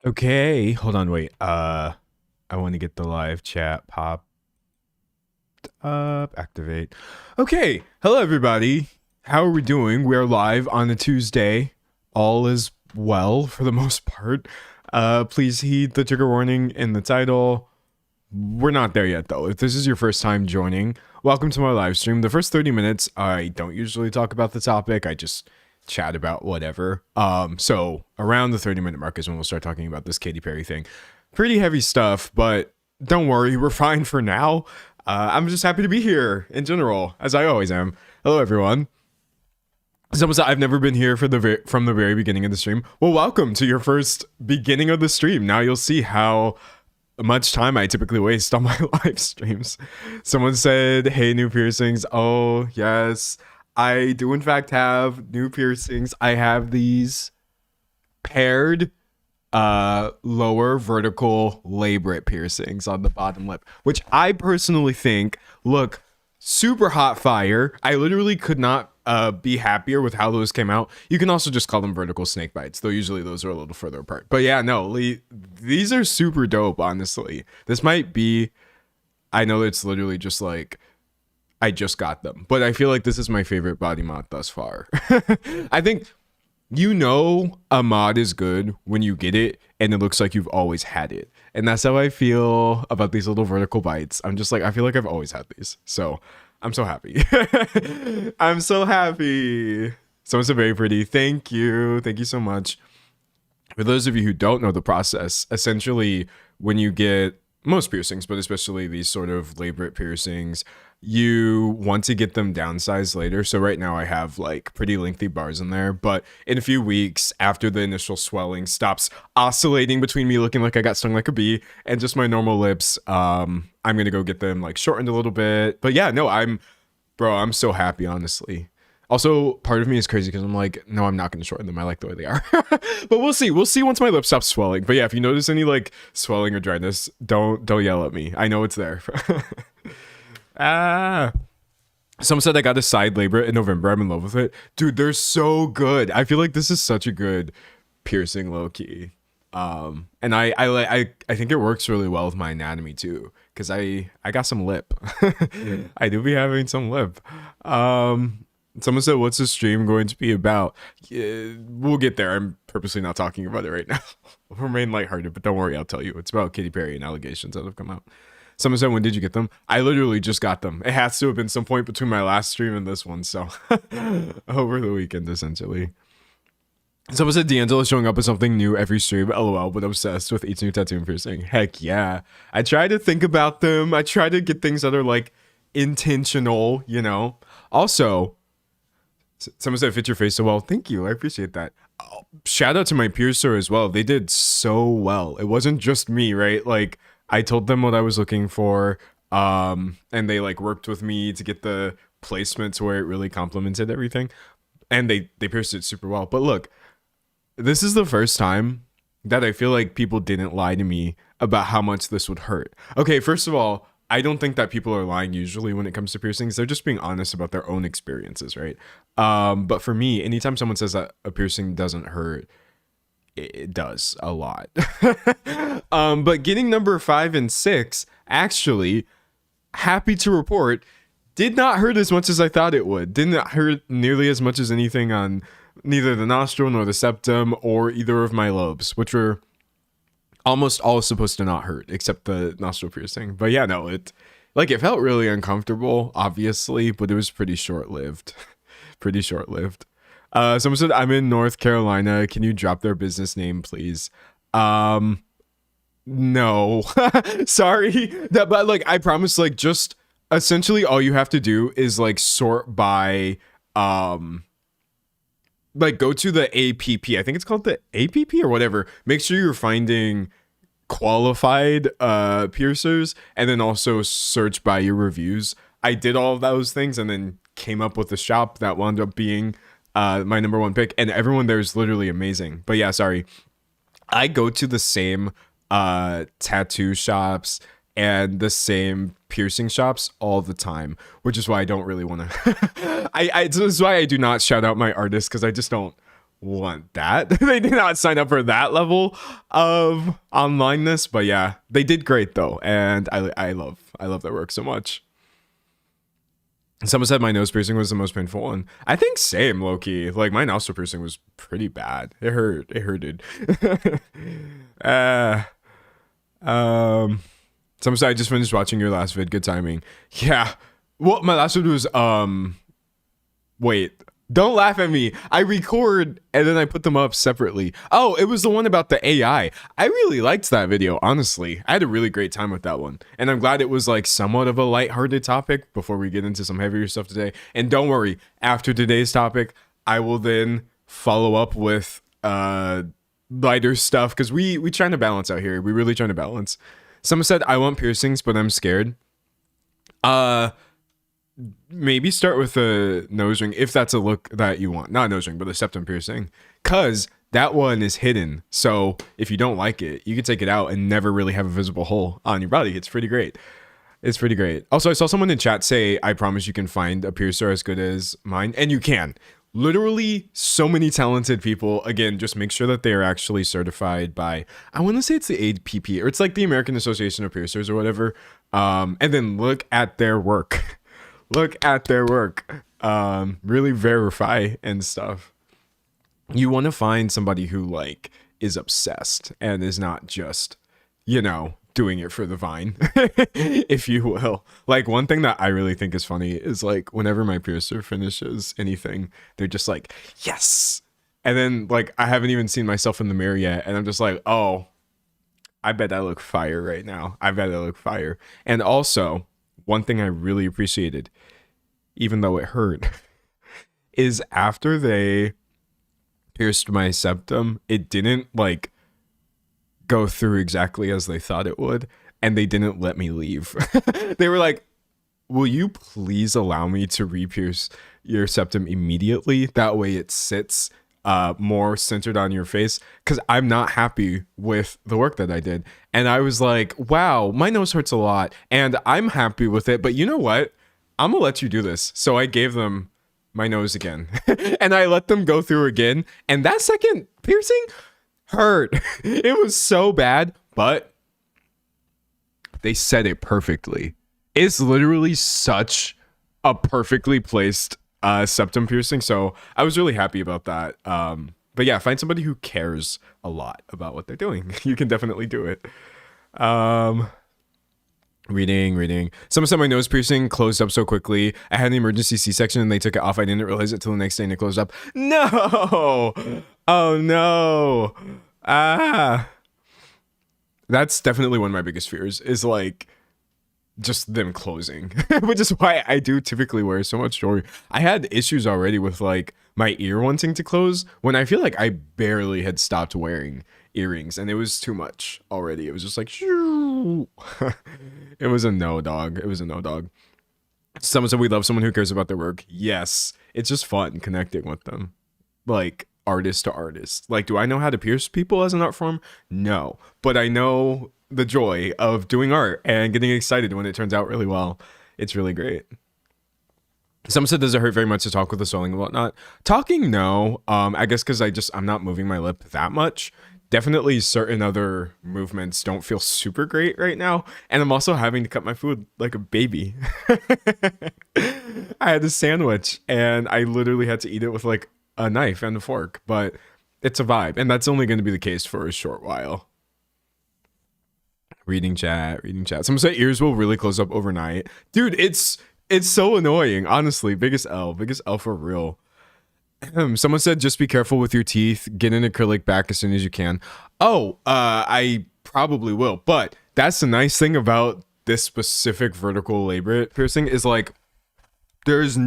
Okay, hold on, wait. I want to get the live chat popped up, activate. Okay, hello everybody. How are we doing? We are live on a Tuesday. All is well for the most part. Please heed the trigger warning in the title. We're not there yet though. If this is your first time joining, welcome to my live stream. The first 30 minutes, I don't usually talk about the topic. I just chat about whatever. So around the 30-minute mark is when we'll start talking about this Katy Perry thing. Pretty heavy stuff, but don't worry, we're fine for now. I'm just happy to be here in general, as I always am. Hello, everyone. Someone said I've never been here from the very beginning of the stream. Well, welcome to your first beginning of the stream. Now you'll see how much time I typically waste on my live streams. Someone said, hey, new piercings. Oh, yes. I do in fact have new piercings. I have these paired lower vertical labret piercings on the bottom lip, which I personally think look super hot fire. I literally could not be happier with how those came out. You can also just call them vertical snake bites, though usually those are a little further apart. But yeah, no, these are super dope, honestly. This might be, I know it's literally just like, I just got them, but I feel like this is my favorite body mod thus far. I think, you know, a mod is good when you get it and it looks like you've always had it. And that's how I feel about these little vertical bites. I'm just like, I feel like I've always had these. So I'm so happy. I'm so happy. Someone said very pretty. Thank you. Thank you so much. For those of you who don't know the process, essentially when you get most piercings, but especially these sort of labret piercings, you want to get them downsized later. So right now I have like pretty lengthy bars in there, but in a few weeks after the initial swelling stops oscillating between me looking like I got stung like a bee and just my normal lips, I'm gonna go get them like shortened a little bit. But yeah, no, I'm so happy, honestly. Also, part of me is crazy because I'm like, no, I'm not going to shorten them. I like the way they are. But we'll see. We'll see once my lip stops swelling. But yeah, if you notice any like swelling or dryness, don't yell at me. I know it's there. Someone said I got a side labret in November. I'm in love with it. Dude, they're so good. I feel like this is such a good piercing, low key. And I think it works really well with my anatomy too, because I got some lip. I do be having some lip. Someone said, what's the stream going to be about? We'll get there. I'm purposely not talking about it right now. I'll remain lighthearted, but don't worry, I'll tell you. It's about Katy Perry and allegations that have come out. Someone said, when did you get them? I literally just got them. It has to have been some point between my last stream and this one, so over the weekend, essentially. Someone said, D'Angelo showing up with something new every stream, lol, but obsessed with each new tattoo piercing. Heck yeah. I try to think about them. I try to get things that are, like, intentional, you know? Also, someone said, fit your face so well. Thank you. I appreciate that. Oh, shout out to my piercer as well. They did so well. It wasn't just me, right? Like, I told them what I was looking for, and they like worked with me to get the placements where it really complemented everything, and they pierced it super well. But look, this is the first time that I feel like people didn't lie to me about how much this would hurt. Okay, first of all, I don't think that people are lying usually when it comes to piercings. They're just being honest about their own experiences, right? But for me, anytime someone says that a piercing doesn't hurt, it does a lot. But getting number 5 and 6, actually, happy to report, did not hurt as much as I thought it would. Did not hurt nearly as much as anything on neither the nostril nor the septum or either of my lobes, which were almost all supposed to not hurt except the nostril piercing. But yeah, no, it felt really uncomfortable, obviously, but it was pretty short-lived. Pretty short-lived. Someone said, I'm in North Carolina. Can you drop their business name, please? No. Sorry. But like, I promise, like, just essentially all you have to do is like sort by, like go to the APP. I think it's called the APP or whatever. Make sure you're finding qualified piercers and then also search by your reviews. I did all of those things and then came up with a shop that wound up being my number one pick, and everyone there is literally amazing. But yeah, sorry, I go to the same tattoo shops and the same piercing shops all the time, which is why I don't really want to this is why I do not shout out my artists, because I just don't want that. They did not sign up for that level of onlineness, but yeah, they did great though, and I love their work so much. Someone said my nose piercing was the most painful one. I think same, low-key. Like, my nostril piercing was pretty bad. It hurt. It hurted. Someone said I just finished watching your last vid. Good timing. Yeah. Well, my last vid was wait. Don't laugh at me. I record and then I put them up separately. Oh, it was the one about the AI. I really liked that video, honestly. I had a really great time with that one. And I'm glad it was like somewhat of a lighthearted topic before we get into some heavier stuff today. And don't worry, after today's topic, I will then follow up with lighter stuff because we trying to balance out here. We really trying to balance. Someone said I want piercings, but I'm scared. Maybe start with a nose ring if that's a look that you want. Not a nose ring, but a septum piercing. Cause that one is hidden. So if you don't like it, you can take it out and never really have a visible hole on your body. It's pretty great. It's pretty great. Also, I saw someone in chat say, I promise you can find a piercer as good as mine. And you can. Literally so many talented people. Again, just make sure that they are actually certified by, I want to say it's the APP, or it's like the American Association of Piercers or whatever. And then look at their work. Look at their work. Really verify and stuff. You want to find somebody who like is obsessed and is not just, you know, doing it for the vine, if you will. Like, one thing that I really think is funny is like whenever my piercer finishes anything, they're just like, yes. And then like I haven't even seen myself in the mirror yet, and I'm just like, oh, I bet I look fire right now. I bet I look fire. And also, one thing I really appreciated, even though it hurt, is after they pierced my septum, it didn't like go through exactly as they thought it would, and they didn't let me leave. They were like, will you please allow me to re-pierce your septum immediately? That way it sits more centered on your face, because I'm not happy with the work that I did. And I was like, wow, my nose hurts a lot and I'm happy with it, but you know what, I'm gonna let you do this. So I gave them my nose again and I let them go through again, and that second piercing hurt. It was so bad, but they said it perfectly. It's literally such a perfectly placed septum piercing, so I was really happy about that. But yeah, find somebody who cares a lot about what they're doing. You can definitely do it. Reading. Someone said my nose piercing closed up so quickly. I had an emergency C-section and they took it off. I didn't realize it till the next day and it closed up. No! Oh no! That's definitely one of my biggest fears, is like just them closing, which is why I do typically wear so much jewelry. I had issues already with like my ear wanting to close when I feel like I barely had stopped wearing earrings, and it was too much already. It was just like shoo. It was a no, dog. It was a no, dog. Someone said we love someone who cares about their work. Yes, it's just fun connecting with them, like artist to artist. Like, do I know how to pierce people as an art form? No, but I know the joy of doing art and getting excited when it turns out really well. It's really great. Someone said, does it hurt very much to talk with the swelling and whatnot? Talking, no. I guess because I'm not moving my lip that much. Definitely certain other movements don't feel super great right now. And I'm also having to cut my food like a baby. I had a sandwich and I literally had to eat it with like a knife and a fork, but it's a vibe. And that's only going to be the case for a short while. Reading chat. Someone said ears will really close up overnight. Dude, it's so annoying, honestly. Biggest L for real. Someone said just be careful with your teeth. Get an acrylic back as soon as you can. Oh, I probably will. But that's the nice thing about this specific vertical labia piercing is like it's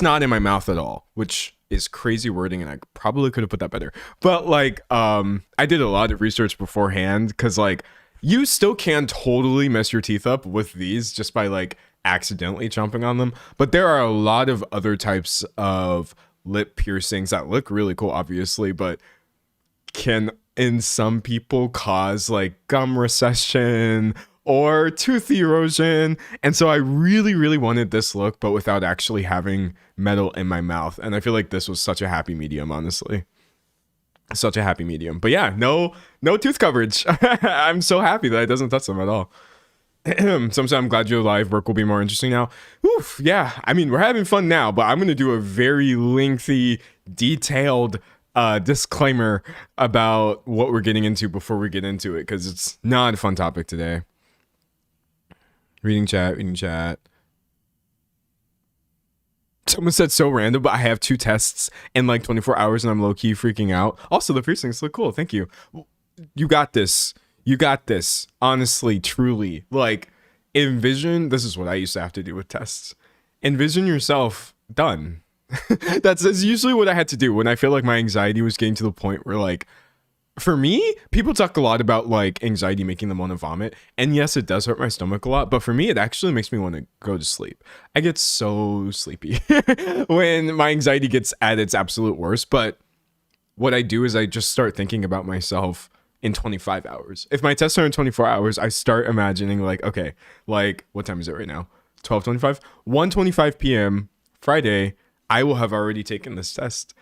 not in my mouth at all, which is crazy wording, and I probably could have put that better. But like I did a lot of research beforehand, because like you still can totally mess your teeth up with these just by like accidentally chomping on them, but there are a lot of other types of lip piercings that look really cool, obviously, but can in some people cause like gum recession or tooth erosion. And so I really, really wanted this look, but without actually having metal in my mouth. And I feel like this was such a happy medium, honestly. Such a happy medium. But yeah, no tooth coverage. I'm so happy that it doesn't touch them at all. Sometimes I'm glad you're alive. Work will be more interesting now. Oof, yeah. I mean, we're having fun now, but I'm going to do a very lengthy, detailed disclaimer about what we're getting into before we get into it, because it's not a fun topic today. Reading chat. Someone said so random, but I have 2 tests in like 24 hours and I'm low-key freaking out. Also, the piercings look cool. Thank you. You got this. You got this. Honestly, truly. Like, envision, this is what I used to have to do with tests. Envision yourself done. That's usually what I had to do when I feel like my anxiety was getting to the point where, like, for me, people talk a lot about like anxiety making them want to vomit. And yes, it does hurt my stomach a lot. But for me, it actually makes me want to go to sleep. I get so sleepy when my anxiety gets at its absolute worst. But what I do is I just start thinking about myself in 25 hours. If my tests are in 24 hours, I start imagining like, okay, like what time is it right now? 12:25, 1:25 p.m. Friday, I will have already taken this test.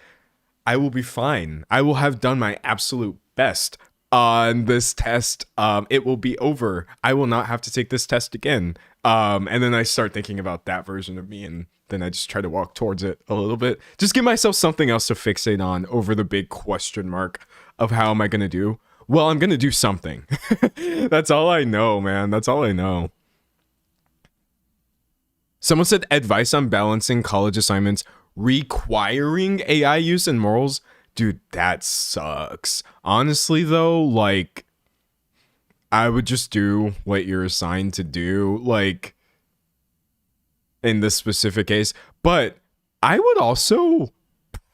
I will be fine. I will have done my absolute best on this test. It will be over. I will not have to take this test again. And then I start thinking about that version of me, and then I just try to walk towards it a little bit. Just give myself something else to fixate on over the big question mark of how am I going to do? Well, I'm going to do something. That's all I know, man. That's all I know. Someone said advice on balancing college assignments requiring AI use and morals. Dude, that sucks. Honestly, though, like, I would just do what you're assigned to do, like, in this specific case. But I would also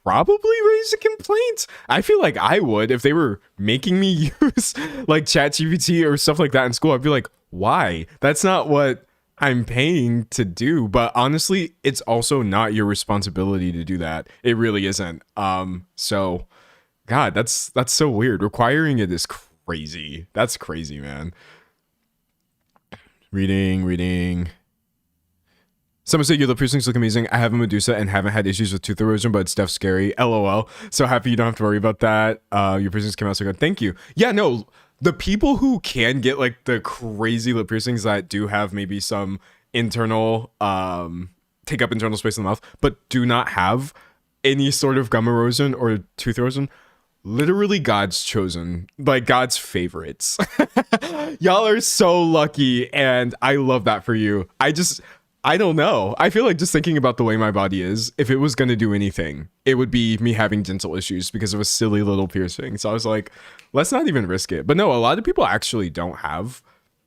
probably raise a complaint. I feel like I would if they were making me use, like, ChatGPT or stuff like that in school. I'd be like, why? That's not what I'm paying to do. But honestly, it's also not your responsibility to do that. It really isn't. So God, that's so weird. Requiring it is crazy. That's crazy, man. Reading. Someone said your lip piercings look amazing. I have a Medusa and haven't had issues with tooth erosion, but it's definitely scary. LOL. So happy you don't have to worry about that. Your piercings came out so good. Thank you. Yeah, no. The people who can get like the crazy lip piercings that do have maybe some internal, take up internal space in the mouth, but do not have any sort of gum erosion or tooth erosion, literally God's chosen, like God's favorites. Y'all are so lucky, and I love that for you. I don't know. I feel like just thinking about the way my body is, if it was going to do anything, it would be me having dental issues because of a silly little piercing. So I was like, let's not even risk it. But no, a lot of people actually don't have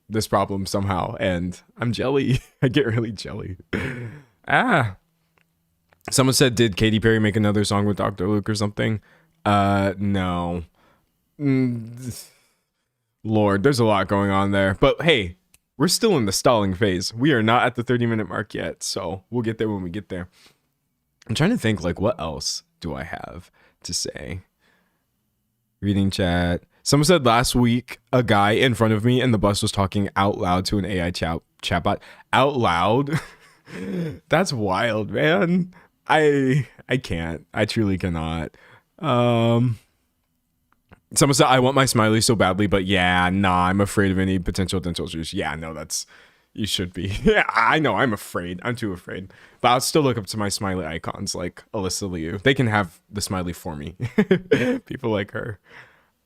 this problem somehow. And I'm jelly. I get really jelly. Someone said, did Katy Perry make another song with Dr. Luke or something? No. Lord, there's a lot going on there. But hey, we're still in the stalling phase. We are not at the 30-minute mark yet, so we'll get there when we get there. I'm trying to think, like, what else do I have to say? Reading chat. Someone said last week a guy in front of me in the bus was talking out loud to an AI chatbot. Out loud? That's wild, man. I can't. I truly cannot. Someone said, I want my smiley so badly, but yeah, nah, I'm afraid of any potential dental issues. Yeah, no, you should be. Yeah, I know, I'm afraid. I'm too afraid. But I'll still look up to my smiley icons like Alyssa Liu. They can have the smiley for me. People like her.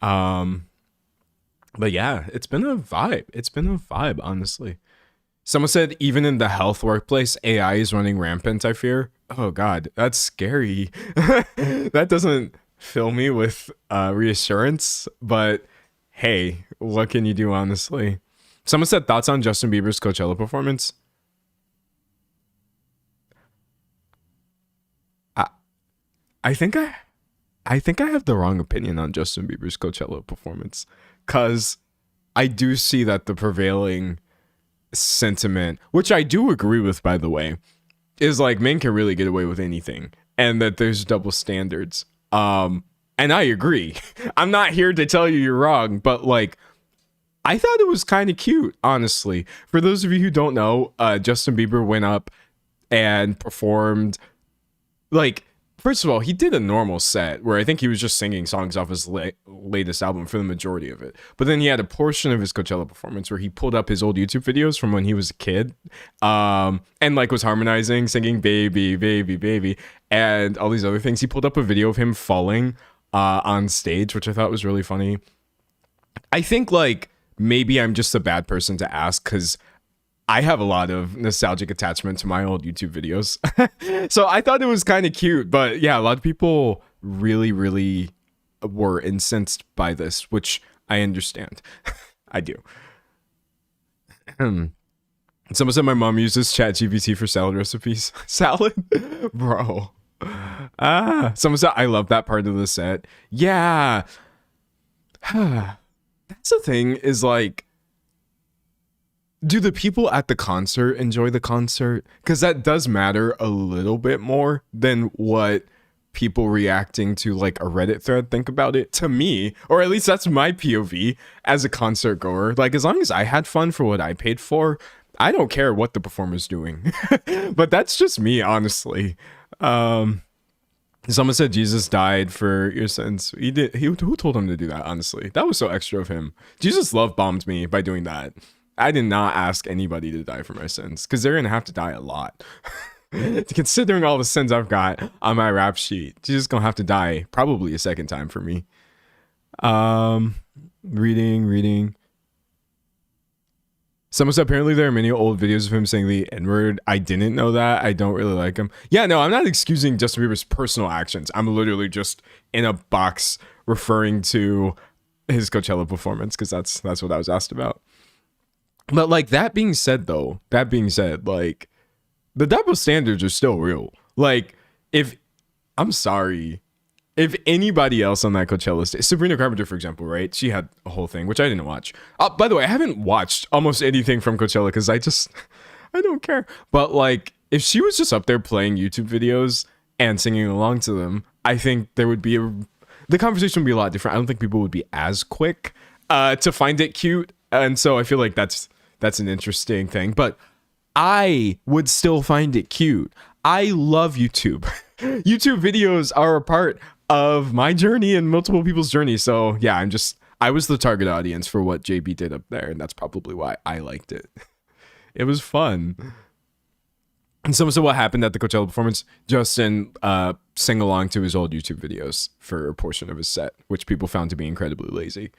But yeah, it's been a vibe. It's been a vibe, honestly. Someone said, even in the health workplace, AI is running rampant, I fear. Oh, God, that's scary. That doesn't fill me with reassurance, but hey, what can you do, honestly? Someone said thoughts on Justin Bieber's Coachella performance. I think I have the wrong opinion on Justin Bieber's Coachella performance, because I do see that the prevailing sentiment, which I do agree with, by the way, is like men can really get away with anything, and that there's double standards. And I agree. I'm not here to tell you you're wrong, but like, I thought it was kind of cute, honestly. For those of you who don't know, Justin Bieber went up and performed, like, first of all, he did a normal set where I think he was just singing songs off his latest album for the majority of it. But then he had a portion of his Coachella performance where he pulled up his old YouTube videos from when he was a kid, and like was harmonizing, singing "Baby, Baby, Baby," and all these other things. He pulled up a video of him falling on stage, which I thought was really funny. I think like maybe I'm just a bad person to ask because I have a lot of nostalgic attachment to my old YouTube videos. So I thought it was kind of cute, but yeah, a lot of people really, really were incensed by this, which I understand. I do. Someone said my mom uses ChatGPT for salad recipes. Salad? Bro. Someone said I love that part of the set. Yeah. That's the thing is like, do the people at the concert enjoy the concert? Because that does matter a little bit more than what people reacting to like a Reddit thread think about it. To me, or at least that's my POV as a concert goer. Like, as long as I had fun for what I paid for, I don't care what the performer's doing. But that's just me, honestly. Someone said Jesus died for your sins. He did. Who told him to do that? Honestly, that was so extra of him. Jesus love bombed me by doing that. I did not ask anybody to die for my sins because they're gonna have to die a lot. Considering all the sins I've got on my rap sheet, Jesus gonna have to die probably a second time for me. Reading. Someone said apparently there are many old videos of him saying the N-word. I didn't know that. I don't really like him. Yeah, no, I'm not excusing Justin Bieber's personal actions. I'm literally just in a box referring to his Coachella performance because that's what I was asked about. But like that being said, like the double standards are still real. Like if anybody else on that Coachella stage, Sabrina Carpenter, for example, right? She had a whole thing, which I didn't watch. By the way, I haven't watched almost anything from Coachella because I don't care. But like, if she was just up there playing YouTube videos and singing along to them, I think there would be the conversation would be a lot different. I don't think people would be as quick to find it cute. And so I feel like that's an interesting thing. But I would still find it cute. I love YouTube. YouTube videos are a part of my journey and multiple people's journey. So yeah, I was the target audience for what JB did up there, and that's probably why I liked it. It was fun. And someone said what happened at the Coachella performance, Justin sang along to his old YouTube videos for a portion of his set, which people found to be incredibly lazy.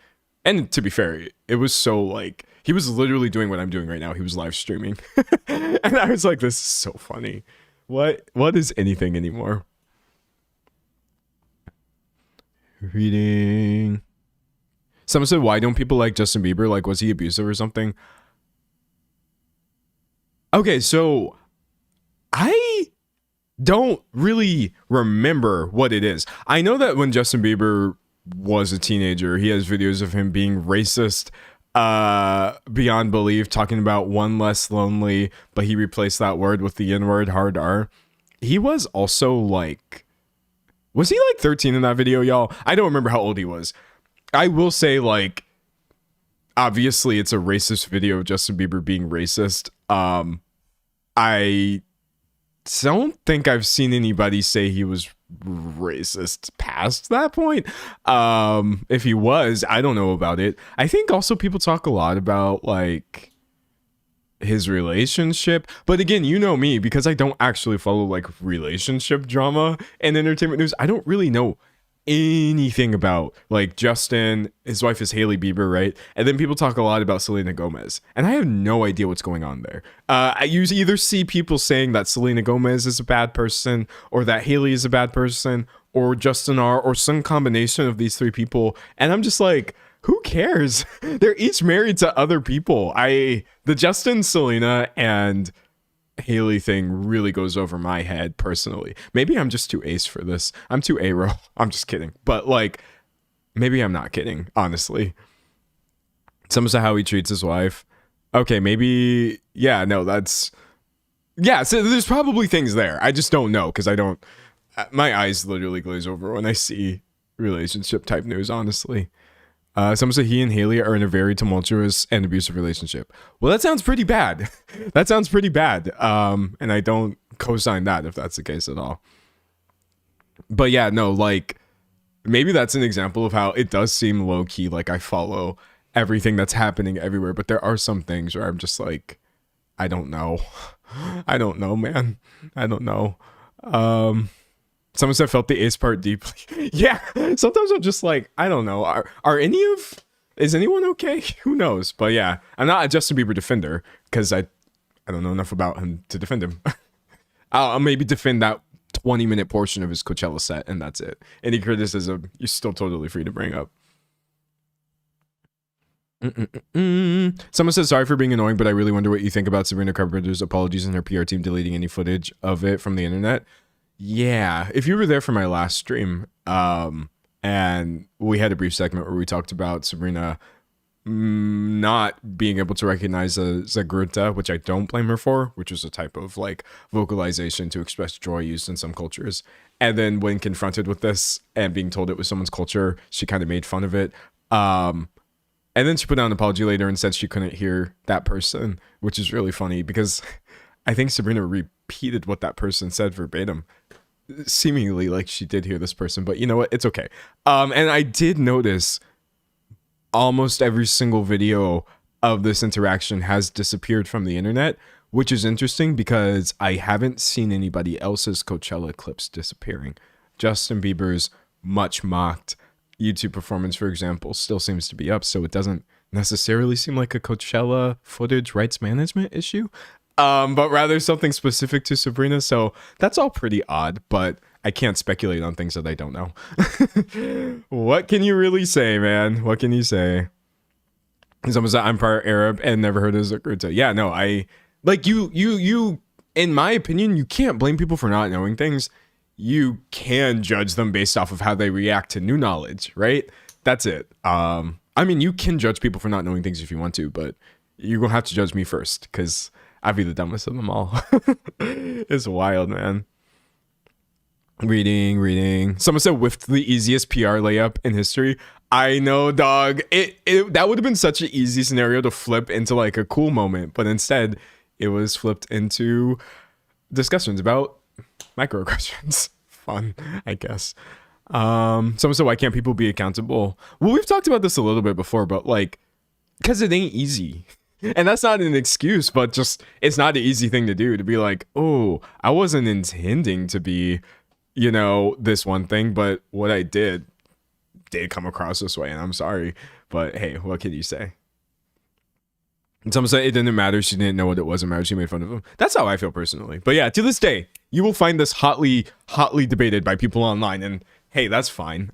And to be fair, it was so like, he was literally doing what I'm doing right now. He was live streaming. And I was like, this is so funny. What is anything anymore? Reading. Someone said, why don't people like Justin Bieber? Like, was he abusive or something? Okay, so I don't really remember what it is. I know that when Justin Bieber was a teenager, he has videos of him being racist beyond belief, talking about one less lonely, but he replaced that word with the N-word, hard R. He was also like, was he like 13 in that video, y'all? I don't remember how old he was. I will say, like, obviously it's a racist video of Justin Bieber being racist. I don't think I've seen anybody say he was racist past that point. If he was, I don't know about it. I think also people talk a lot about like his relationship, but again, you know me, because I don't actually follow like relationship drama and entertainment news. I don't really know anything about like Justin. His wife is Hailey Bieber, right? And then people talk a lot about Selena Gomez, and I have no idea what's going on there. I usually either see people saying that Selena Gomez is a bad person, or that Hailey is a bad person, or Justin R, or some combination of these three people, and I'm just like, who cares? They're each married to other people. The Justin, Selena, and Hailey thing really goes over my head personally. Maybe I'm just too ace for this. I'm too A-ro. I'm just kidding. But like, maybe I'm not kidding, honestly. Someone said how he treats his wife. Okay, maybe, yeah, no, that's, yeah, so there's probably things there. I just don't know, because my eyes literally glaze over when I see relationship type news, honestly. Someone said he and Haley are in a very tumultuous and abusive relationship. Well, that sounds pretty bad. That sounds pretty bad. And I don't co-sign that if that's the case at all. But yeah, no, like maybe that's an example of how it does seem low key. Like I follow everything that's happening everywhere, but there are some things where I'm just like, I don't know. I don't know, man. I don't know. Someone said felt the ace part deeply. Yeah, sometimes I'm just like, I don't know. Is anyone okay? Who knows? But yeah, I'm not a Justin Bieber defender because I don't know enough about him to defend him. I'll maybe defend that 20-minute portion of his Coachella set, and that's it. Any criticism, you're still totally free to bring up. Someone says, sorry for being annoying, but I really wonder what you think about Sabrina Carpenter's apologies and her PR team deleting any footage of it from the internet. Yeah, if you were there for my last stream, and we had a brief segment where we talked about Sabrina not being able to recognize a zagrta, which I don't blame her for, which is a type of like vocalization to express joy used in some cultures. And then when confronted with this and being told it was someone's culture, she kind of made fun of it. And then she put out an apology later and said she couldn't hear that person, which is really funny because I think Sabrina repeated what that person said verbatim, seemingly like she did hear this person, but you know what? It's okay. And I did notice almost every single video of this interaction has disappeared from the internet, which is interesting because I haven't seen anybody else's Coachella clips disappearing. Justin Bieber's much mocked YouTube performance, for example, still seems to be up, so it doesn't necessarily seem like a Coachella footage rights management issue, but rather something specific to Sabrina. So that's all pretty odd, but I can't speculate on things that I don't know. What can you really say, man? What can you say? Someone said I'm part Arab and never heard of zagrta. Yeah, no, I like you. In my opinion, you can't blame people for not knowing things. You can judge them based off of how they react to new knowledge, right? That's it. I mean, you can judge people for not knowing things if you want to, but you're gonna have to judge me first because I'd be the dumbest of them all. It's wild, man. Reading. Someone said whiffed the easiest PR layup in history. I know, dog. That would have been such an easy scenario to flip into like a cool moment, but instead it was flipped into discussions about microaggressions. Fun, I guess. Someone said, why can't people be accountable? Well, we've talked about this a little bit before, but like, because it ain't easy. And that's not an excuse, but just, it's not an easy thing to do, to be like, oh, I wasn't intending to be, this one thing, but what I did come across this way, and I'm sorry. But hey, what can you say? And someone said it didn't matter. She didn't know what it was. It mattered. She made fun of him. That's how I feel personally. But yeah, to this day, you will find this hotly debated by people online. And hey, that's fine.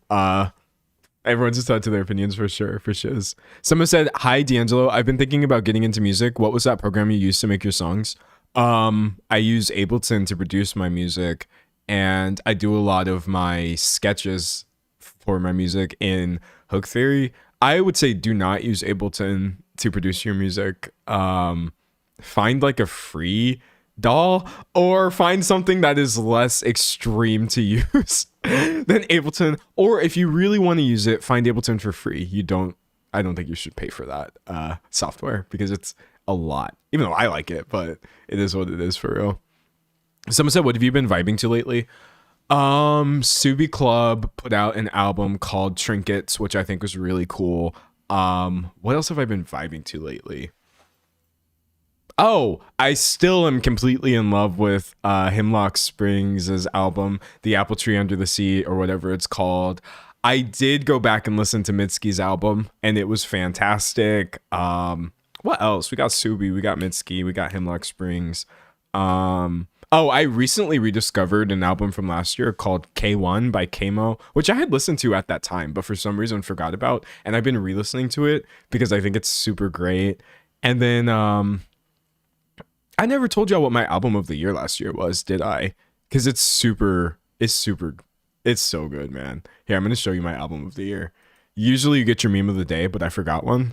Everyone's entitled to their opinions for sure, for shiz. Someone said, hi, D'Angelo. I've been thinking about getting into music. What was that program you used to make your songs? I use Ableton to produce my music. And I do a lot of my sketches for my music in Hook Theory. I would say do not use Ableton to produce your music. Find like a free DAW or find something that is less extreme to use than Ableton. Or if you really want to use it, find Ableton for free. I don't think you should pay for that software because it's a lot. Even though I like it, but it is what it is for real. Someone said, what have you been vibing to lately? Subi Club put out an album called Trinkets, which I think was really cool. What else have I been vibing to lately? Oh, I still am completely in love with Hemlock Springs' album, The Apple Tree Under the Sea, or whatever it's called. I did go back and listen to Mitski's album, and it was fantastic. What else? We got Subi, we got Mitski, we got Hemlock Springs. I recently rediscovered an album from last year called K1 by Kamo, which I had listened to at that time, but for some reason forgot about. And I've been re-listening to it because I think it's super great. And then I never told y'all what my album of the year last year was, did I? Because it's so good, man. Here, I'm going to show you my album of the year. Usually you get your meme of the day, but I forgot one.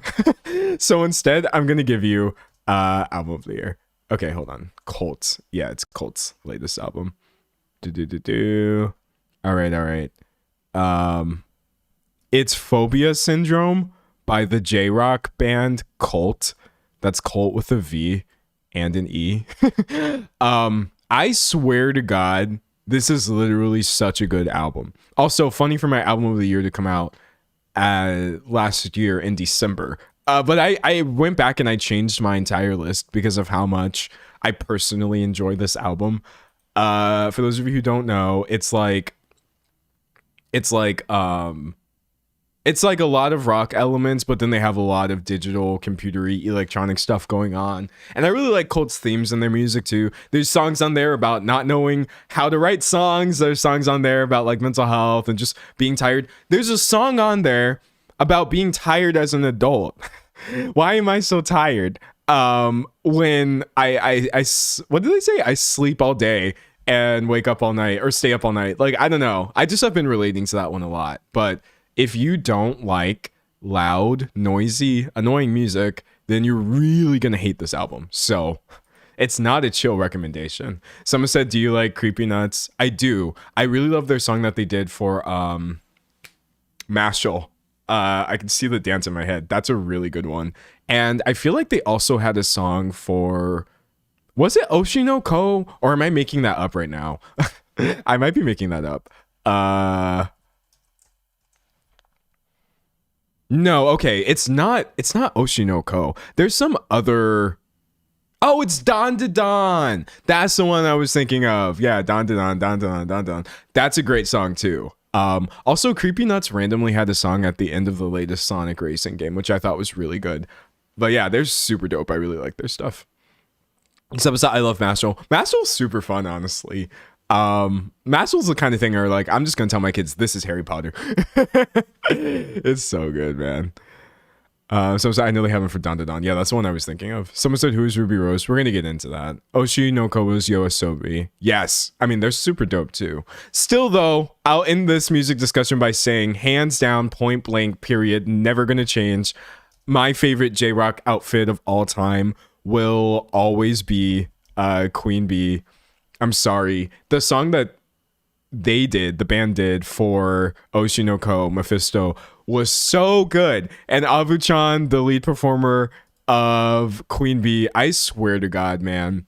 So instead, I'm going to give you album of the year. Okay, hold on. Colts. Yeah, it's Colts' latest album. All right. It's Phobia Syndrome by the J-Rock band Cult. That's Cult with a V and an E. I swear to God, this is literally such a good album. Also, funny for my album of the year to come out last year in December. But I went back and I changed my entire list because of how much I personally enjoy this album. For those of you who don't know, it's like a lot of rock elements, but then they have a lot of digital, computery, electronic stuff going on. And I really like Colt's themes in their music too. There's songs on there about not knowing how to write songs. There's songs on there about like mental health and just being tired. There's a song on there about being tired as an adult. Why am I so tired? When I what did they say? I sleep all day and wake up all night or stay up all night. Like, I don't know. I just have been relating to that one a lot. But if you don't like loud, noisy, annoying music, then you're really going to hate this album. So it's not a chill recommendation. Someone said, do you like Creepy Nuts? I do. I really love their song that they did for Mashal. I can see the dance in my head. That's a really good one. And I feel like they also had a song for, was it Oshinoko? Or am I making that up right now? I might be making that up. No, okay, it's not Oshinoko. There's some other. Oh, it's Don to Don. That's the one I was thinking of. Yeah, Don to Don, Don to Don, Don to Don. That's a great song too. Also, Creepy Nuts randomly had a song at the end of the latest Sonic Racing game, which I thought was really good. But yeah, they're super dope. I really like their stuff. Except I love Mashal. Mashal's super fun, honestly. Mashal's the kind of thing where like I'm just gonna tell my kids this is Harry Potter. It's so good, man. So I know they have them for Don to Don. Yeah, that's the one I was thinking of. Someone said, who is Ruby Rose? We're gonna get into that. Oshinoko was Yoasobi. Yes, I mean they're super dope too. Still though, I'll end this music discussion by saying hands down, point blank, period, never gonna change. My favorite J-Rock outfit of all time will always be Queen Bee. I'm sorry. The song that the band did for Oshinoko Mephisto was so good. And Abu-chan, the lead performer of Queen Bee, I swear to God, man,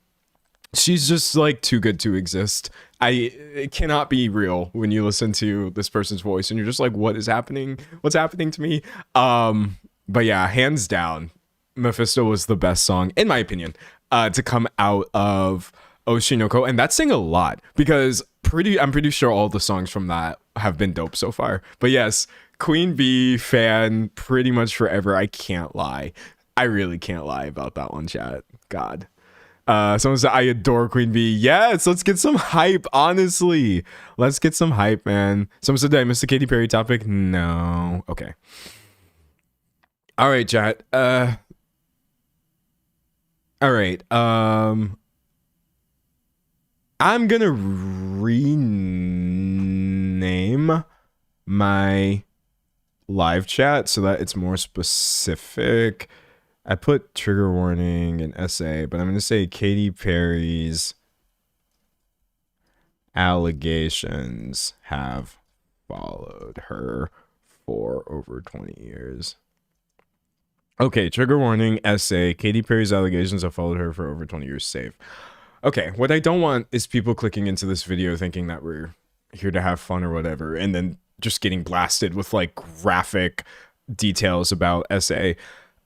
she's just like too good to exist. It cannot be real when you listen to this person's voice and you're just like, what is happening? What's happening to me? But yeah, hands down, Mephisto was the best song, in my opinion, to come out of Oshinoko, and that's saying a lot because I'm pretty sure all the songs from that have been dope so far. But yes, Queen Bee fan pretty much forever. I can't lie. I really can't lie about that one, chat. God. Someone said, I adore Queen Bee. Yes, let's get some hype, honestly. Let's get some hype, man. Someone said, did I miss the Katy Perry topic? No. Okay. All right, chat. All right. I'm gonna rename my live chat so that it's more specific. I put trigger warning and essay, but I'm gonna say Katy Perry's allegations have followed her for over 20 years. Okay, trigger warning, essay. Katy Perry's allegations have followed her for over 20 years. Save. Okay, what I don't want is people clicking into this video thinking that we're here to have fun or whatever, and then just getting blasted with like graphic details about essay.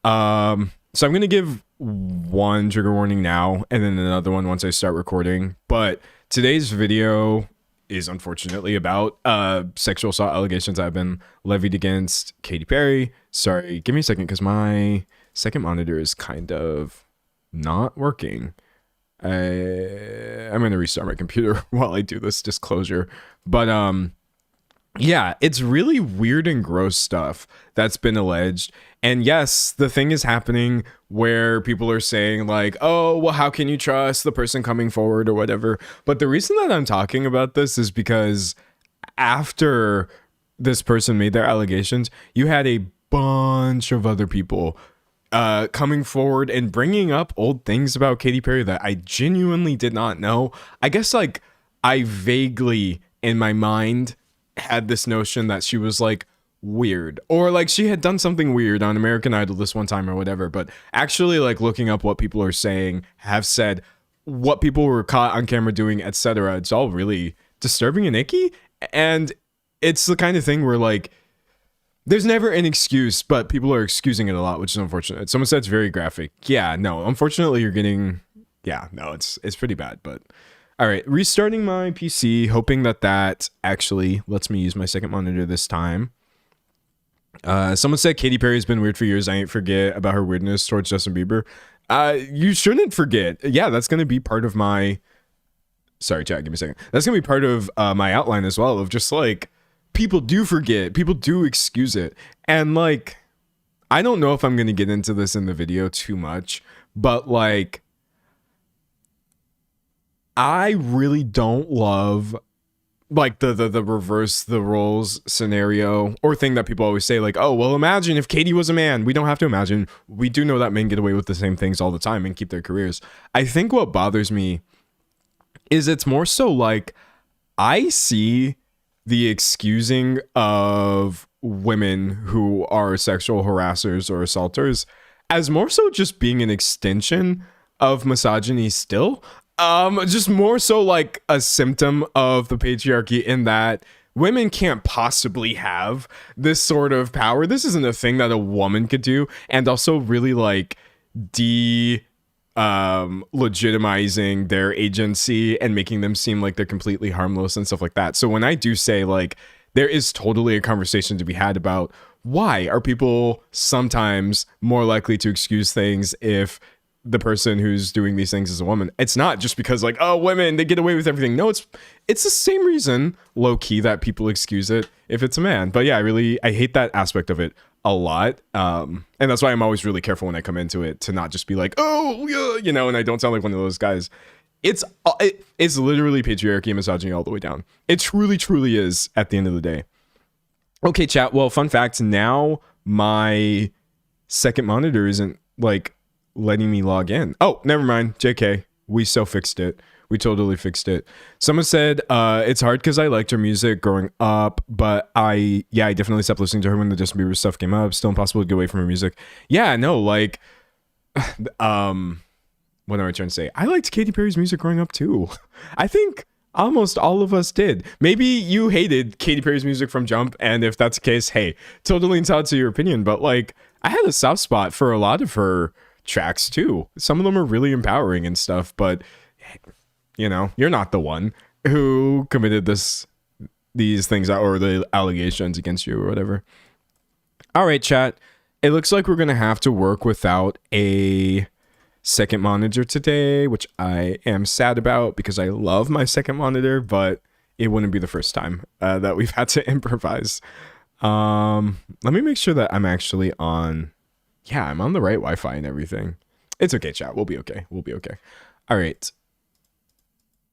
So I'm going to give one trigger warning now, and then another one once I start recording. But today's video is unfortunately about sexual assault allegations that have been levied against Katy Perry. Sorry, give me a second because my second monitor is kind of not working. I'm going to restart my computer while I do this disclosure. But yeah, it's really weird and gross stuff that's been alleged. And yes, the thing is happening where people are saying like, oh, well, how can you trust the person coming forward or whatever? But the reason that I'm talking about this is because after this person made their allegations, you had a bunch of other people coming forward and bringing up old things about Katy Perry that I genuinely did not know. I guess like I vaguely in my mind had this notion that she was like weird, or like she had done something weird on American Idol this one time or whatever. But actually, like looking up what people are saying, have said, what people were caught on camera doing, etc., it's all really disturbing and icky. And it's the kind of thing where like there's never an excuse, but people are excusing it a lot, which is unfortunate. Someone said it's very graphic. Yeah, no, unfortunately you're getting, yeah, no, it's pretty bad. But all right, restarting my PC, hoping that actually lets me use my second monitor this time. Someone said Katy Perry has been weird for years. I ain't forget about her weirdness towards Justin Bieber. You shouldn't forget. Yeah, that's going to be part of my, sorry chat, give me a second. That's going to be part of my outline as well, of just like, people do forget, people do excuse it. And like, I don't know if I'm going to get into this in the video too much, but like, I really don't love like the reverse the roles scenario or thing that people always say, like, oh, well, imagine if Katy was a man. We don't have to imagine. We do know that men get away with the same things all the time and keep their careers. I think what bothers me is it's more so like I see the excusing of women who are sexual harassers or assaulters as more so just being an extension of misogyny still. Just more so like a symptom of the patriarchy, in that women can't possibly have this sort of power. This isn't a thing that a woman could do. And also really like legitimizing their agency and making them seem like they're completely harmless and stuff like that. So when I do say like there is totally a conversation to be had about why are people sometimes more likely to excuse things if the person who's doing these things is a woman, it's not just because like, oh, women, they get away with everything. No, it's the same reason, low key, that people excuse it if it's a man. But yeah, I hate that aspect of it a lot. And that's why I'm always really careful when I come into it to not just be like, oh, yeah, you know, and I don't sound like one of those guys. It's literally patriarchy and misogyny all the way down. It truly, truly is at the end of the day. Okay, chat. Well, fun fact, now my second monitor isn't like letting me log in. Oh, never mind. JK. We so fixed it. We totally fixed it. Someone said, it's hard because I liked her music growing up, but I definitely stopped listening to her when the Justin Bieber stuff came up. Still impossible to get away from her music. Yeah, no, like, what am I trying to say? I liked Katy Perry's music growing up too. I think almost all of us did. Maybe you hated Katy Perry's music from jump, and if that's the case, hey, totally entitled to your opinion, but like, I had a soft spot for a lot of her tracks too. Some of them are really empowering and stuff, but you know, you're not the one who committed these things or the allegations against you or whatever. All right, chat. It looks like we're gonna have to work without a second monitor today, which I am sad about because I love my second monitor, but it wouldn't be the first time that we've had to improvise. Let me make sure that I'm actually on. Yeah, I'm on the right Wi-Fi and everything. It's okay, chat. We'll be okay. We'll be okay. All right.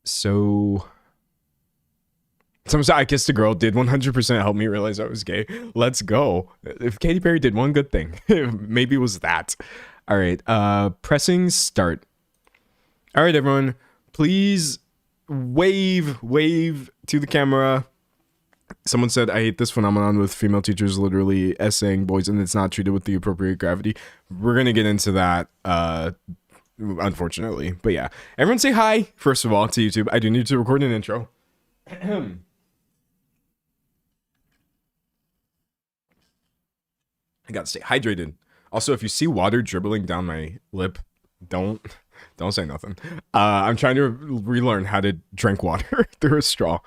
So, someone said I kissed a girl did 100% help me realize I was gay. Let's go. If Katy Perry did one good thing, maybe it was that. All right. Pressing start. All right, everyone. Please wave to the camera. Someone said, I hate this phenomenon with female teachers literally essaying boys and it's not treated with the appropriate gravity. We're going to get into that, unfortunately. But yeah, everyone say hi, first of all, to YouTube. I do need to record an intro. I got to stay hydrated. Also, if you see water dribbling down my lip, don't say nothing. I'm trying to relearn how to drink water through a straw.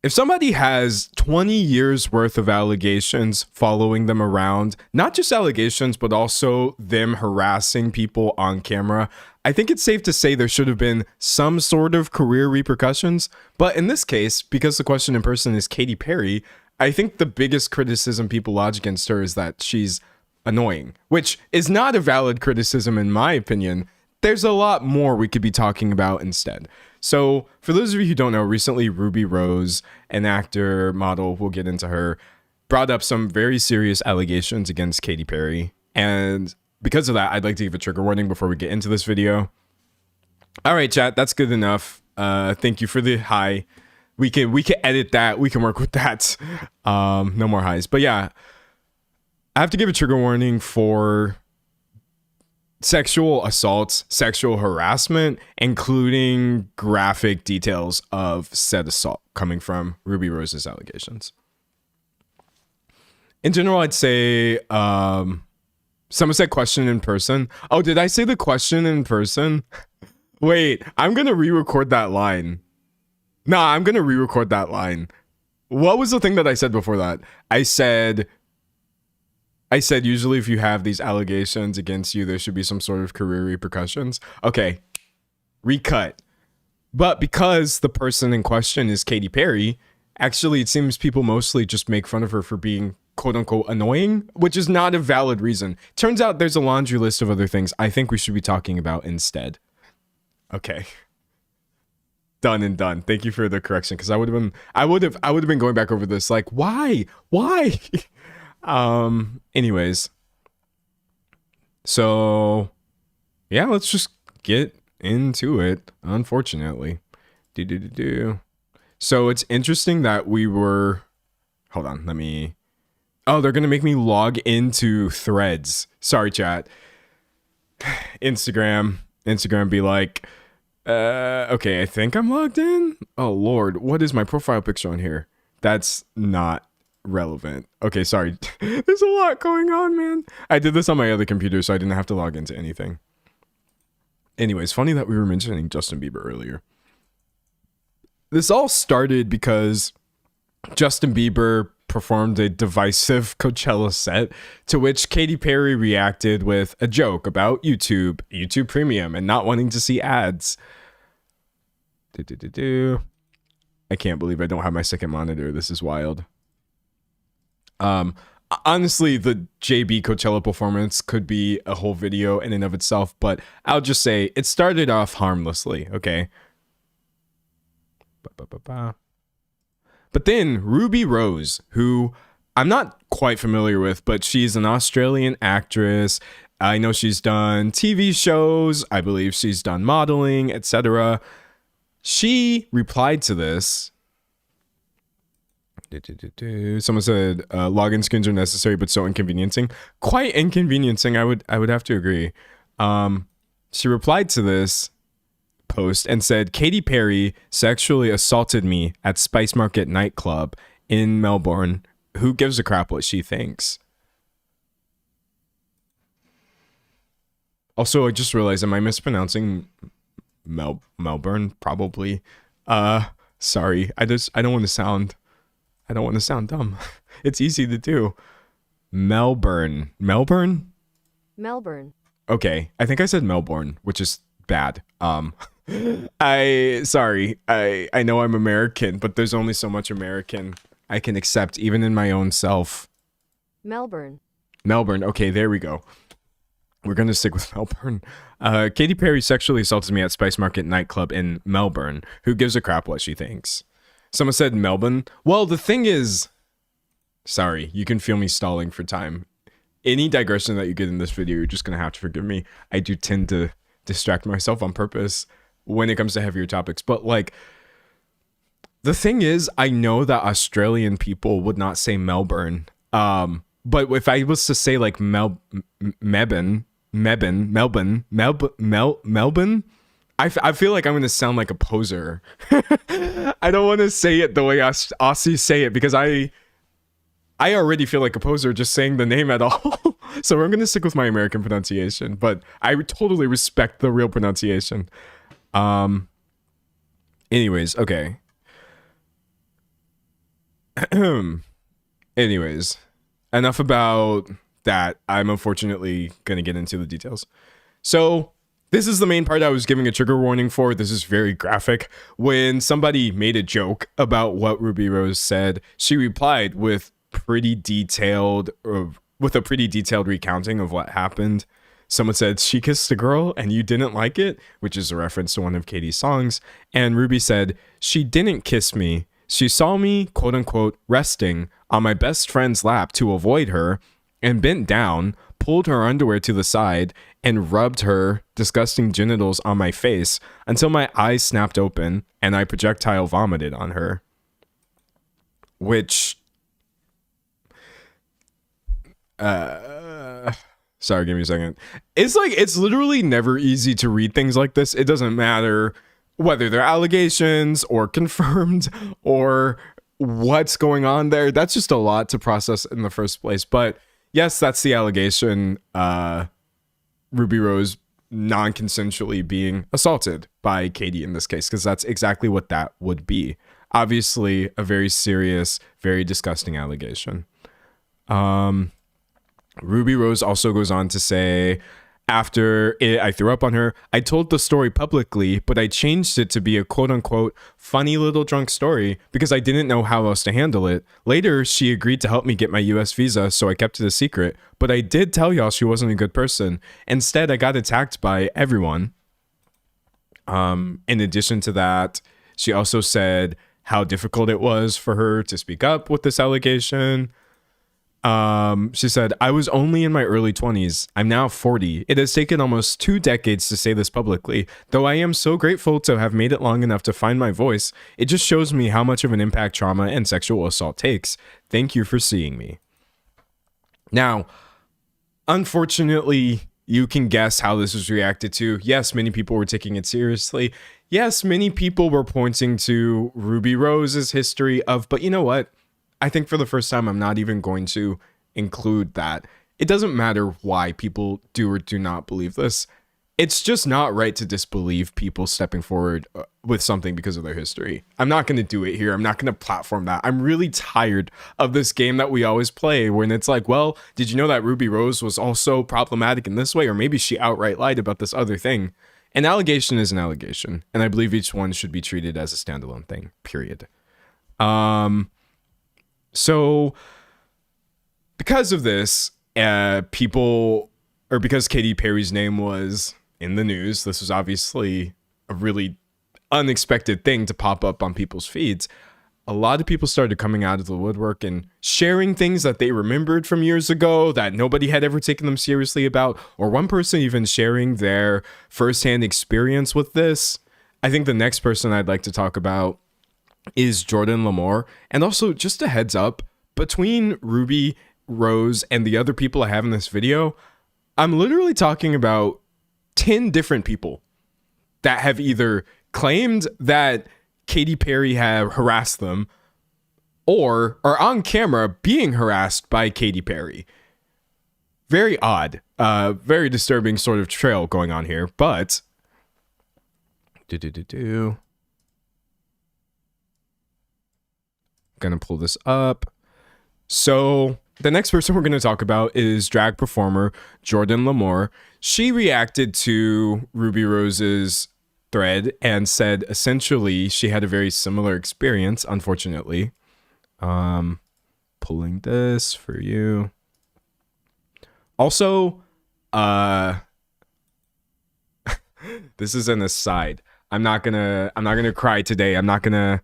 If somebody has 20 years worth of allegations following them around, not just allegations, but also them harassing people on camera, I think it's safe to say there should have been some sort of career repercussions. But in this case, because the question in person is Katy Perry, I think the biggest criticism people lodge against her is that she's annoying, which is not a valid criticism in my opinion. There's a lot more we could be talking about instead. So for those of you who don't know, recently Ruby Rose, an actor, model, we'll get into her, brought up some very serious allegations against Katy Perry. And because of that, I'd like to give a trigger warning before we get into this video. All right, chat, that's good enough. Thank you for the hi. We can edit that. We can work with that. No more highs. But yeah, I have to give a trigger warning for sexual assaults, sexual harassment, including graphic details of said assault coming from Ruby Rose's allegations. In general, I'd say someone said question in person. Oh, did I say the question in person? Wait, I'm going to re-record that line. Nah, I'm going to re-record that line. What was the thing that I said before that? I said usually if you have these allegations against you, there should be some sort of career repercussions. Okay, recut. But because the person in question is Katy Perry, actually it seems people mostly just make fun of her for being quote unquote annoying, which is not a valid reason. Turns out there's a laundry list of other things I think we should be talking about instead. Okay. Done and done. Thank you for the correction, because I would have been going back over this like, why? Anyways. So yeah, let's just get into it, unfortunately. So it's interesting that we were, hold on, they're gonna make me log into Threads. Sorry, chat. Instagram be like, okay, I think I'm logged in. Oh Lord, what is my profile picture on here? That's not relevant. Okay, sorry. There's a lot going on, man. I did this on my other computer, so I didn't have to log into anything. Anyways, funny that we were mentioning Justin Bieber earlier. This all started because Justin Bieber performed a divisive Coachella set, to which Katy Perry reacted with a joke about YouTube Premium, and not wanting to see ads. I can't believe I don't have my second monitor. This is wild. Honestly, the JB Coachella performance could be a whole video in and of itself, but I'll just say it started off harmlessly, okay? But then Ruby Rose, who I'm not quite familiar with, but she's an Australian actress. I know she's done TV shows. I believe she's done modeling, etc. She replied to this. Someone said login screens are necessary, but so inconveniencing. Quite inconveniencing, I would have to agree. She replied to this post and said, Katy Perry sexually assaulted me at Spice Market nightclub in Melbourne. Who gives a crap what she thinks? Also, I just realized, am I mispronouncing Melbourne? Probably. Sorry. I don't want to sound dumb. It's easy to do. Melbourne. Okay. I think I said Melbourne, which is bad. I know I'm American, but there's only so much American I can accept, even in my own self. Melbourne. Okay, there we go. We're going to stick with Melbourne. Katy Perry sexually assaulted me at Spice Market nightclub in Melbourne. Who gives a crap what she thinks? Someone said Melbourne. Well, the thing is... Sorry, you can feel me stalling for time. Any digression that you get in this video, you're just going to have to forgive me. I do tend to distract myself on purpose when it comes to heavier topics. But, like... The thing is, I know that Australian people would not say Melbourne. But if I was to say, like, Melbourne... I feel like I'm going to sound like a poser. I don't want to say it the way Aussies say it, because I already feel like a poser just saying the name at all. So I'm going to stick with my American pronunciation, but I totally respect the real pronunciation. Anyways, okay. Anyways, enough about that. I'm unfortunately going to get into the details. So this is the main part I was giving a trigger warning for. This is very graphic. When somebody made a joke about what Ruby Rose said, she replied with a pretty detailed recounting of what happened. Someone said, she kissed a girl and you didn't like it, which is a reference to one of Katy's songs. And Ruby said, she didn't kiss me. She saw me, quote unquote, resting on my best friend's lap to avoid her, and bent down, pulled her underwear to the side, and rubbed her disgusting genitals on my face until my eyes snapped open and I projectile vomited on her. which sorry, give me a second. It's like, it's literally never easy to read things like this. It doesn't matter whether they're allegations or confirmed or what's going on there. That's just a lot to process in the first place. But yes, that's the allegation. Ruby Rose non-consensually being assaulted by Katy in this case, because that's exactly what that would be. Obviously, a very serious, very disgusting allegation. Ruby Rose also goes on to say, after I threw up on her, I told the story publicly, but I changed it to be a quote-unquote funny little drunk story because I didn't know how else to handle it. Later, she agreed to help me get my US visa, so I kept it a secret. But I did tell y'all she wasn't a good person. Instead, I got attacked by everyone. In addition to that, she also said how difficult it was for her to speak up with this allegation. She said, I was only in my early 20s. I'm now 40. It has taken almost 2 decades to say this publicly. Though I am so grateful to have made it long enough to find my voice, it just shows me how much of an impact trauma and sexual assault takes. Thank you for seeing me. Now, unfortunately, you can guess how this was reacted to. Yes, many people were taking it seriously. Yes, many people were pointing to Ruby Rose's history of, but you know what? I think for the first time, I'm not even going to include that. It doesn't matter why people do or do not believe this. It's just not right to disbelieve people stepping forward with something because of their history. I'm not going to do it here. I'm not going to platform that. I'm really tired of this game that we always play when it's like, well, did you know that Ruby Rose was also problematic in this way? Or maybe she outright lied about this other thing. An allegation is an allegation. And I believe each one should be treated as a standalone thing, period. So because of this, because Katy Perry's name was in the news, this was obviously a really unexpected thing to pop up on people's feeds. A lot of people started coming out of the woodwork and sharing things that they remembered from years ago that nobody had ever taken them seriously about, or one person even sharing their firsthand experience with this. I think the next person I'd like to talk about is Jordan Lamore. And also, just a heads up, between Ruby Rose and the other people I have in this video, I'm literally talking about 10 different people that have either claimed that Katy Perry have harassed them or are on camera being harassed by Katy Perry. Very odd, very disturbing sort of trail going on here, but gonna pull this up. So the next person we're going to talk about is drag performer Jordan Lamore. She reacted to Ruby Rose's thread and said essentially she had a very similar experience, unfortunately. Pulling this for you. Also, this is an aside. I'm not gonna cry today. I'm not gonna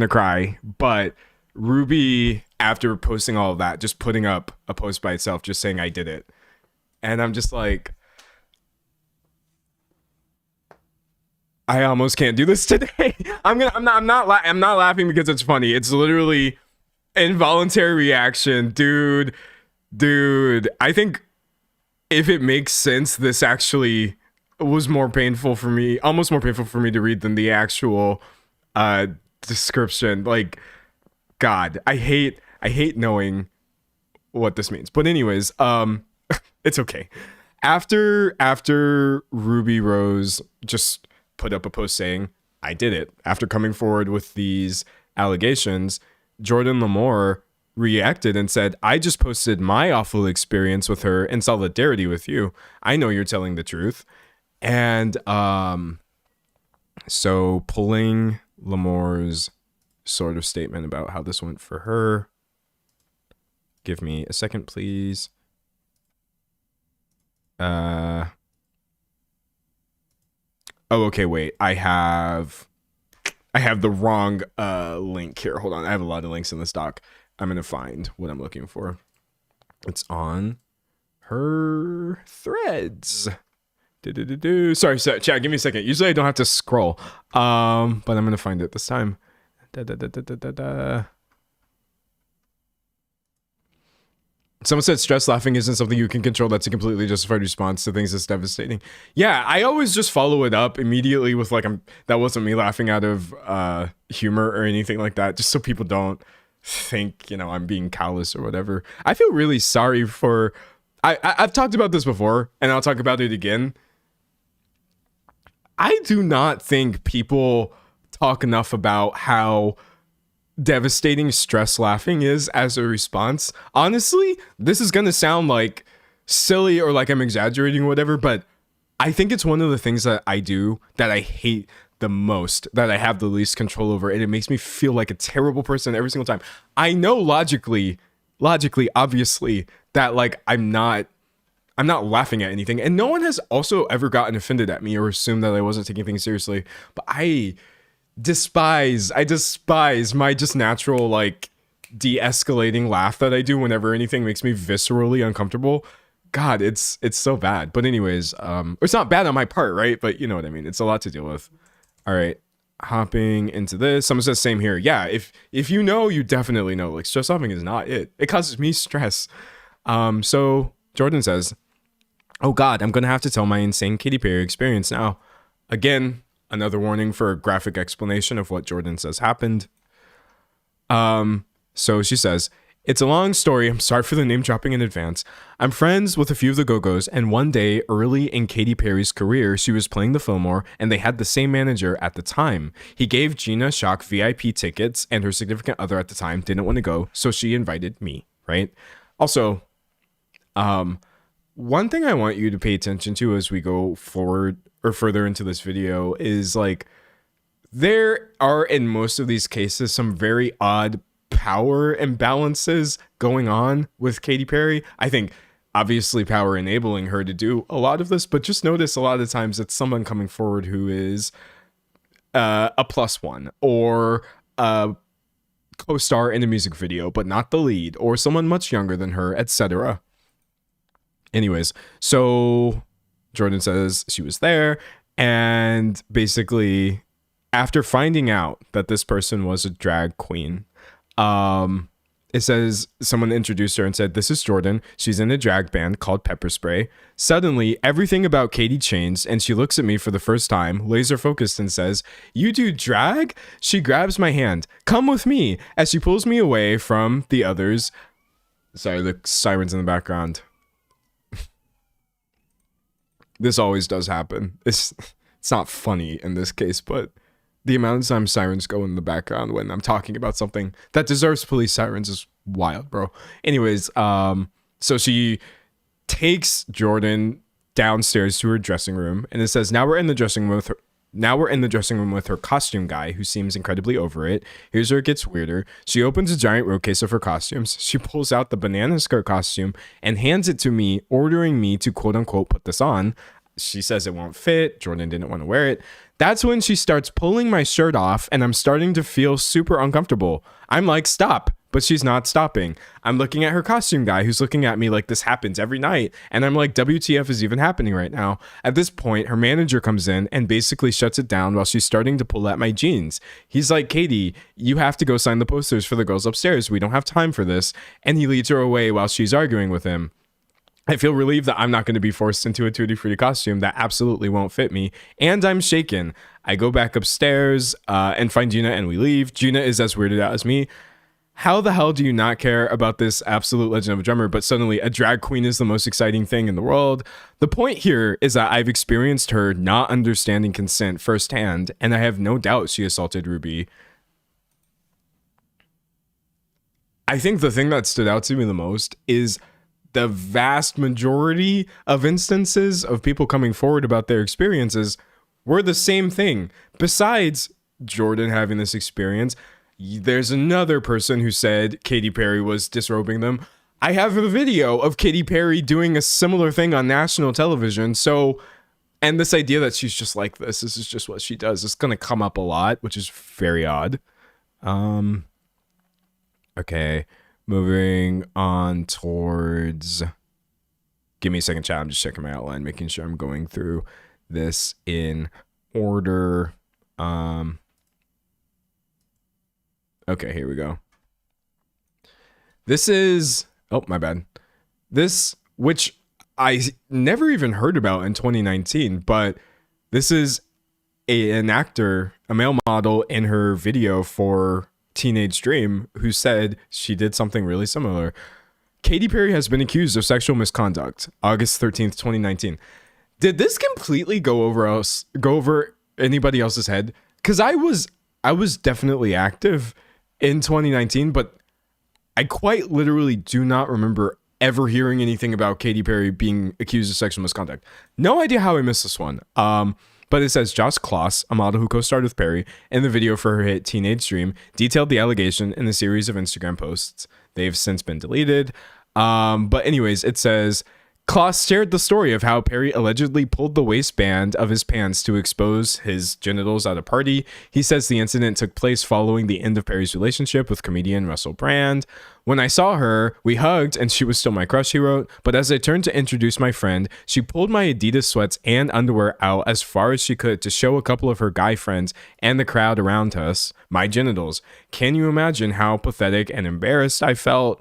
cry, but Ruby, after posting all of that, just putting up a post by itself, just saying I did it. And I'm just like, I almost can't do this today. I'm not laughing because it's funny. It's literally involuntary reaction, dude. I think if it makes sense, this actually was more painful for me, almost more painful for me to read than the actual description. Like, God, I hate knowing what this means. But anyways, it's okay. After Ruby Rose just put up a post saying, I did it, after coming forward with these allegations, Jordan Lamore reacted and said, I just posted my awful experience with her in solidarity with you. I know you're telling the truth. And so pulling Lamore's sort of statement about how this went for her. Give me a second, please. Oh, okay, wait. I have the wrong link here. Hold on. I have a lot of links in this doc. I'm going to find what I'm looking for. It's on her threads. Sorry, chat, give me a second. Usually I don't have to scroll. But I'm going to find it this time. Someone said stress laughing isn't something you can control. That's a completely justified response to things that's devastating. Yeah, I always just follow it up immediately with like, that wasn't me laughing out of humor or anything like that, just so people don't think, you know, I'm being callous or whatever. I feel really sorry for, I've talked about this before and I'll talk about it again. I do not think people talk enough about how devastating stress laughing is as a response. Honestly, this is gonna sound like silly or like I'm exaggerating or whatever, but I think it's one of the things that I do that I hate the most, that I have the least control over, and it makes me feel like a terrible person every single time. I know logically, obviously, that like I'm not laughing at anything, and no one has also ever gotten offended at me or assumed that I wasn't taking things seriously, but I despise my just natural like de-escalating laugh that I do whenever anything makes me viscerally uncomfortable. God, it's so bad. But anyways, it's not bad on my part, right? But you know what I mean. It's a lot to deal with. All right, hopping into this. Someone says same here. Yeah, if you know, you definitely know. Like stress laughing is not it. It causes me stress. So Jordan says, "Oh God, I'm gonna have to tell my insane Katy Perry experience now." Again, another warning for a graphic explanation of what Jordan says happened. So she says, "It's a long story. I'm sorry for the name dropping in advance. I'm friends with a few of the Go-Go's, and one day early in Katy Perry's career, she was playing the Fillmore, and they had the same manager at the time. He gave Gina Shock VIP tickets, and her significant other at the time didn't want to go, so she invited me, right? Also, one thing I want you to pay attention to as we go forward or further into this video is like, there are in most of these cases some very odd power imbalances going on with Katy Perry. I think obviously power enabling her to do a lot of this, but just notice a lot of times it's someone coming forward who is a +1 or a co-star in a music video, but not the lead, or someone much younger than her, etc. Anyways, so Jordan says she was there, and basically after finding out that this person was a drag queen, it says someone introduced her and said, "This is Jordan. She's in a drag band called Pepper Spray." Suddenly, everything about Katy changed, and she looks at me for the first time, laser focused, and says, "You do drag?" She grabs my hand. "Come with me," as she pulls me away from the others. Sorry, the sirens in the background. This always does happen. It's not funny in this case, but the amount of time sirens go in the background when I'm talking about something that deserves police sirens is wild, bro. Anyways, so she takes Jordan downstairs to her dressing room, and it says, now we're in the dressing room with her costume guy, who seems incredibly over it. Here's where it gets weirder. She opens a giant road case of her costumes. She pulls out the banana skirt costume and hands it to me, ordering me to quote unquote put this on. She says it won't fit. Jordan didn't want to wear it. That's when she starts pulling my shirt off, and I'm starting to feel super uncomfortable. I'm like, stop, but she's not stopping. I'm looking at her costume guy, who's looking at me like this happens every night, and I'm like, WTF is even happening right now? At this point, her manager comes in and basically shuts it down while she's starting to pull at my jeans. He's like, "Katy, you have to go sign the posters for the girls upstairs. We don't have time for this." And he leads her away while she's arguing with him. I feel relieved that I'm not going to be forced into a Tutti Frutti costume that absolutely won't fit me, and I'm shaken. I go back upstairs and find Gina, and we leave. Gina is as weirded out as me. How the hell do you not care about this absolute legend of a drummer, but suddenly a drag queen is the most exciting thing in the world? The point here is that I've experienced her not understanding consent firsthand, and I have no doubt she assaulted Ruby. I think the thing that stood out to me the most is the vast majority of instances of people coming forward about their experiences were the same thing. Besides Jordan having this experience, there's another person who said Katy Perry was disrobing them. I have a video of Katy Perry doing a similar thing on national television. So, and this idea that she's just like this is just what she does. It's going to come up a lot, which is very odd. Okay. Moving on towards, give me a second, chat. I'm just checking my outline, making sure I'm going through this in order. Okay, here we go. This is, oh, my bad. This, which I never even heard about in 2019, but this is an actor, a male model in her video for Teenage Dream, who said she did something really similar. Katy Perry has been accused of sexual misconduct. August 13th, 2019. Did this completely go over anybody else's head? Because I was definitely active in 2019, but I quite literally do not remember ever hearing anything about Katy Perry being accused of sexual misconduct. No idea how I missed this one. But it says Josh Kloss, a model who co-starred with Perry in the video for her hit Teenage Dream, detailed the allegation in a series of Instagram posts. They've since been deleted. But anyways, it says Kloss shared the story of how Perry allegedly pulled the waistband of his pants to expose his genitals at a party. He says the incident took place following the end of Perry's relationship with comedian Russell Brand. When I saw her, we hugged and she was still my crush, he wrote. But as I turned to introduce my friend, she pulled my Adidas sweats and underwear out as far as she could to show a couple of her guy friends and the crowd around us my genitals. Can you imagine how pathetic and embarrassed I felt?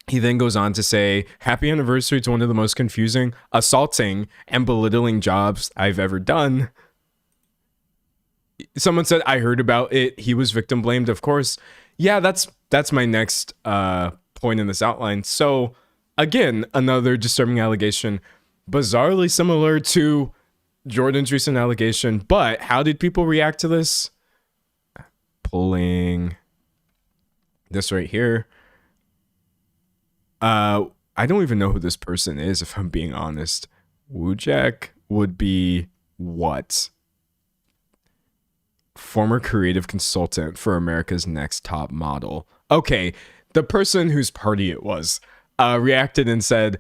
He then goes on to say, happy anniversary to one of the most confusing, assaulting, and belittling jobs I've ever done. Someone said, I heard about it. He was victim blamed, of course. Yeah, that's my next point in this outline. So, again, another disturbing allegation, bizarrely similar to Jordan's recent allegation. But how did people react to this? Pulling this right here. I don't even know who this person is, if I'm being honest. Wujek would be what? Former creative consultant for America's Next Top Model. Okay, the person whose party it was reacted and said,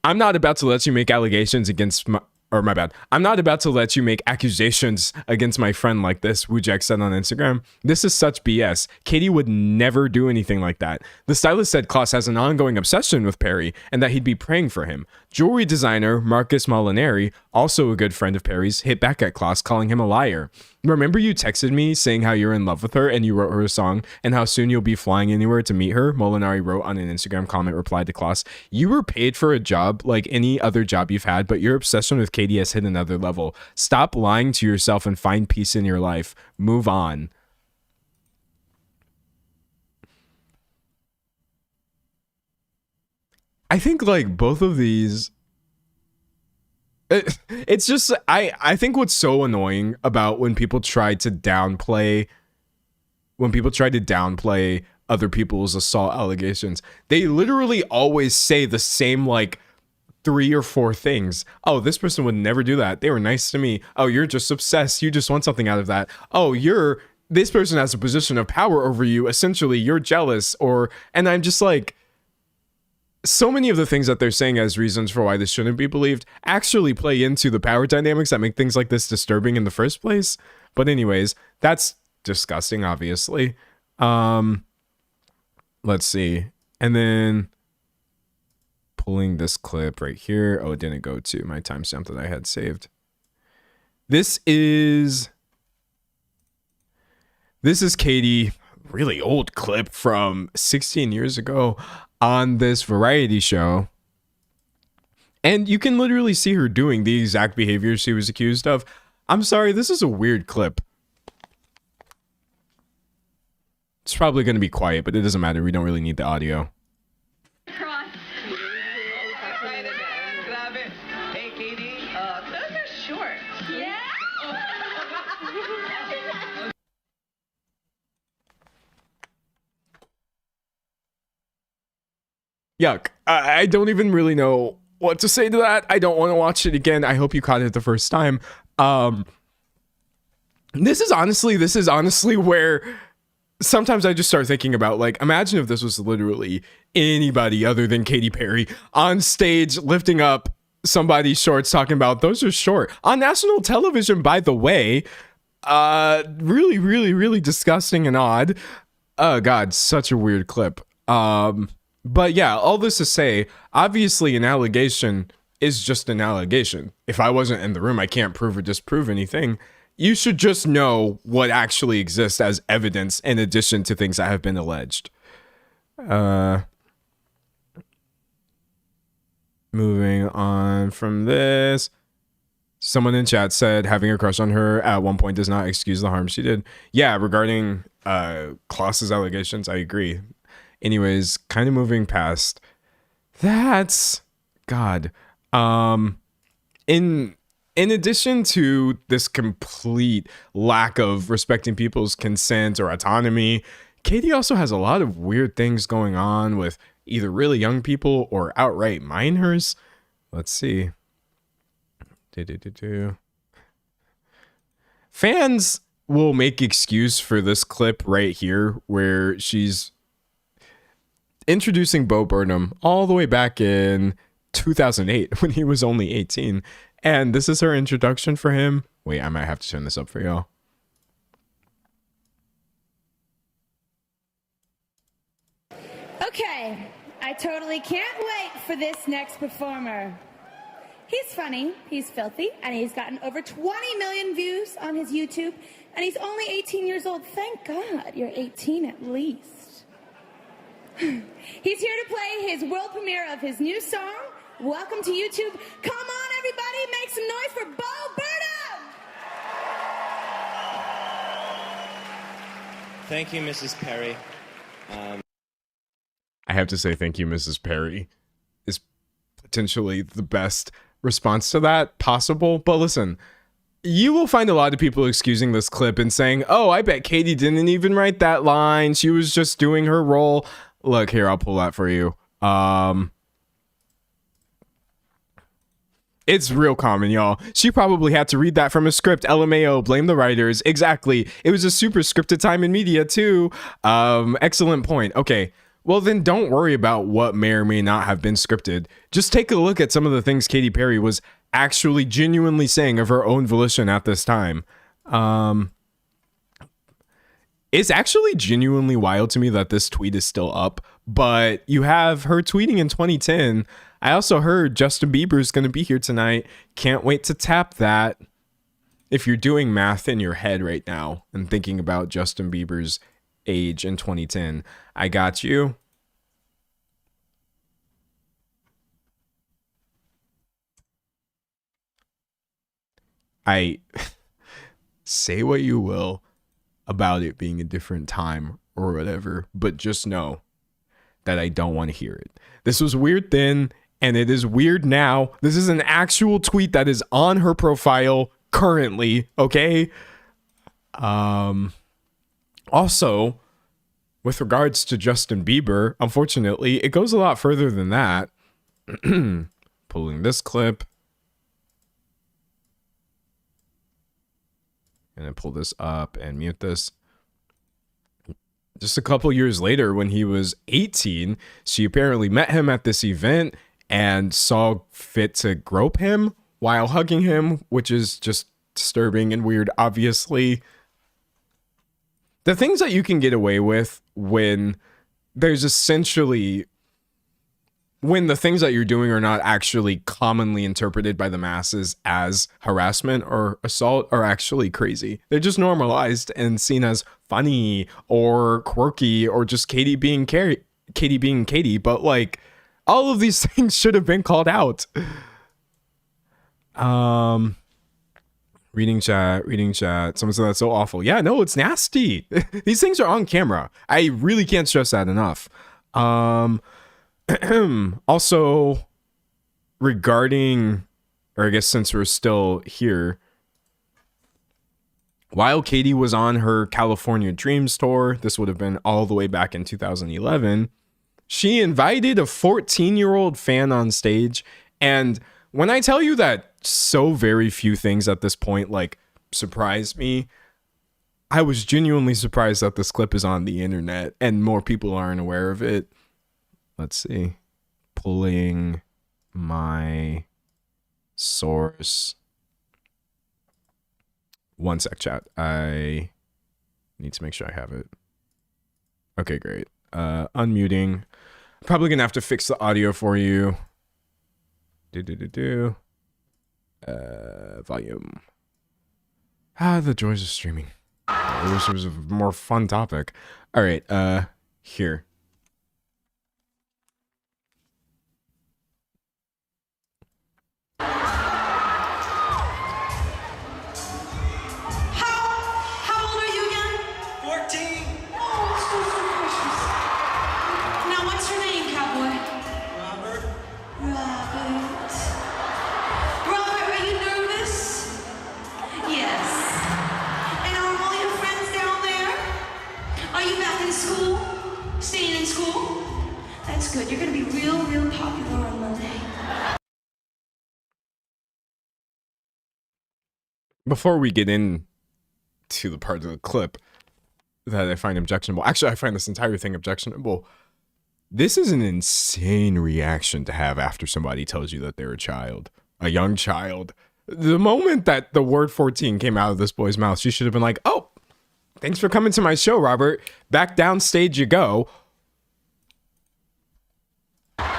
I'm not about to let you make allegations against I'm not about to let you make accusations against my friend like this, Wujek said on Instagram. This is such BS. Katy would never do anything like that. The stylist said Kloss has an ongoing obsession with Perry and that he'd be praying for him. Jewelry designer Marcus Molinari, also a good friend of Perry's, hit back at Kloss, calling him a liar. Remember you texted me saying how you're in love with her and you wrote her a song and how soon you'll be flying anywhere to meet her? Molinari wrote on an Instagram comment reply to Kloss. You were paid for a job like any other job you've had, but your obsession with Katy has hit another level. Stop lying to yourself and find peace in your life. Move on. I think like both of these, it's just I think what's so annoying about when people try to downplay other people's assault allegations, they literally always say the same like 3 or 4 things. Oh, this person would never do that. They were nice to me. Oh, you're just obsessed. You just want something out of that. Oh, this person has a position of power over you. Essentially, you're jealous. And I'm just like, so many of the things that they're saying as reasons for why this shouldn't be believed actually play into the power dynamics that make things like this disturbing in the first place. But anyways, that's disgusting, obviously. Let's see. And then pulling this clip right here. Oh, it didn't go to my timestamp that I had saved. This is Katy, really old clip from 16 years ago on this variety show. And you can literally see her doing the exact behavior she was accused of. I'm sorry, this is a weird clip. It's probably going to be quiet, but it doesn't matter. We don't really need the audio. Hey, Katy. Those are short. Yeah. Yuck. I don't even really know what to say to that. I don't want to watch it again. I hope you caught it the first time. This is honestly where sometimes I just start thinking about, like, imagine if this was literally anybody other than Katy Perry on stage lifting up somebody's shorts talking about those are short on national television, by the way. Really, really, really disgusting and odd. Oh God, such a weird clip. But yeah, all this to say, obviously an allegation is just an allegation. If I wasn't in the room, I can't prove or disprove anything. You should just know what actually exists as evidence in addition to things that have been alleged. Moving on from this. Someone in chat said having a crush on her at one point does not excuse the harm she did. Yeah, regarding Kloss's allegations, I agree. Anyways, kind of moving past. That's God. In addition to this complete lack of respecting people's consent or autonomy, Katy also has a lot of weird things going on with either really young people or outright minors. Let's see. Fans will make excuse for this clip right here where she's introducing Bo Burnham all the way back in 2008 when he was only 18. And this is her introduction for him. Wait, I might have to turn this up for y'all. Okay, I totally can't wait for this next performer. He's funny, he's filthy, and he's gotten over 20 million views on his YouTube, and he's only 18 years old. Thank God you're 18 at least. He's here to play his world premiere of his new song, Welcome to YouTube. Come on, everybody, make some noise for Bo Burnham! Thank you, Mrs. Perry. I have to say thank you, Mrs. Perry, is potentially the best response to that possible. But listen, you will find a lot of people excusing this clip and saying, oh, I bet Katy didn't even write that line. She was just doing her role. Look, here, I'll pull that for you. It's real common, y'all. She probably had to read that from a script. LMAO, blame the writers. Exactly. It was a super scripted time in media, too. Excellent point. Okay. Well, then don't worry about what may or may not have been scripted. Just take a look at some of the things Katy Perry was actually genuinely saying of her own volition at this time. It's actually genuinely wild to me that this tweet is still up, but you have her tweeting in 2010. I also heard Justin Bieber's going to be here tonight. Can't wait to tap that. If you're doing math in your head right now and thinking about Justin Bieber's age in 2010, I got you. I say what you will about it being a different time or whatever, but just know that I don't want to hear it. This was weird then, and it is weird now. This is an actual tweet that is on her profile currently, okay? Also, with regards to Justin Bieber, unfortunately, it goes a lot further than that. Pulling this clip. And then pull this up and mute this. Just a couple years later, when he was 18, she apparently met him at this event and saw fit to grope him while hugging him, which is just disturbing and weird, obviously. The things that you can get away with when there's essentially, when the things that you're doing are not actually commonly interpreted by the masses as harassment or assault, are actually crazy. They're just normalized and seen as funny or quirky or just Katy being Katy. But like, all of these things should have been called out. Reading chat. Someone said that's so awful. Yeah, no, it's nasty. These things are on camera. I really can't stress that enough. Also, regarding, or I guess since we're still here, while Katy was on her California Dreams tour, this would have been all the way back in 2011, she invited a 14-year-old fan on stage. And when I tell you that so very few things at this point, like, surprised me, I was genuinely surprised that this clip is on the internet and more people aren't aware of it. Let's see. Pulling my source. One sec, chat. I need to make sure I have it. Okay, great. Unmuting. Probably gonna have to fix the audio for you. Volume. The joys of streaming. I wish there was a more fun topic. All right, here. good. You're gonna be real popular on Monday. Before we get in to the part of the clip that I find objectionable, actually, I find this entire thing objectionable. This is an insane reaction to have after somebody tells you that they're a child, a young child. The moment that the word 14 came out of this boy's mouth, she should have been like, oh, thanks for coming to my show, Robert. Back downstage you go. Robert,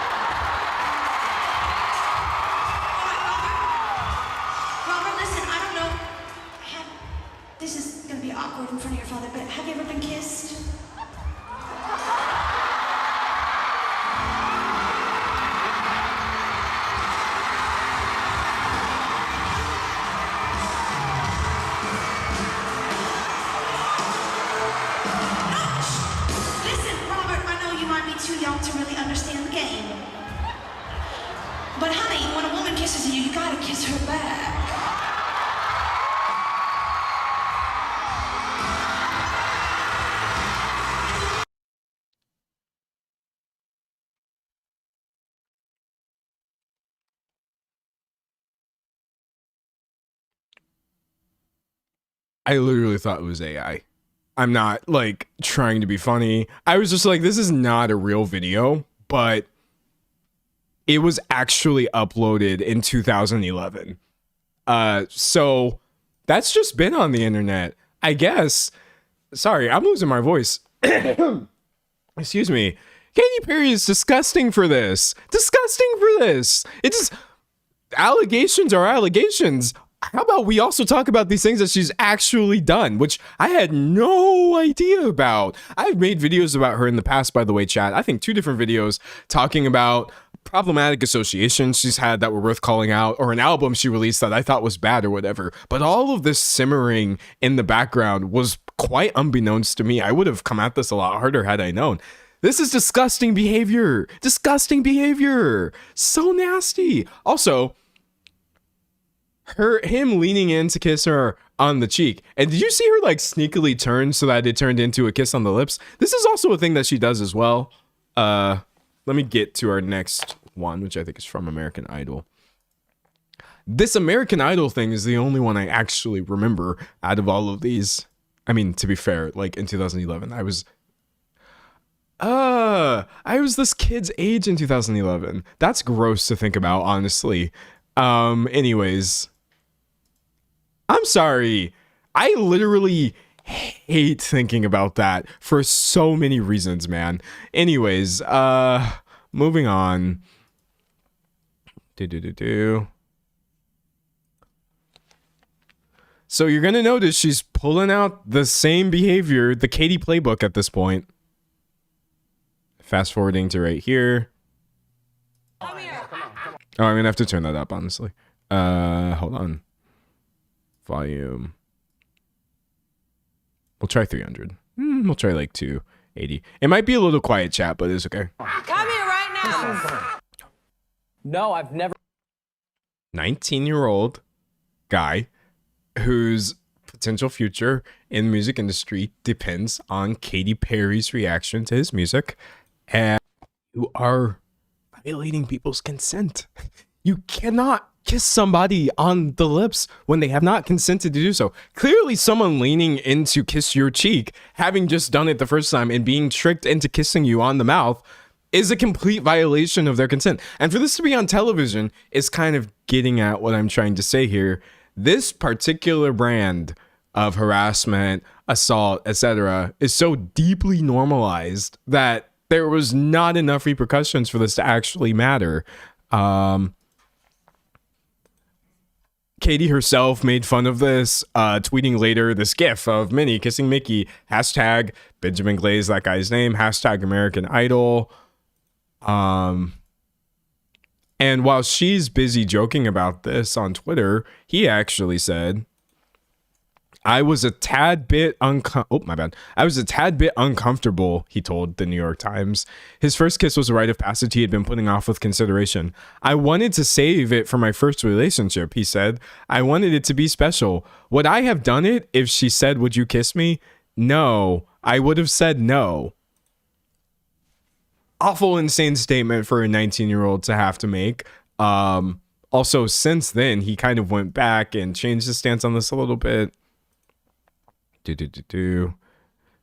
listen, I don't know. This is gonna be awkward in front of your father, but have you ever been kissed? Listen, Robert, I know you might be too young to really understand the game. But honey, when a woman kisses you, you gotta kiss her back. I literally thought it was AI. I'm not like trying to be funny. I was just like, this is not a real video, but it was actually uploaded in 2011. So that's just been on the internet, I guess. Sorry, I'm losing my voice. Excuse me. Katy Perry is disgusting for this. Disgusting for this. It just, allegations are allegations. How about we also talk about these things that she's actually done, which I had no idea about. I've made videos about her in the past, by the way, chat. I think 2 different videos talking about problematic associations she's had that were worth calling out, or an album she released that I thought was bad or whatever. But all of this simmering in the background was quite unbeknownst to me. I would have come at this a lot harder had I known. This is disgusting behavior. Disgusting behavior. So nasty. Also, him leaning in to kiss her on the cheek. And did you see her like sneakily turn so that it turned into a kiss on the lips? This is also a thing that she does as well. Let me get to our next one, which I think is from American Idol. This American Idol thing is the only one I actually remember out of all of these. I mean, to be fair, like in 2011, I was this kid's age in 2011. That's gross to think about, honestly. Anyways, I'm sorry. I literally hate thinking about that for so many reasons, man. Anyways, moving on. So you're gonna notice she's pulling out the same behavior, the Katy playbook at this point. Fast forwarding to right here. Oh, I'm gonna have to turn that up, honestly. Hold on. Volume. We'll try 300. We'll try like 280. It might be a little quiet, chat, but it's okay. Come here right now. No, I've never. 19-year-old guy whose potential future in the music industry depends on Katy Perry's reaction to his music, and you are violating people's consent. You cannot kiss somebody on the lips when they have not consented to do so. Clearly someone leaning in to kiss your cheek, having just done it the first time and being tricked into kissing you on the mouth, is a complete violation of their consent. And for this to be on television is kind of getting at what I'm trying to say here. This particular brand of harassment, assault, etc. is so deeply normalized that there was not enough repercussions for this to actually matter. Katy herself made fun of this, tweeting later this gif of Minnie kissing Mickey, hashtag Benjamin Glaze, that guy's name, hashtag American Idol. And while she's busy joking about this on Twitter, he actually said, I was a tad bit uncomfortable, he told the New York Times. His first kiss was a rite of passage he had been putting off with consideration. I wanted to save it for my first relationship, he said. I wanted it to be special. Would I have done it if she said, would you kiss me? No, I would have said no. awful, insane statement for a 19-year-old to have to make. Also, since then, he kind of went back and changed his stance on this a little bit.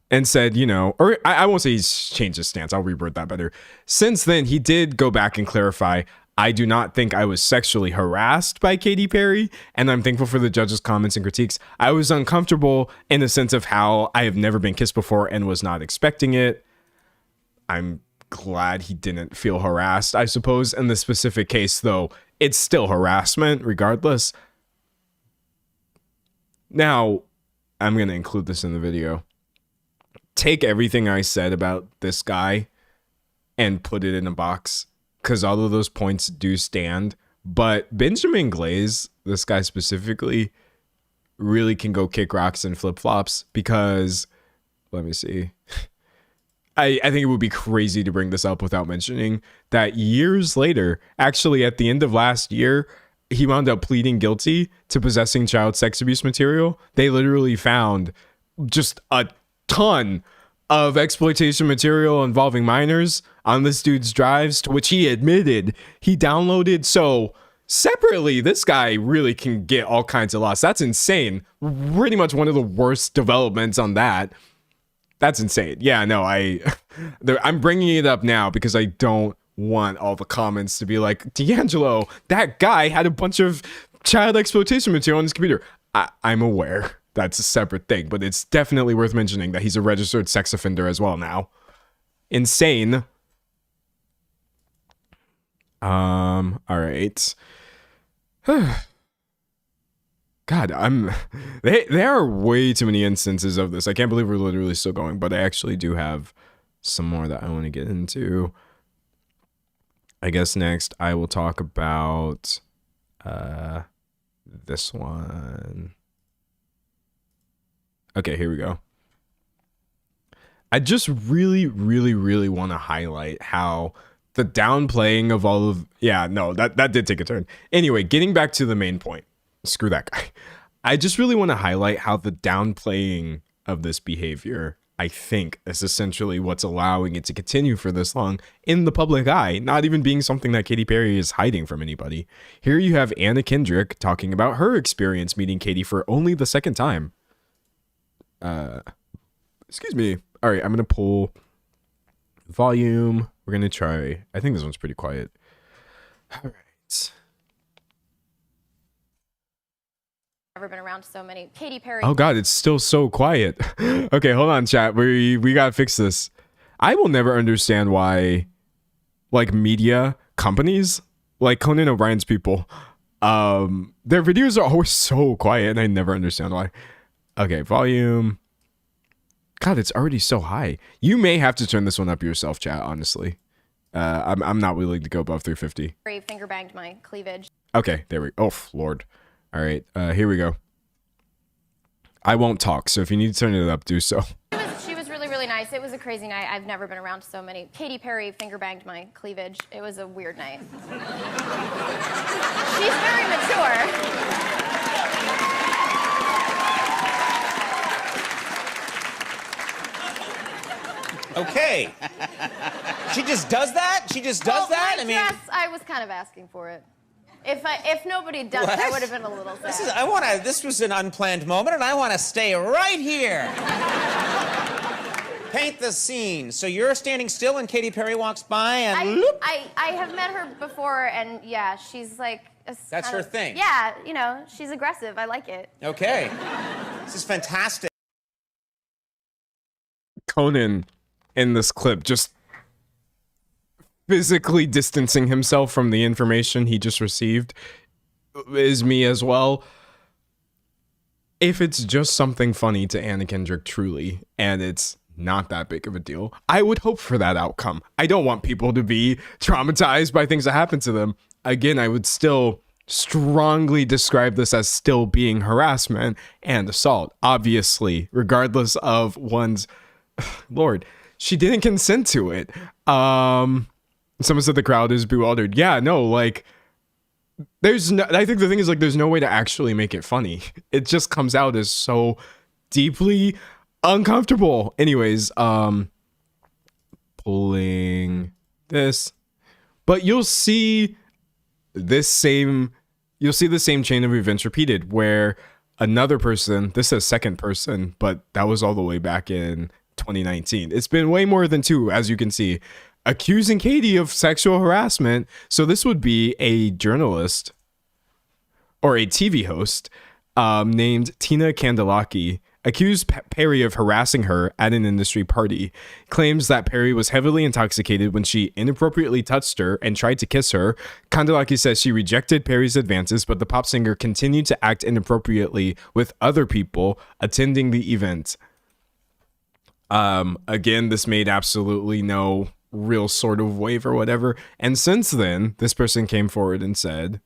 And said, you know, or I won't say he's changed his stance. I'll reword that better. Since then, he did go back and clarify, I do not think I was sexually harassed by Katy Perry, and I'm thankful for the judges' comments and critiques. I was uncomfortable in the sense of how I have never been kissed before and was not expecting it. I'm glad he didn't feel harassed, I suppose. In this specific case, though, it's still harassment regardless. Now, I'm going to include this in the video. Take everything I said about this guy and put it in a box, because all of those points do stand. But Benjamin Glaze, this guy specifically, really can go kick rocks and flip-flops, because, let me see. I think it would be crazy to bring this up without mentioning that years later, actually at the end of last year, he wound up pleading guilty to possessing child sex abuse material. They literally found just a ton of exploitation material involving minors on this dude's drives, to which he admitted he downloaded. So separately, this guy really can get all kinds of loss. That's insane. Pretty much one of the worst developments on that. That's insane. Yeah, no, I'm bringing it up now because I don't want all the comments to be like, D'Angelo, that guy had a bunch of child exploitation material on his computer. I'm aware. That's a separate thing, but it's definitely worth mentioning that he's a registered sex offender as well now. Insane. All right. God, there are way too many instances of this. I can't believe we're literally still going, but I actually do have some more that I want to get into. I guess next I will talk about this one. Okay, here we go. I just really want to highlight how the downplaying of all of... Yeah, no, that did take a turn. Anyway, getting back to the main point. Screw that guy. I just really want to highlight how the downplaying of this behavior, I think, is essentially what's allowing it to continue for this long in the public eye, not even being something that Katy Perry is hiding from anybody. Here you have Anna Kendrick talking about her experience meeting Katy for only the second time. Excuse me. All right, I'm going to pull volume. We're going to try. I think this one's pretty quiet. All right. Never been around so many. Katy Perry. Oh God, it's still so quiet. Okay, hold on, chat. We gotta fix this. I will never understand why, like, media companies, like Conan O'Brien's people, their videos are always so quiet, and I never understand why. Okay, volume. God, it's already so high. You may have to turn this one up yourself, chat. Honestly, I'm not willing to go above 350. Finger banged my cleavage. Okay, there we go. Oh Lord. All right, here we go. I won't talk, so if you need to turn it up, do so. She was really nice. It was a crazy night. I've never been around so many. Katy Perry finger banged my cleavage. It was a weird night. She's very mature. Okay. She just does that? She just does that? I mean, I was kind of asking for it. If nobody had done it, I would have been a little sad. This was an unplanned moment, and I want to stay right here. Paint the scene. So you're standing still, and Katy Perry walks by, and I have met her before, and yeah, she's like... That's her thing. Yeah, you know, she's aggressive. I like it. Okay. This is fantastic. Conan, in this clip, just physically distancing himself from the information he just received, is me as well. If it's just something funny to Anna Kendrick, truly, and it's not that big of a deal, I would hope for that outcome. I don't want people to be traumatized by things that happen to them. Again, I would still strongly describe this as still being harassment and assault, obviously, regardless of one's... Lord, she didn't consent to it. Someone said the crowd is bewildered. Yeah, no, like, there's no... I think the thing is, like, there's no way to actually make it funny. It just comes out as so deeply uncomfortable. Anyways, pulling this. But you'll see the same chain of events repeated where another person, this is second person, but that was all the way back in 2019. It's been way more than two, as you can see, accusing Katy of sexual harassment. So this would be a journalist or a TV host named Tina Kandelaki accused Perry of harassing her at an industry party, claims that Perry was heavily intoxicated when she inappropriately touched her and tried to kiss her. Kandelaki says she rejected Perry's advances, but the pop singer continued to act inappropriately with other people attending the event. Again, this made absolutely no real sort of wave or whatever. And since then, this person came forward and said,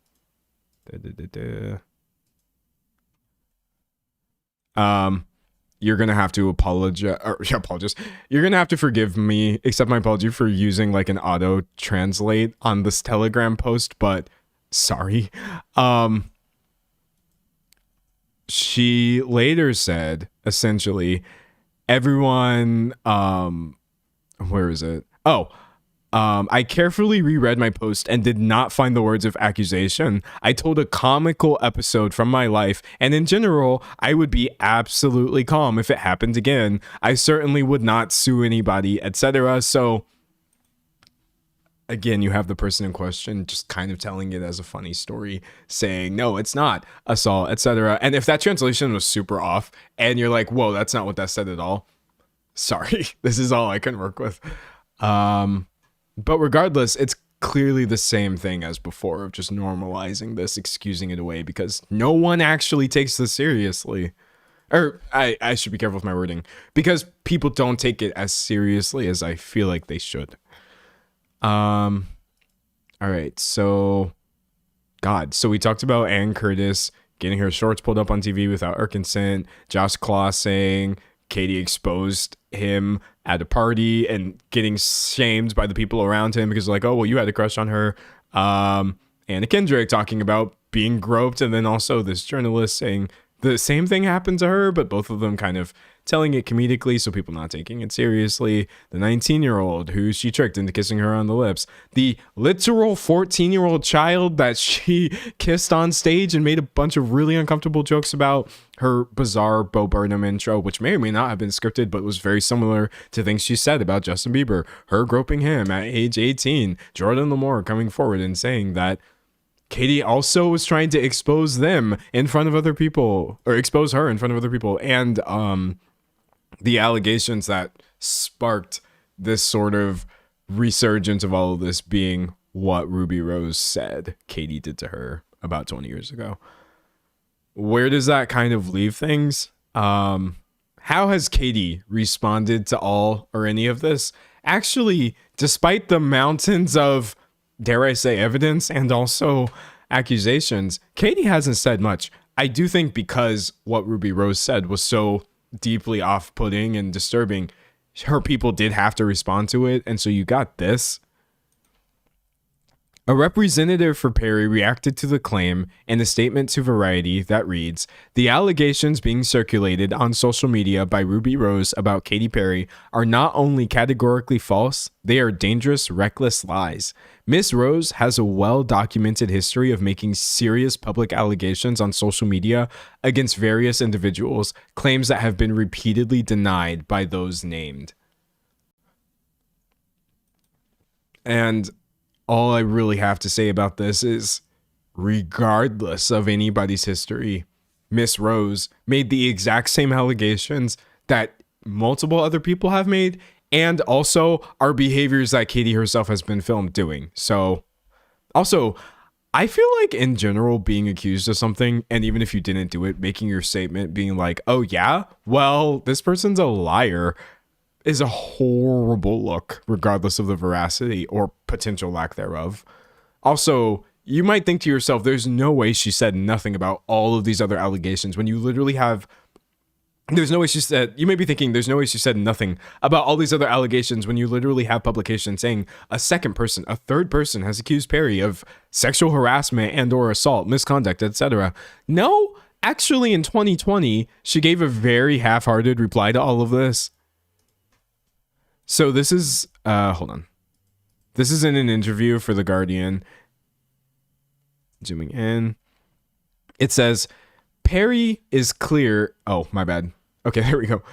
you're gonna have to apologize. You're gonna have to forgive me, accept my apology for using like an auto translate on this Telegram post, but sorry. She later said, essentially, everyone, where is it? I carefully reread my post and did not find the words of accusation. I told a comical episode from my life, and in general, I would be absolutely calm if it happened again. I certainly would not sue anybody, etc. So, again, you have the person in question just kind of telling it as a funny story, saying, no, it's not assault, etc. And if that translation was super off, and you're like, whoa, that's not what that said at all, sorry, this is all I can work with. But regardless, it's clearly the same thing as before of just normalizing this, excusing it away, because no one actually takes this seriously. Or I should be careful with my wording, because people don't take it as seriously as I feel like they should. All right, so we talked about Ann Curtis getting her shorts pulled up on TV without her consent, Josh Kloss saying Katy exposed him at a party and getting shamed by the people around him because like, oh, well, you had a crush on her. Anna Kendrick talking about being groped, and then also this journalist saying the same thing happened to her, but both of them kind of telling it comedically, so people not taking it seriously. The 19-year-old who she tricked into kissing her on the lips. The literal 14-year-old child that she kissed on stage and made a bunch of really uncomfortable jokes about. Her bizarre Bo Burnham intro, which may or may not have been scripted, but was very similar to things she said about Justin Bieber. Her groping him at age 18. Jordan Lamore coming forward and saying that Katy also was trying to expose them in front of other people, or expose her in front of other people. And the allegations that sparked this sort of resurgence of all of this being what Ruby Rose said Katy did to her about 20 years ago. Where does that kind of leave things? How has Katy responded to all or any of this? Actually, despite the mountains of, dare I say, evidence and also accusations, Katy hasn't said much. I do think because what Ruby Rose said was so deeply off-putting and disturbing, her people did have to respond to it, and so you got this. A representative for Perry reacted to the claim in a statement to Variety that reads, "The allegations being circulated on social media by Ruby Rose about Katy Perry are not only categorically false, they are dangerous, reckless lies. Miss Rose has a well-documented history of making serious public allegations on social media against various individuals, claims that have been repeatedly denied by those named." And all I really have to say about this is, regardless of anybody's history, Miss Rose made the exact same allegations that multiple other people have made, and also are behaviors that Katy herself has been filmed doing. So, also, I feel like in general, being accused of something, and even if you didn't do it, making your statement being like, oh yeah, well, this person's a liar, is a horrible look, regardless of the veracity or potential lack thereof. Also, you might think to yourself, there's no way she said nothing about all of these other allegations when you literally have, there's no way she said, you may be thinking there's no way she said nothing about all these other allegations when you literally have publications saying a second person, a third person has accused Perry of sexual harassment and or assault, misconduct, etc. No, actually in 2020, she gave a very half-hearted reply to all of this. So this is, hold on. This is in an interview for The Guardian. Zooming in. It says, Perry is clear. Oh, my bad. Okay, there we go.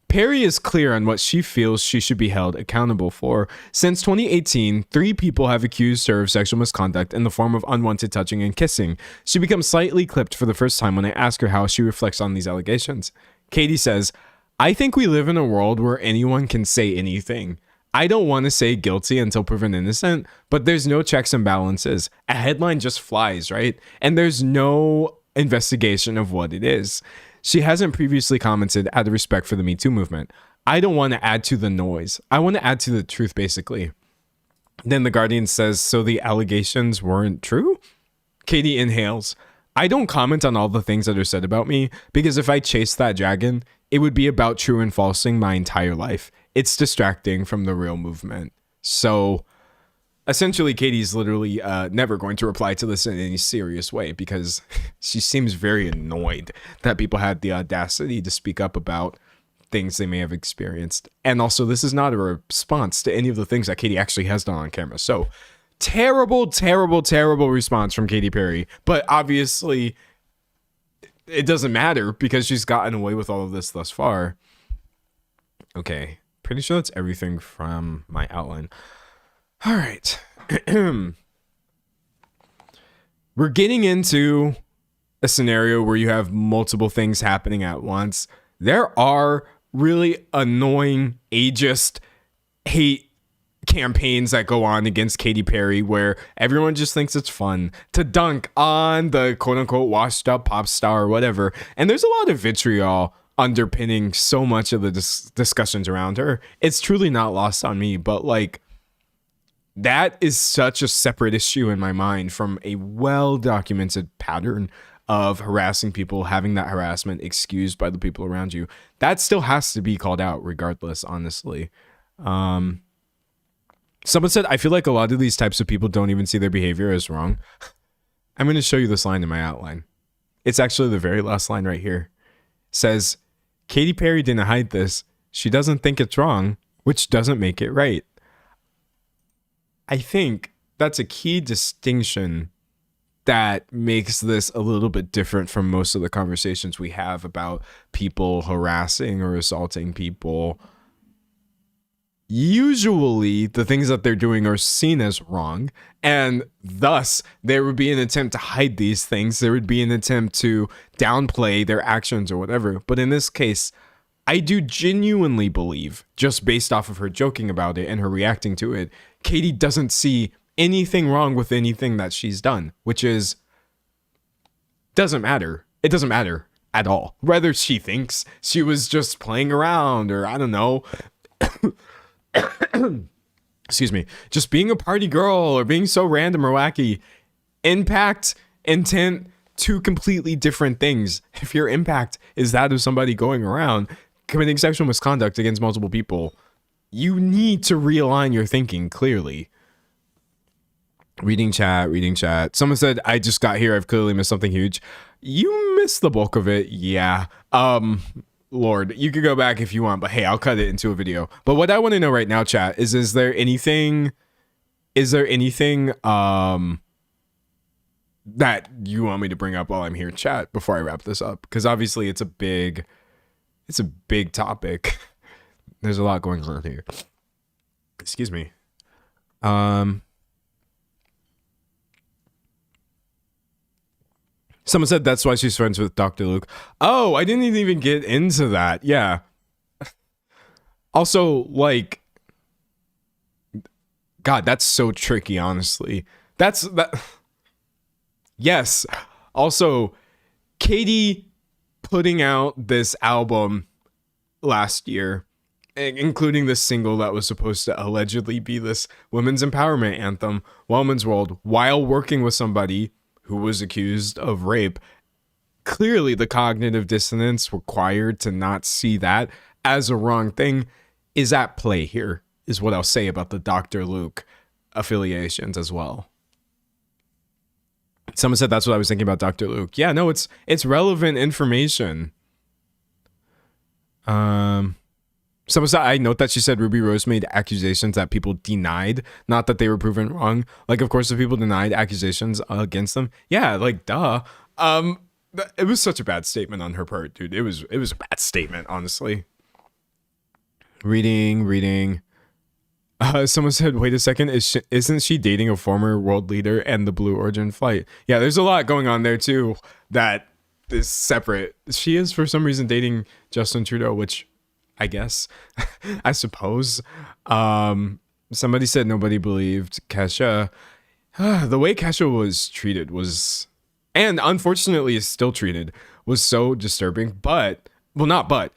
Perry is clear on what she feels she should be held accountable for. Since 2018, 3 people have accused her of sexual misconduct in the form of unwanted touching and kissing. She becomes slightly clipped for the first time when I ask her how she reflects on these allegations. Katy says, I think we live in a world where anyone can say anything. I don't want to say guilty until proven innocent, but there's no checks and balances. A headline just flies, right? And there's no investigation of what it is. She hasn't previously commented out of respect for the Me Too movement. I don't want to add to the noise. I want to add to the truth, basically. Then The Guardian says, so the allegations weren't true? Katy inhales. I don't comment on all the things that are said about me, because if I chased that dragon, it would be about true and falsing my entire life. It's distracting from the real movement. So essentially, Katy's literally never going to reply to this in any serious way because she seems very annoyed that people had the audacity to speak up about things they may have experienced. And also, this is not a response to any of the things that Katy actually has done on camera. So terrible, terrible, terrible response from Katy Perry. But obviously, it doesn't matter because she's gotten away with all of this thus far. Okay, pretty sure that's everything from my outline. All right. We're getting into a scenario where you have multiple things happening at once. There are really annoying ageist hate campaigns that go on against Katy Perry where everyone just thinks it's fun to dunk on the quote-unquote washed up pop star or whatever. And there's a lot of vitriol underpinning so much of the discussions around her. It's truly not lost on me, but like, that is such a separate issue in my mind from a well-documented pattern of harassing people, having that harassment excused by the people around you. That still has to be called out regardless, honestly. Someone said, I feel like a lot of these types of people don't even see their behavior as wrong. I'm going to show you this line in my outline. It's actually the very last line right here. It says, Katy Perry didn't hide this. She doesn't think it's wrong, which doesn't make it right. I think that's a key distinction that makes this a little bit different from most of the conversations we have about people harassing or assaulting people. Usually the things that they're doing are seen as wrong, and thus there would be an attempt to hide these things. There would be an attempt to downplay their actions or whatever. But in this case, I do genuinely believe, just based off of her joking about it and her reacting to it, Katy doesn't see anything wrong with anything that she's done, which is, doesn't matter. It doesn't matter at all. Whether she thinks she was just playing around or I don't know, excuse me, just being a party girl or being so random or wacky. Impact, intent, two completely different things. If your impact is that of somebody going around committing sexual misconduct against multiple people, you need to realign your thinking clearly. Reading chat. Someone said, I just got here. I've clearly missed something huge. You missed the bulk of it. Yeah. Lord, you could go back if you want, but hey, I'll cut it into a video. But what I want to know right now, chat, is there anything that you want me to bring up while I'm here, chat, before I wrap this up? Because obviously it's a big topic. There's a lot going on here. Excuse me. Someone said that's why she's friends with Dr. Luke. Oh, I didn't even get into that. Yeah. Also, like, God, that's so tricky, honestly. Yes. Also, Katy putting out this album last year, including this single that was supposed to allegedly be this women's empowerment anthem, Woman's World, while working with somebody who was accused of rape. Clearly, the cognitive dissonance required to not see that as a wrong thing is at play here, is what I'll say about the Dr. Luke affiliations as well. Someone said that's what I was thinking about Dr. Luke. Yeah, no, it's relevant information. Someone said, I note that she said Ruby Rose made accusations that people denied, not that they were proven wrong. Like, of course, if people denied accusations against them, yeah, like, duh. It was such a bad statement on her part, dude. It was a bad statement, honestly. Reading. Someone said, wait a second, isn't she dating a former world leader and the Blue Origin flight? Yeah, there's a lot going on there, too, that is separate. She is, for some reason, dating Justin Trudeau, which I guess, I suppose. Somebody said nobody believed Kesha. The way Kesha was treated was, and unfortunately is still treated, was so disturbing. But, well, not but,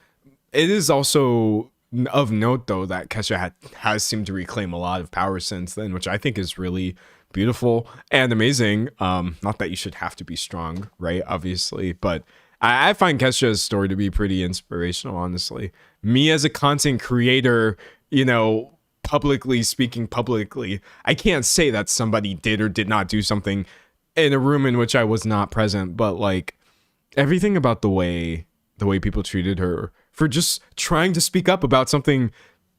it is also of note, though, that Kesha has seemed to reclaim a lot of power since then, which I think is really beautiful and amazing. Not that you should have to be strong, right? Obviously, but I find Kesha's story to be pretty inspirational, honestly. Me as a content creator, you know, publicly speaking publicly, I can't say that somebody did or did not do something in a room in which I was not present, but like everything about the way people treated her for just trying to speak up about something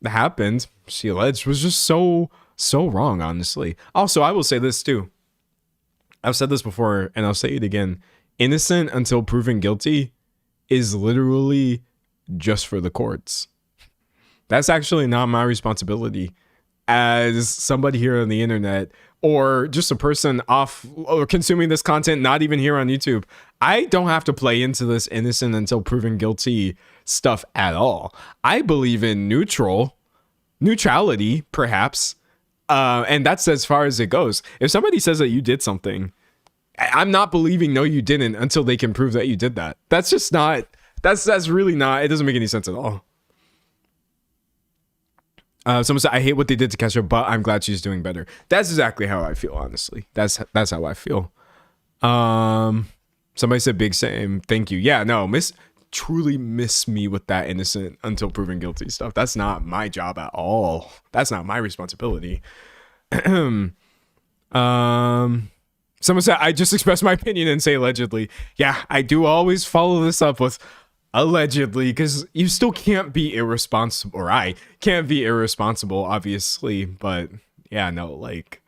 that happened, she alleged, was just so wrong, honestly. Also, I will say this too. I've said this before and I'll say it again. Innocent until proven guilty is literally just for the courts. That's actually not my responsibility as somebody here on the internet or just a person off or consuming this content, not even here on YouTube. I don't have to play into this innocent until proven guilty stuff at all. I believe in neutrality, perhaps. And that's as far as it goes. If somebody says that you did something, I'm not believing no you didn't until they can prove that you did that. That's just not, that's really not, it doesn't make any sense at all. Someone said, I hate what they did to Kesha, but I'm glad she's doing better. That's exactly how I feel, honestly. That's how I feel. Somebody said big same, thank you. Yeah, no, truly miss me with that innocent until proven guilty stuff. That's not my job at all. That's not my responsibility. Someone said, I just expressed my opinion and say allegedly. Yeah, I do always follow this up with allegedly, because you still can't be irresponsible, or I can't be irresponsible, obviously. But yeah, no, like,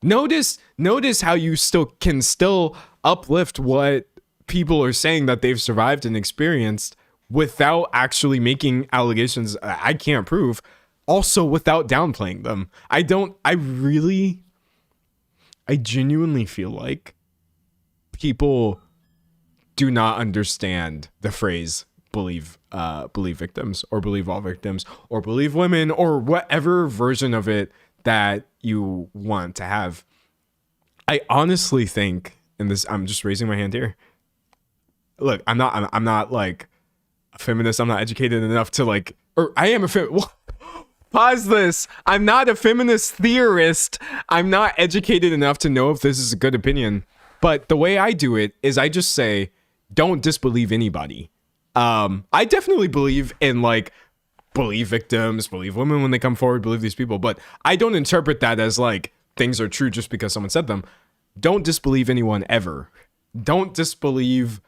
notice how you can still uplift what people are saying that they've survived and experienced without actually making allegations I can't prove, also without downplaying them. I genuinely feel like people do not understand the phrase believe victims, or believe all victims, or believe women, or whatever version of it that you want to have. I honestly think, and this, I'm just raising my hand here. Look, I'm not like a feminist. I'm not educated enough to like, or I am a feminist. Pause this. I'm not a feminist theorist. I'm not educated enough to know if this is a good opinion. But the way I do it is I just say, don't disbelieve anybody. I definitely believe in like, believe victims, believe women when they come forward, believe these people. But I don't interpret that as like things are true just because someone said them. Don't disbelieve anyone ever. Don't disbelieve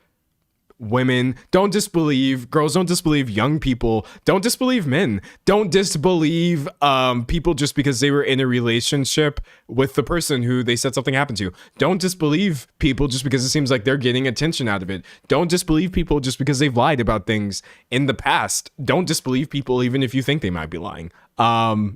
women, don't disbelieve girls, don't disbelieve young people, don't disbelieve men, don't disbelieve people just because they were in a relationship with the person who they said something happened to. Don't disbelieve people just because it seems like they're getting attention out of it. Don't disbelieve people just because they've lied about things in the past. Don't disbelieve people even if you think they might be lying.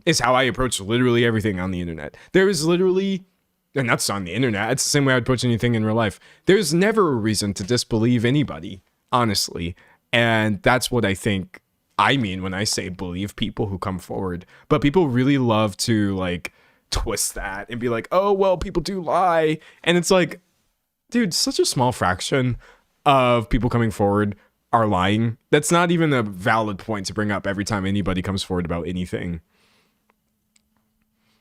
Is how I approach literally everything on the internet. There is literally, and that's on the internet, it's the same way I'd approach anything in real life. There's never a reason to disbelieve anybody, honestly. And that's what I think I mean when I say believe people who come forward. But people really love to like twist that and be like, oh, well, people do lie. And it's like, dude, such a small fraction of people coming forward are lying. That's not even a valid point to bring up every time anybody comes forward about anything.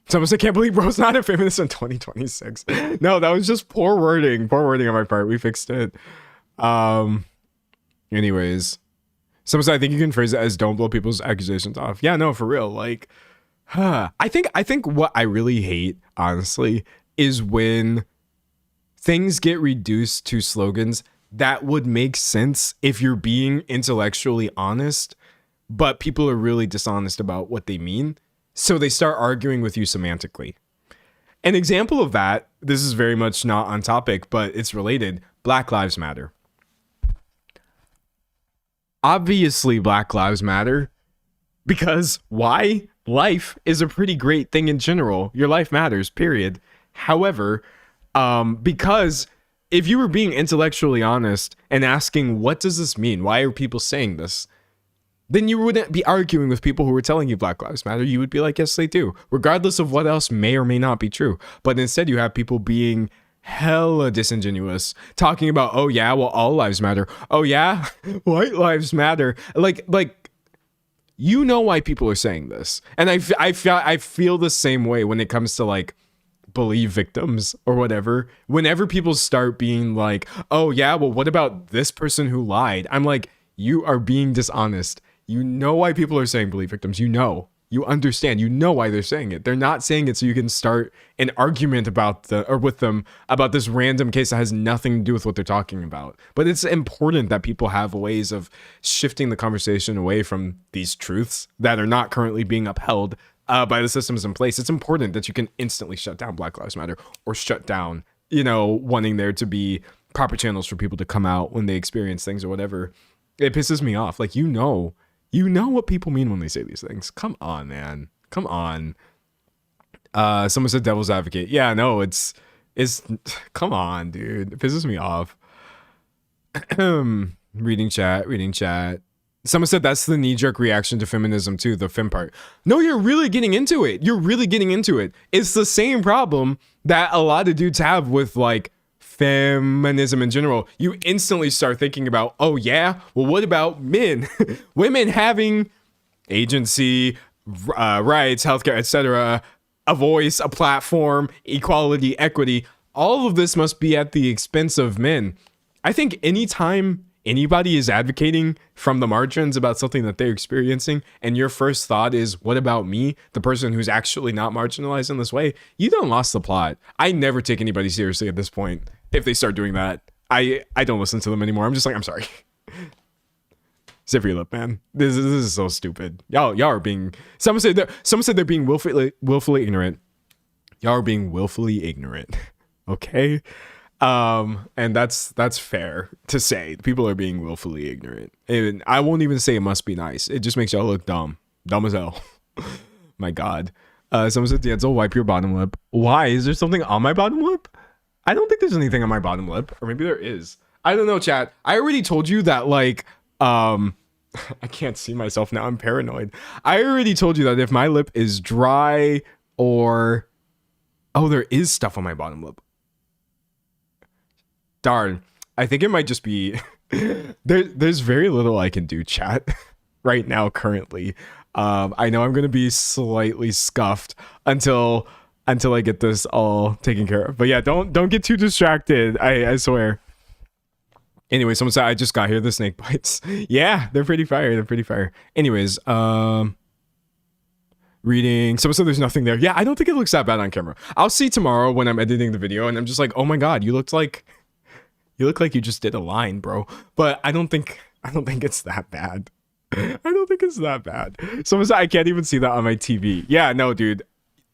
Someone said, can't believe bro's not a feminist in 2026. No, that was just poor wording on my part. We fixed it. Anyways, someone said, I think you can phrase it as don't blow people's accusations off. Yeah, no, for real. Like, I think what I really hate, honestly, is when things get reduced to slogans that would make sense if you're being intellectually honest, but people are really dishonest about what they mean. So they start arguing with you semantically. An example of that, this is very much not on topic, but it's related. Black Lives Matter. Obviously, Black Lives Matter. Because why? Life is a pretty great thing in general. Your life matters, period. However, because if you were being intellectually honest and asking, what does this mean? Why are people saying this? Then you wouldn't be arguing with people who were telling you Black Lives Matter. You would be like, yes, they do, regardless of what else may or may not be true. But instead, you have people being hella disingenuous, talking about, oh yeah, well, all lives matter. Oh yeah, white lives matter. Like, you know why people are saying this. And I feel the same way when it comes to like believe victims or whatever. Whenever people start being like, oh yeah, well, what about this person who lied? I'm like, you are being dishonest. You know why people are saying believe victims. You know, you understand, you know why they're saying it. They're not saying it so you can start an argument with them about this random case that has nothing to do with what they're talking about. But it's important that people have ways of shifting the conversation away from these truths that are not currently being upheld by the systems in place. It's important that you can instantly shut down Black Lives Matter or shut down, wanting there to be proper channels for people to come out when they experience things or whatever. It pisses me off. Like, you know what people mean when they say these things. Come on, man. Come on. Someone said devil's advocate. Yeah, no, it's come on, dude. It pisses me off. Reading chat. Someone said that's the knee-jerk reaction to feminism too, the fem part. No, you're really getting into it. It's the same problem that a lot of dudes have with like feminism in general. You instantly start thinking about, oh yeah, well, what about men? Women having agency, rights, healthcare, etc., a voice, a platform, equality, equity. All of this must be at the expense of men. I think anytime anybody is advocating from the margins about something that they're experiencing and your first thought is, what about me, the person who's actually not marginalized in this way, you done lost the plot. I never take anybody seriously at this point. If they start doing that, I don't listen to them anymore. I'm just like, I'm sorry. Zip your lip, man. This is so stupid. Y'all are being, someone said they're being willfully ignorant. Y'all are being willfully ignorant. Okay? And that's fair to say. People are being willfully ignorant. And I won't even say it must be nice. It just makes y'all look dumb. Dumb as hell. My God. Someone said, Denzel, wipe your bottom lip. Why? Is there something on my bottom lip? I don't think there's anything on my bottom lip. Or maybe there is. I don't know, chat. I already told you that, like, I can't see myself now. I'm paranoid. I already told you that if my lip is dry or... Oh, there is stuff on my bottom lip. Darn. I think it might just be... There's very little I can do, chat, right now, currently. I know I'm going to be slightly scuffed until I get this all taken care of. But yeah, don't get too distracted. I swear. Anyway, someone said I just got here. The snake bites. Yeah, they're pretty fire. Anyways, reading. Someone said there's nothing there. Yeah, I don't think it looks that bad on camera. I'll see tomorrow when I'm editing the video, and I'm just like, oh my God, you look like you just did a line, bro. But I don't think it's that bad. I don't think it's that bad. Someone said I can't even see that on my TV. Yeah, no, dude.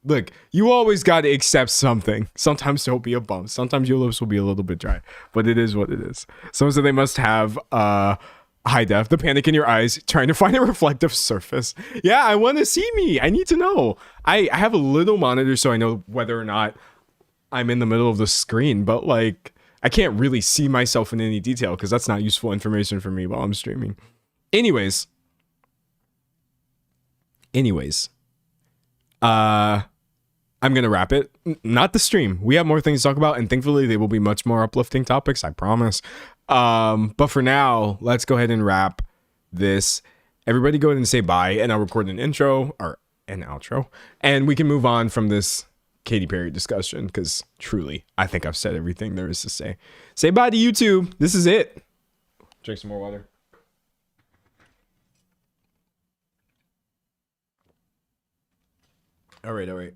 Look, you always got to accept something. Sometimes there'll be a bump. Sometimes your lips will be a little bit dry. But it is what it is. Someone said they must have high def. The panic in your eyes, trying to find a reflective surface. Yeah, I want to see me. I need to know. I have a little monitor so I know whether or not I'm in the middle of the screen. But like, I can't really see myself in any detail because that's not useful information for me while I'm streaming. Anyways. I'm gonna wrap it. Not the stream. We have more things to talk about, and thankfully they will be much more uplifting topics, I promise. But for now, let's go ahead and wrap this. Everybody go ahead and say bye, and I'll record an intro or an outro, and we can move on from this Katy Perry discussion, because truly, I think I've said everything there is to say. Say bye to YouTube. This is it. Drink some more water. All right.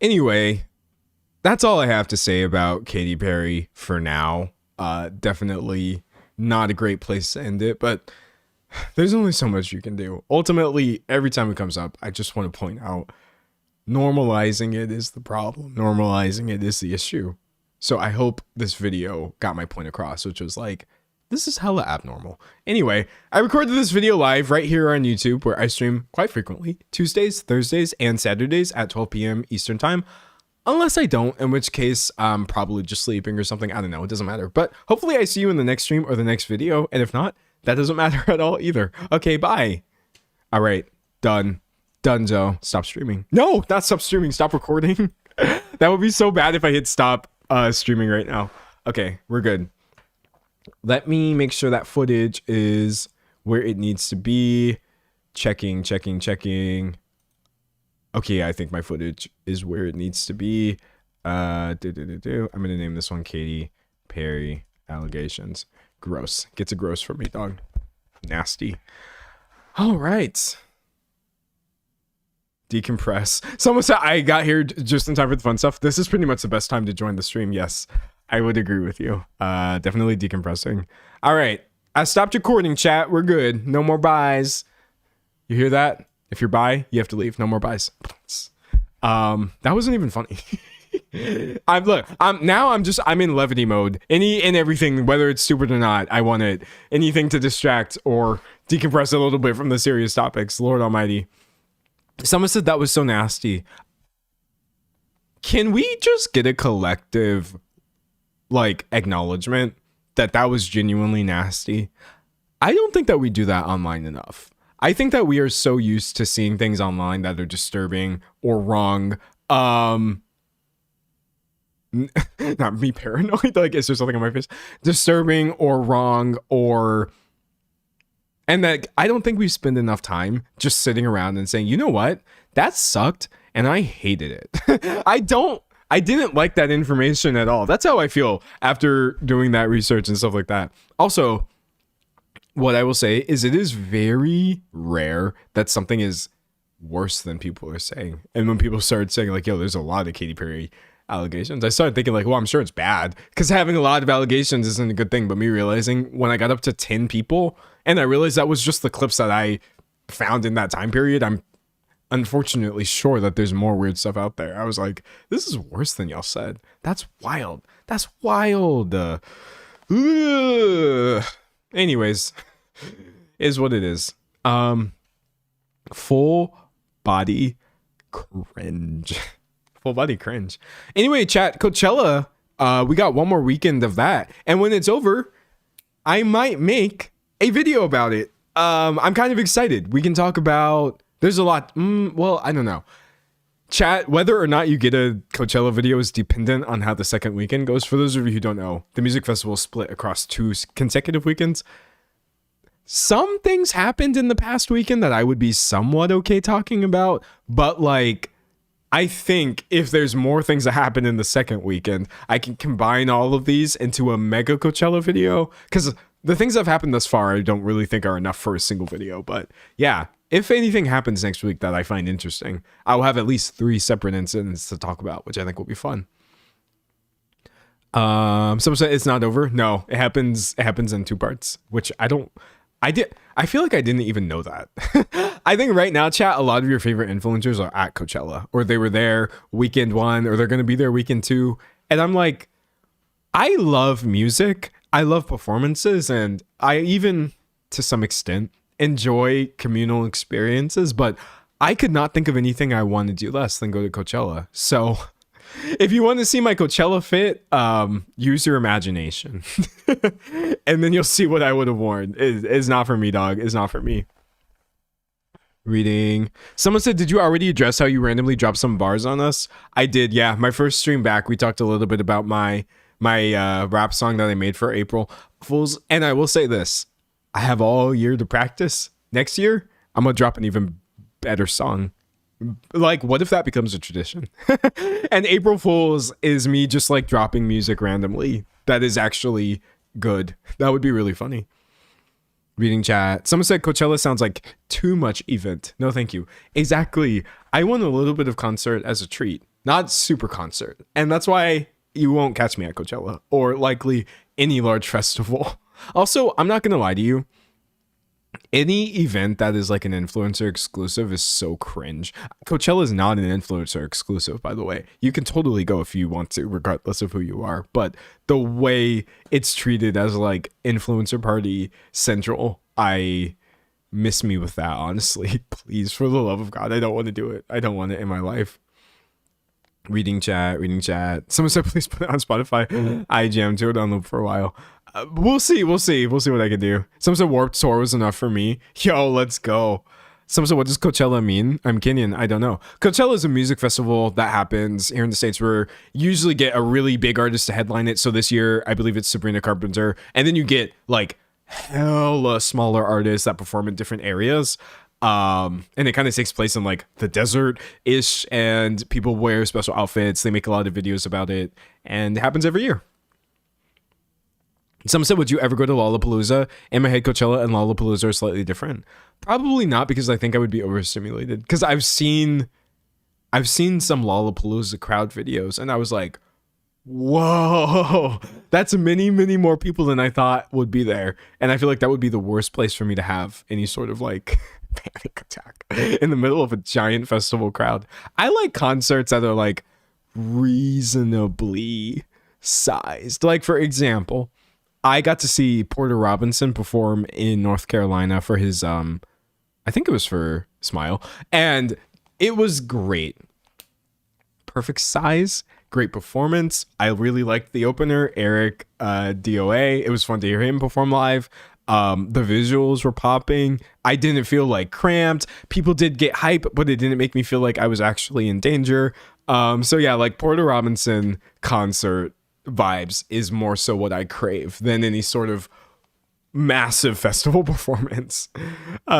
Anyway, that's all I have to say about Katy Perry for now. Definitely not a great place to end it, but there's only so much you can do. Ultimately, every time it comes up, I just want to point out normalizing it is the problem. Normalizing it is the issue. So I hope this video got my point across, which was like, this is hella abnormal. Anyway, I recorded this video live right here on YouTube, where I stream quite frequently, Tuesdays, Thursdays, and Saturdays at 12 p.m. Eastern time. Unless I don't, in which case I'm probably just sleeping or something. I don't know. It doesn't matter. But hopefully I see you in the next stream or the next video. And if not, that doesn't matter at all either. Okay, bye. All right, done. Donezo. Stop streaming. No, not stop streaming. Stop recording. That would be so bad if I hit stop streaming right now. Okay, we're good. Let me make sure that footage is where it needs to be. Checking. Okay, I think my footage is where it needs to be. I'm gonna name this one Katy Perry allegations. Gross. Gets a gross from me, dog. Nasty. All right. Decompress. Someone said I got here just in time for the fun stuff. This is pretty much the best time to join the stream. Yes, I would agree with you. Definitely decompressing. All right. I stopped recording, chat. We're good. No more buys. You hear that? If you're buy, you have to leave. No more buys. That wasn't even funny. I'm in levity mode. Any and everything, whether it's stupid or not, I want it. Anything to distract or decompress a little bit from the serious topics. Lord Almighty. Someone said that was so nasty. Can we just get a collective, like, acknowledgement that that was genuinely nasty? I don't think that we do that online enough. I think that we are so used to seeing things online that are disturbing or wrong. Not me paranoid, like, is there something on my face? Disturbing or wrong or... And that I don't think we spend enough time just sitting around and saying, you know what? That sucked and I hated it. I didn't like that information at all. That's how I feel after doing that research and stuff like that. Also, what I will say is it is very rare that something is worse than people are saying. And when people started saying like, yo, there's a lot of Katy Perry allegations, I started thinking like, well, I'm sure it's bad because having a lot of allegations isn't a good thing. But me realizing when I got up to 10 people and I realized that was just the clips that I found in that time period, I'm unfortunately sure that there's more weird stuff out there. I was like, this is worse than y'all said. That's wild. That's wild. Anyways, is what it is. Full body cringe. Full body cringe. Anyway, chat, Coachella, we got one more weekend of that. And when it's over, I might make a video about it. I'm kind of excited. We can talk about, there's a lot. Well, I don't know. Chat, whether or not you get a Coachella video is dependent on how the second weekend goes. For those of you who don't know, the music festival is split across 2 consecutive weekends. Some things happened in the past weekend that I would be somewhat okay talking about, but like, I think if there's more things that happen in the second weekend, I can combine all of these into a mega Coachella video. Because the things that have happened thus far, I don't really think are enough for a single video. But yeah, if anything happens next week that I find interesting, I'll have at least 3 separate incidents to talk about, which I think will be fun. Someone said it's not over. No, it happens in 2 parts, which I feel like I didn't even know that. I think right now, chat, a lot of your favorite influencers are at Coachella, or they were there weekend 1, or they're going to be there weekend 2. And I'm like, I love music. I love performances. And I even, to some extent, enjoy communal experiences. But I could not think of anything I want to do less than go to Coachella. So if you want to see my Coachella fit, use your imagination. And then you'll see what I would have worn. It's not for me, dog. It's not for me. Reading. Someone said, did you already address how you randomly dropped some bars on us? I did, yeah. My first stream back, we talked a little bit about my rap song that I made for April Fools. And I will say this. I have all year to practice. Next year, I'm going to drop an even better song. Like, what if that becomes a tradition? And April Fools is me just like dropping music randomly that is actually good. That would be really funny. Reading chat. Someone said Coachella sounds like too much event. No, thank you. Exactly. I want a little bit of concert as a treat, not super concert. And that's why you won't catch me at Coachella or likely any large festival. Also, I'm not gonna lie to you. Any event that is like an influencer exclusive is so cringe. Coachella is not an influencer exclusive, by the way. You can totally go if you want to, regardless of who you are. But the way it's treated as like influencer party central, I miss me with that, honestly. Please, for the love of God, I don't want to do it. I don't want it in my life. Reading chat. Someone said, please put it on Spotify. I jammed to it on loop for a while. We'll see what I can do. Someone said Warped Tour was enough for me. Yo, let's go. Someone said, what does Coachella mean? I'm Kenyan. I don't know. Coachella is a music festival that happens here in the States where you usually get a really big artist to headline it. So this year, I believe it's Sabrina Carpenter. And then you get like hella smaller artists that perform in different areas. And it kind of takes place in like the desert-ish, and people wear special outfits. They make a lot of videos about it, and it happens every year. Someone said, would you ever go to Lollapalooza? In my head, Coachella and Lollapalooza are slightly different. Probably not, because I think I would be overstimulated. Because I've seen some Lollapalooza crowd videos, and I was like, whoa, that's many more people than I thought would be there. And I feel like that would be the worst place for me to have any sort of like panic attack in the middle of a giant festival crowd. I like concerts that are like reasonably sized. Like, for example, I got to see Porter Robinson perform in North Carolina for his I think it was for Smile, and it was great. Perfect size, great performance. I really liked the opener, Eric DOA. It was fun to hear him perform live. The visuals were popping. I didn't feel like cramped. People did get hype, but it didn't make me feel like I was actually in danger. So yeah, like Porter Robinson concert vibes is more so what I crave than any sort of massive festival performance.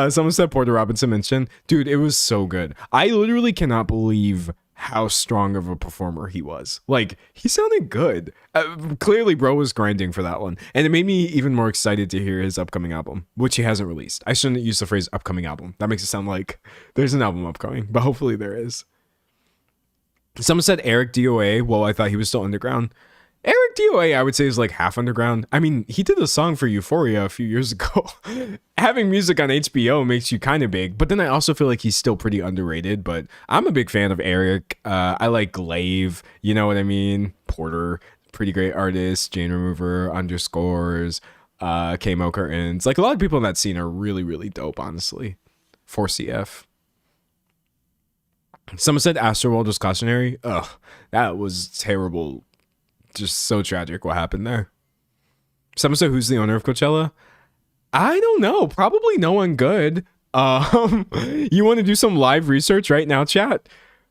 Someone said Porter Robinson mentioned, dude, it was so good. I literally cannot believe how strong of a performer he was. Like, he sounded good. Clearly bro was grinding for that one, and it made me even more excited to hear his upcoming album, which he hasn't released. I shouldn't use the phrase upcoming album. That makes it sound like there's an album upcoming, but hopefully there is. Someone said Eric DOA. Well, I thought he was still underground. Eric DOA, I would say, is like half underground. I mean, he did a song for Euphoria a few years ago. Having music on HBO makes you kind of big, but then I also feel like he's still pretty underrated. But I'm a big fan of Eric. I like Glaive, you know what I mean? Porter, pretty great artist. Jane Remover, Underscores, KMO Curtains. Like, a lot of people in that scene are really, really dope, honestly. 4CF. Someone said Astroworld was cautionary. Ugh, that was terrible. Just so tragic what happened there. Someone said, who's the owner of Coachella? I don't know. Probably no one good. You want to do some live research right now, chat?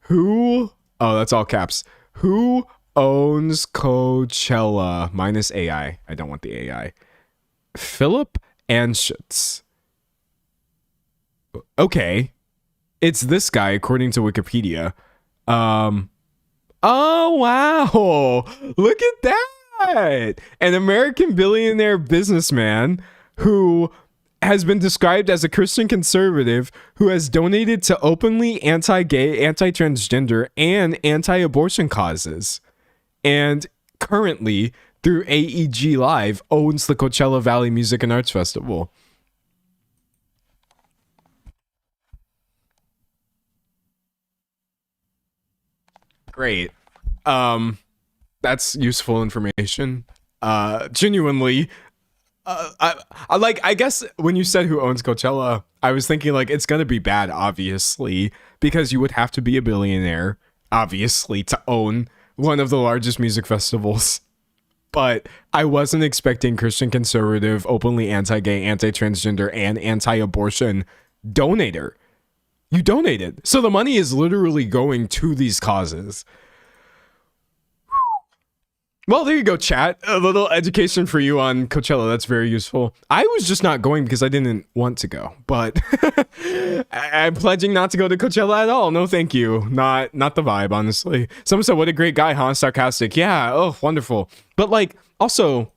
Oh, that's all caps. Who owns Coachella? Minus AI. I don't want the AI. Philip Anschutz. Okay. It's this guy, according to Wikipedia. Oh, wow. Look at that. An American billionaire businessman who has been described as a Christian conservative who has donated to openly anti-gay, anti-transgender, and anti-abortion causes. And currently, through AEG Live, owns the Coachella Valley Music and Arts Festival. Great. That's useful information. Genuinely, I guess when you said who owns Coachella, I was thinking like it's gonna be bad, obviously, because you would have to be a billionaire, obviously, to own one of the largest music festivals. But I wasn't expecting Christian conservative, openly anti-gay, anti-transgender, and anti-abortion donator. You donated. So the money is literally going to these causes. Well, there you go, chat. A little education for you on Coachella. That's very useful. I was just not going because I didn't want to go. But I'm pledging not to go to Coachella at all. No, thank you. Not the vibe, honestly. Someone said, what a great guy, huh? Sarcastic. Yeah. Oh, wonderful. But like, also...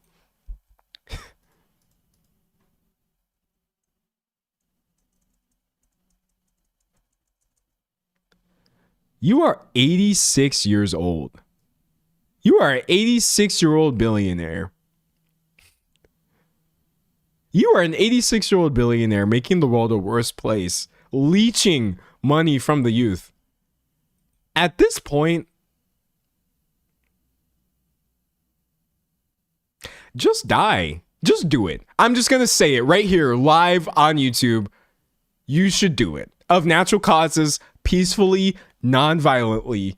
You are 86 years old. You are an 86-year-old billionaire. You are an 86-year-old billionaire making the world a worse place, leeching money from the youth. At this point, just die. Just do it. I'm just going to say it right here, live on YouTube. You should do it. Of natural causes, peacefully, non-violently.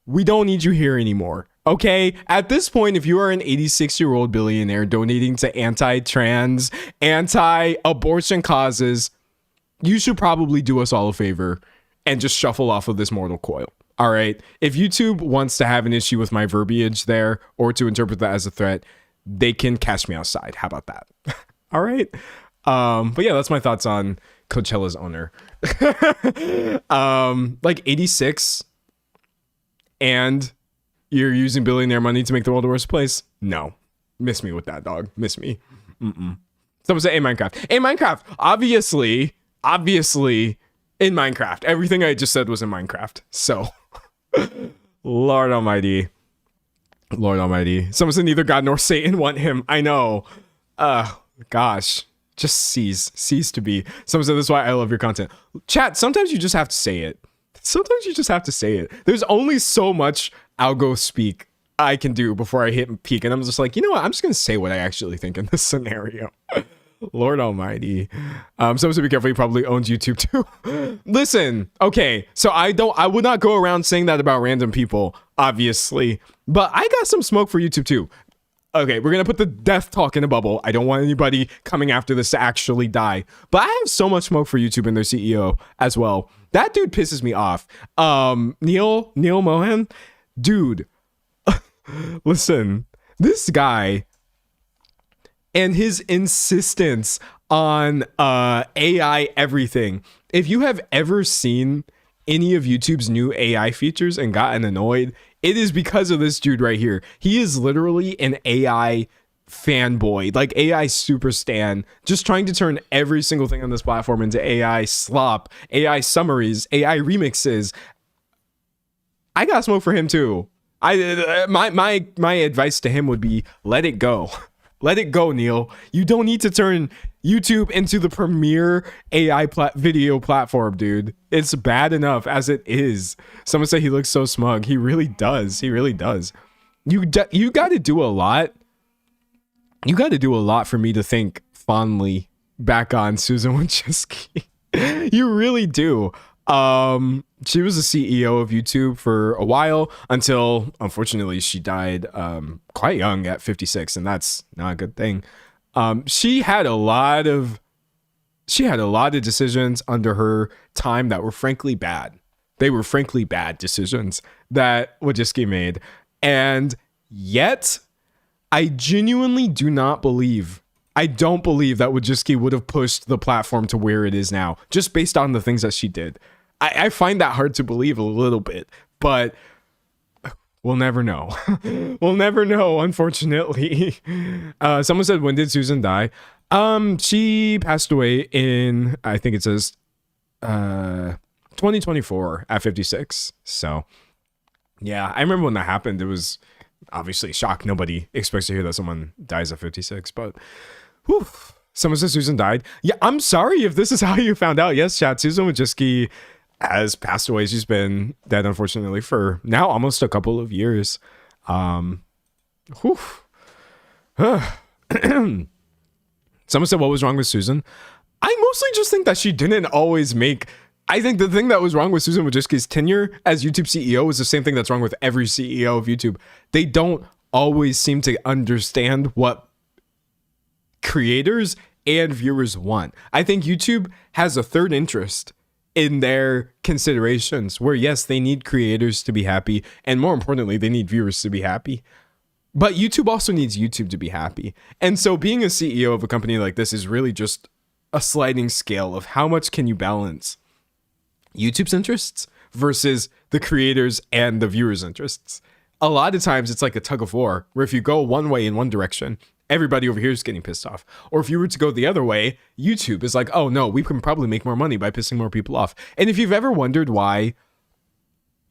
We don't need you here anymore. Okay? At this point, if you are an 86-year-old billionaire donating to anti-trans, anti-abortion causes, you should probably do us all a favor and just shuffle off of this mortal coil. All right? If YouTube wants to have an issue with my verbiage there or to interpret that as a threat, they can catch me outside. How about that? All right? But yeah, that's my thoughts on Coachella's owner. Like 86 and you're using billionaire money to make the world a worse place? No. Miss me with that, dog. Miss me. Someone say, in Minecraft. In Minecraft. Obviously, in Minecraft. Everything I just said was in Minecraft. So, Lord Almighty. Someone said neither God nor Satan want him. I know. Gosh. Just cease to be. Someone said this is why I love your content. Chat, sometimes you just have to say it. There's only so much algo speak I can do before I hit peak. And I'm just like, you know what? I'm just going to say what I actually think in this scenario. Lord Almighty. Someone said be careful. He probably owns YouTube too. Listen. Okay. So I would not go around saying that about random people, obviously. But I got some smoke for YouTube too. Okay, we're going to put the death talk in a bubble. I don't want anybody coming after this to actually die. But I have so much smoke for YouTube and their CEO as well. That dude pisses me off. Neil Mohan, dude, listen, this guy and his insistence on AI everything. If you have ever seen any of YouTube's new AI features and gotten annoyed, it is because of this dude right here. He is literally an AI fanboy, like AI super stan, just trying to turn every single thing on this platform into AI slop, AI summaries, AI remixes. I got smoke for him too. My advice to him would be let it go. Let it go, Neil. You don't need to turn YouTube into the premier AI video platform, dude. It's bad enough as it is. Someone said he looks so smug. He really does. You got to do a lot. You got to do a lot for me to think fondly back on Susan Wojcicki. You really do. She was the CEO of YouTube for a while until, unfortunately, she died quite young at 56, and that's not a good thing. She had a lot of decisions under her time that were frankly bad. They were frankly bad decisions that Wojcicki made, and yet I genuinely do not believe. I don't believe that Wojcicki would have pushed the platform to where it is now, just based on the things that she did. I find that hard to believe a little bit, but we'll never know. We'll never know, unfortunately. Someone said, when did Susan die? She passed away in, I think it says, 2024 at 56. So, yeah, I remember when that happened. It was obviously a shock. Nobody expects to hear that someone dies at 56, but whew. Someone says Susan died. Yeah, I'm sorry if this is how you found out. Yes, chat, Susan Wojcicki has passed away. She's been dead, unfortunately, for now almost a couple of years. Someone said, what was wrong with Susan? I mostly just think that she didn't always make... I think the thing that was wrong with Susan Wojcicki's tenure as YouTube CEO is the same thing that's wrong with every CEO of YouTube. They don't always seem to understand what creators and viewers want. I think YouTube has a third interest in their considerations where, yes, they need creators to be happy, and more importantly, they need viewers to be happy. But YouTube also needs YouTube to be happy. And so being a CEO of a company like this is really just a sliding scale of how much can you balance YouTube's interests versus the creators and the viewers' interests. A lot of times it's like a tug of war, where if you go one way in one direction, everybody over here is getting pissed off. Or if you were to go the other way, YouTube is like, oh no, we can probably make more money by pissing more people off. And if you've ever wondered why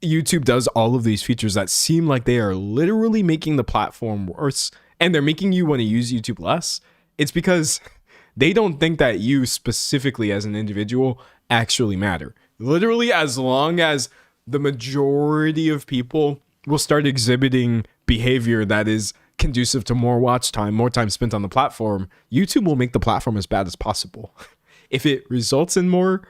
YouTube does all of these features that seem like they are literally making the platform worse and they're making you want to use YouTube less, it's because They don't think that you specifically as an individual actually matter. Literally, as long as the majority of people will start exhibiting behavior that is conducive to more watch time, more time spent on the platform, YouTube will make the platform as bad as possible. If it results in more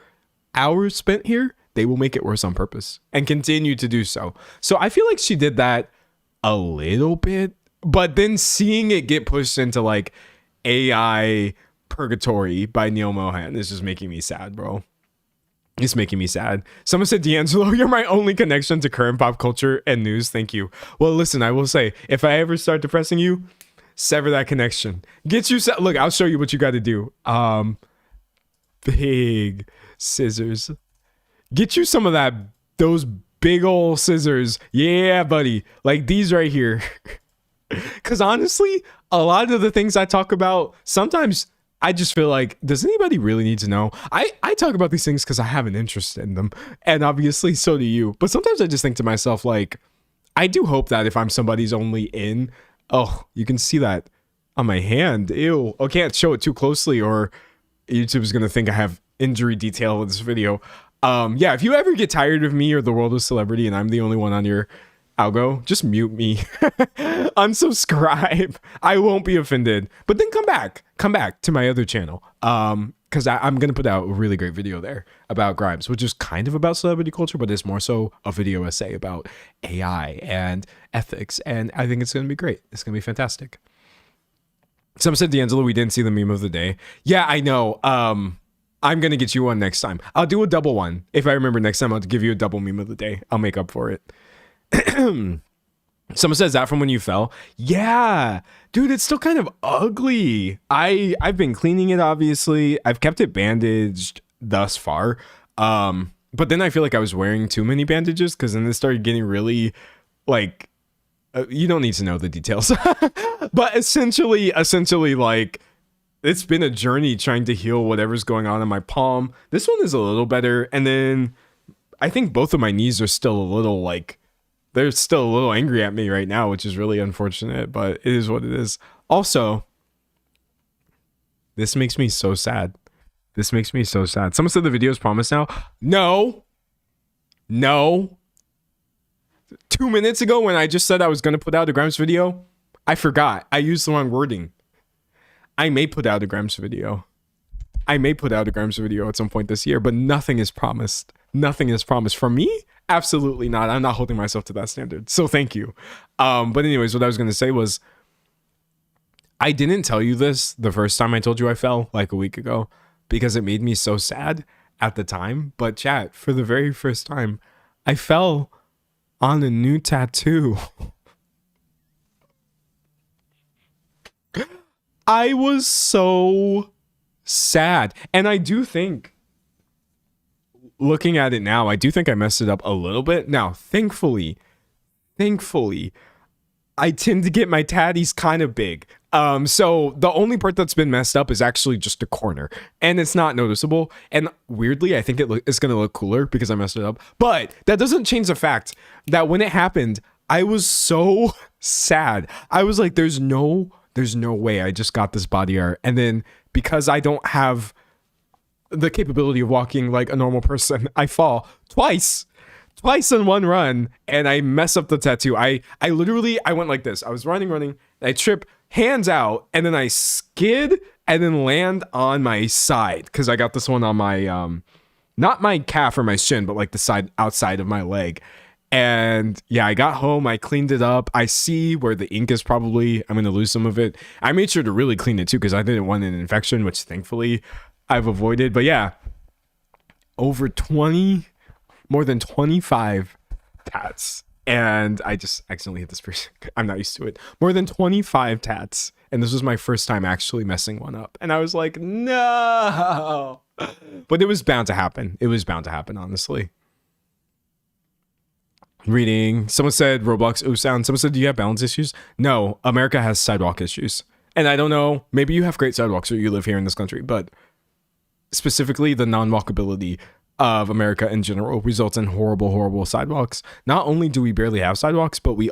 hours spent here, they will make it worse on purpose and continue to do so. So I feel like she did that a little bit, but then seeing it get pushed into like AI purgatory by Neil Mohan is just making me sad, bro. It's making me sad. Someone said, D'Angelo, you're my only connection to current pop culture and news. Thank you. Well, listen, I will say, if I ever start depressing you, sever that connection. Get you, look, I'll show you what you got to do. Big scissors. Get you some of those big old scissors. Yeah, buddy. Like these right here. Because honestly, a lot of the things I talk about, sometimes I just feel like, does anybody really need to know? I talk about these things because I have an interest in them. And obviously, so do you. But sometimes I just think to myself, like, I do hope that if I'm somebody's only in, oh, you can see that on my hand. Ew. I can't show it too closely or YouTube is going to think I have injury detail in this video. Yeah, if you ever get tired of me or the world of celebrity and I'm the only one on your algo, just mute me. Unsubscribe. I won't be offended. But then come back to my other channel. Because I'm going to put out a really great video there about Grimes, which is kind of about celebrity culture, but it's more so a video essay about AI and ethics. And I think it's going to be great. It's going to be fantastic. Someone said, D'Angelo, we didn't see the meme of the day. Yeah, I know. I'm going to get you one next time. I'll do a double one. If I remember next time, I'll give you a double meme of the day. I'll make up for it. Someone says, that from when you fell? Yeah, dude, it's still kind of ugly. I've been cleaning it, obviously. I've kept it bandaged thus far. But then I feel like I was wearing too many bandages because then it started getting really like, you don't need to know the details. But essentially like, it's been a journey trying to heal whatever's going on in my palm. This one is a little better. And then I think both of my knees are still a little like, they're still a little angry at me right now, which is really unfortunate, but it is what it is. Also, this makes me so sad. This makes me so sad. Someone said the video is promised now. No. 2 minutes ago when I just said I was going to put out a Grimes video, I forgot. I used the wrong wording. I may put out a Grimes video. At some point this year, but nothing is promised. Nothing is promised. From me? Absolutely not. I'm not holding myself to that standard. So thank you. But anyways, what I was going to say was, I didn't tell you this the first time I told you I fell like a week ago because it made me so sad at the time. But chat, for the very first time, I fell on a new tattoo. I was so sad. And I do think, looking at it now, I do think I messed it up a little bit. Now, thankfully, I tend to get my tatties kind of big. So the only part that's been messed up is actually just a corner, and it's not noticeable. And weirdly, I think it's going to look cooler because I messed it up. But that doesn't change the fact that when it happened, I was so sad. I was like, there's no way I just got this body art. And then because I don't have the capability of walking like a normal person, I fall twice in one run and I mess up the tattoo. I went like this. I was running, I trip, hands out, and then I skid and then land on my side because I got this one on my not my calf or my shin, but like the side outside of my leg. And yeah, I got home, I cleaned it up. I see where the ink is probably, I'm gonna lose some of it. I made sure to really clean it too because I didn't want an infection, which thankfully I've avoided. But yeah, more than 25 tats. And I just accidentally hit this person. I'm not used to it. More than 25 tats. And this was my first time actually messing one up. And I was like, no. But it was bound to happen. Honestly. Reading. Someone said Roblox ooh sound. Someone said, do you have balance issues? No, America has sidewalk issues. And I don't know, maybe you have great sidewalks or you live here in this country, but specifically the non-walkability of America in general results in horrible sidewalks. Not only do we barely have sidewalks, but we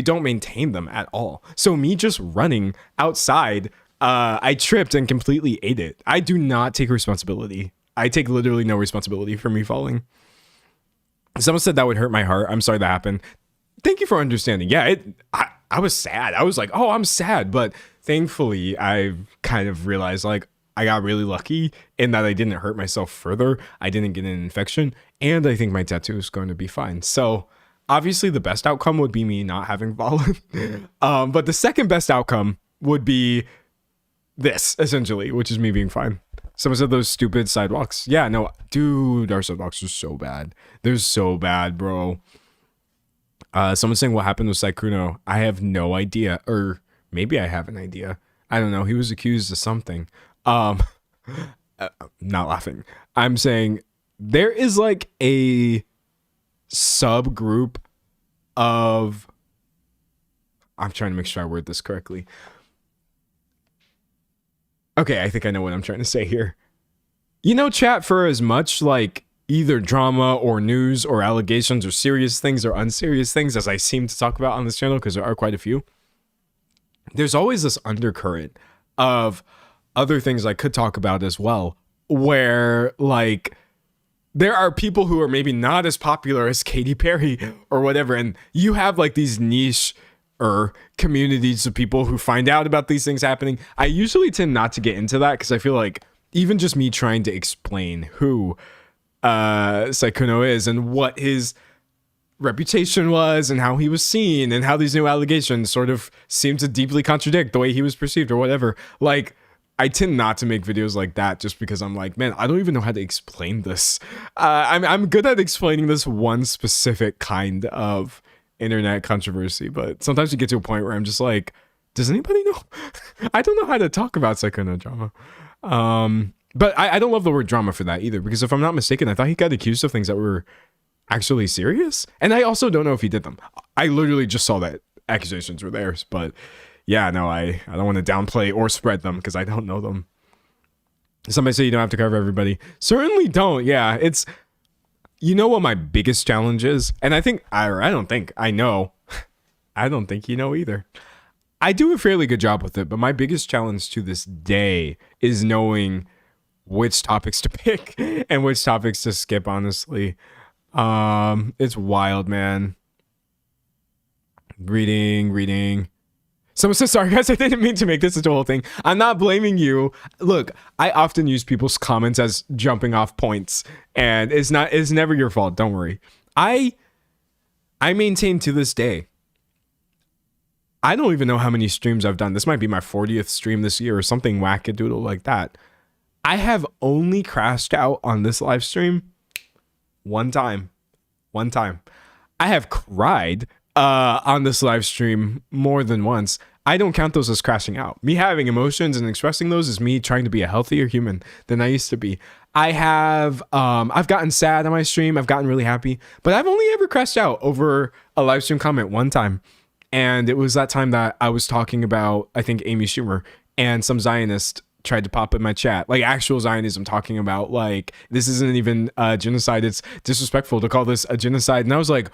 don't maintain them at all. So me just running outside I tripped and completely ate it. I do not take responsibility. I take literally no responsibility for me falling. Someone said that would hurt my heart. I'm sorry that happened. Thank you for understanding. Yeah, I was sad. I was like, oh, I'm sad. But thankfully, I kind of realized like I got really lucky in that I didn't hurt myself further. I didn't get an infection. And I think my tattoo is going to be fine. So obviously the best outcome would be me not having fallen. But the second best outcome would be this, essentially, which is me being fine. Someone said those stupid sidewalks. Yeah, no, dude, our sidewalks are so bad. They're so bad, bro. Someone saying what happened with Saikuno. I have no idea. Or maybe I have an idea. I don't know. He was accused of something. Not laughing. I'm saying there is like a subgroup of... I'm trying to make sure I word this correctly. Okay, I think I know what I'm trying to say here. You know, chat, for as much like either drama or news or allegations or serious things or unserious things as I seem to talk about on this channel, because there are quite a few, there's always this undercurrent of other things I could talk about as well, where like there are people who are maybe not as popular as Katy Perry or whatever, and you have like these niche or communities of people who find out about these things happening. I usually tend not to get into that because I feel like even just me trying to explain who Saikuno is and what his reputation was and how he was seen and how these new allegations sort of seem to deeply contradict the way he was perceived or whatever. Like, I tend not to make videos like that just because I'm like, man, I don't even know how to explain this. I'm good at explaining this one specific kind of internet controversy, but sometimes you get to a point where I'm just like, does anybody know? I don't know how to talk about Saikuno drama. But I don't love the word drama for that either, because if I'm not mistaken, I thought he got accused of things that were actually serious. And I also don't know if he did them. I literally just saw that accusations were theirs, but yeah, no, I don't want to downplay or spread them because I don't know them. Somebody say you don't have to cover everybody. Certainly don't. Yeah, it's, you know what my biggest challenge is? And I think, I don't think, I know. I don't think you know either. I do a fairly good job with it, but my biggest challenge to this day is knowing which topics to pick and which topics to skip, honestly. It's wild, man. Reading. Someone says, sorry guys, I didn't mean to make this a whole thing. I'm not blaming you. Look, I often use people's comments as jumping off points, and it's never your fault. Don't worry. I maintain to this day, I don't even know how many streams I've done. This might be my 40th stream this year or something wackadoodle like that. I have only crashed out on this live stream one time. I have cried on this live stream more than once. I don't count those as crashing out. Me having emotions and expressing those is me trying to be a healthier human than I used to be. I've gotten sad on my stream. I've gotten really happy, but I've only ever crashed out over a live stream comment one time. And it was that time that I was talking about, I think, Amy Schumer, and some Zionist tried to pop in my chat, like actual Zionism, talking about like, this isn't even genocide. It's disrespectful to call this a genocide. And I was like,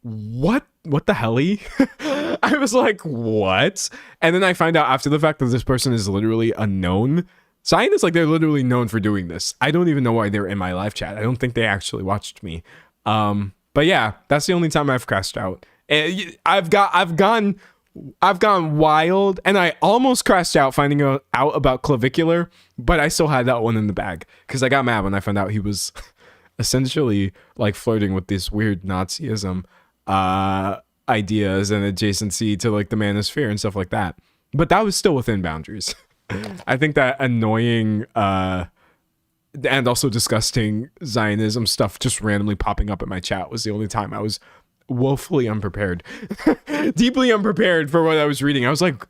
what the helly? I was like, what? And then I find out after the fact that this person is literally a known Zionist. Like, they're literally known for doing this. I don't even know why they're in my live chat. I don't think they actually watched me. But yeah, that's the only time I've crashed out. And I've gone wild, and I almost crashed out finding out about clavicular, but I still had that one in the bag because I got mad when I found out he was essentially like flirting with this weird Nazism ideas and adjacency to like the manosphere and stuff like that. But that was still within boundaries. I think that annoying and also disgusting Zionism stuff just randomly popping up in my chat was the only time I was woefully unprepared. Deeply unprepared for what I was reading. I was like,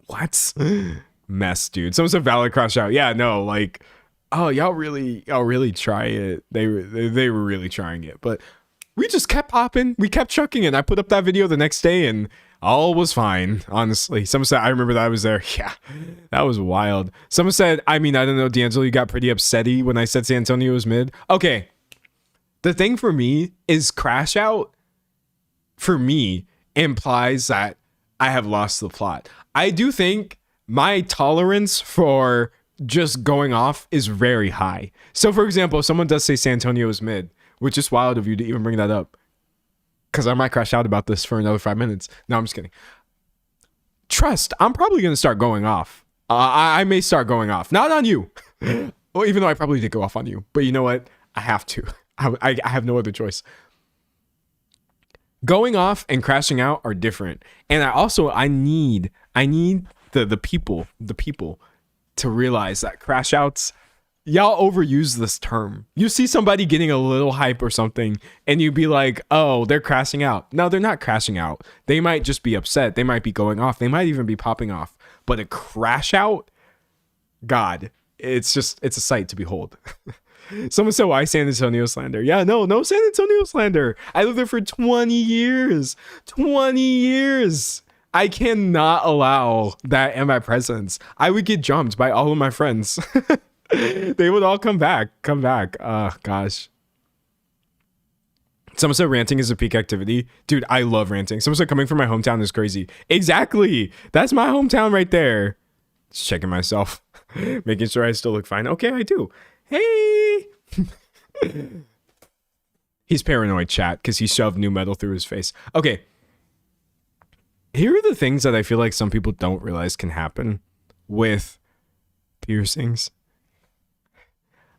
what? Mess, dude. Someone said valid crash out. Yeah, no, like, oh, y'all really try it. They were really trying it, but we just kept popping. We kept chucking it. I put up that video the next day and all was fine, honestly. Someone said, I remember that I was there. Yeah, that was wild. Someone said, I mean, I don't know, D'Angelo, you got pretty upsetty when I said San Antonio was mid. Okay. The thing for me is crash out for me implies that I have lost the plot. I do think my tolerance for just going off is very high. So for example, if someone does say San Antonio is mid, which is wild of you to even bring that up, because I might crash out about this for another 5 minutes. No, I'm just kidding. Trust, I'm probably going to start going off. I may start going off. Not on you. Well, even though I probably did go off on you. But you know what? I have to. I have no other choice. Going off and crashing out are different. And I need the people to realize that crash outs, y'all overuse this term. You see somebody getting a little hype or something and you be like, oh, they're crashing out. No, they're not crashing out. They might just be upset. They might be going off. They might even be popping off. But a crash out, God, it's a sight to behold. Someone said, why San Antonio slander? Yeah, no San Antonio slander. I lived there for 20 years. 20 years. I cannot allow that in my presence. I would get jumped by all of my friends. They would all come back. Oh, gosh. Someone said ranting is a peak activity. Dude, I love ranting. Someone said coming from my hometown is crazy. Exactly. That's my hometown right there. Just checking myself. Making sure I still look fine. Okay, I do. Hey. He's paranoid, chat, because he shoved new metal through his face. Okay. Here are the things that I feel like some people don't realize can happen with piercings.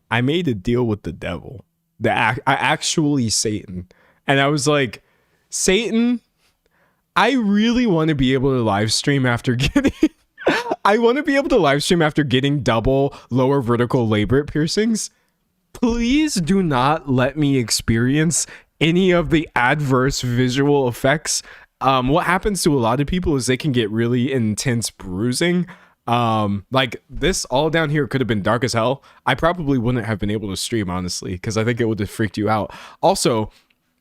I made a deal with the devil. Actually Satan. And I was like, Satan, I really want to be able to live stream after getting I want to be able to live stream after getting double lower vertical labret piercings. Please do not let me experience any of the adverse visual effects. What happens to a lot of people is they can get really intense bruising. Like this all down here could have been dark as hell. I probably wouldn't have been able to stream, honestly, because I think it would have freaked you out. Also,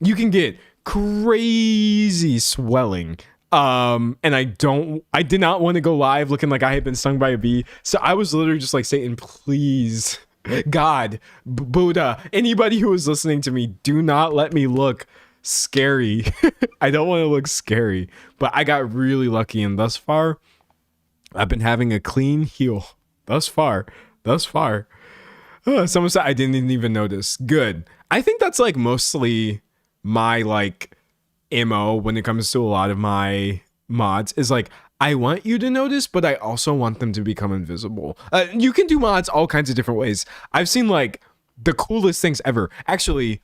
you can get crazy swelling. And I did not want to go live looking like I had been stung by a bee. So I was literally just like, Satan, please, God, Buddha, anybody who is listening to me, do not let me look scary. I don't want to look scary, but I got really lucky, and thus far I've been having a clean heal. Thus far. Someone said I didn't even notice. Good. I think that's like mostly my like MO when it comes to a lot of my mods is like, I want you to notice, but I also want them to become invisible. You can do mods all kinds of different ways. I've seen like the coolest things ever. Actually,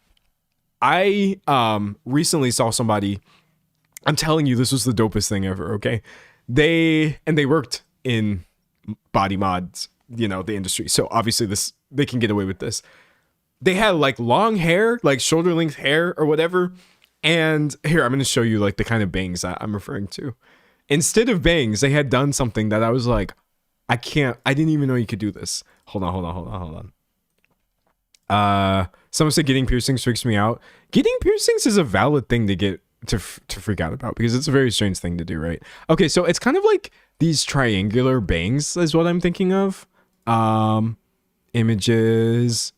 I recently saw somebody, I'm telling you, this was the dopest thing ever, okay? They worked in body mods, you know, the industry. So obviously they can get away with this. They had like long hair, like shoulder length hair or whatever. And here, I'm going to show you like the kind of bangs that I'm referring to. Instead of bangs, they had done something that I was like, I didn't even know you could do this. Hold on. Someone said getting piercings freaks me out. Getting piercings is a valid thing to get to freak out about because it's a very strange thing to do, right? Okay, so it's kind of like these triangular bangs is what I'm thinking of. Images.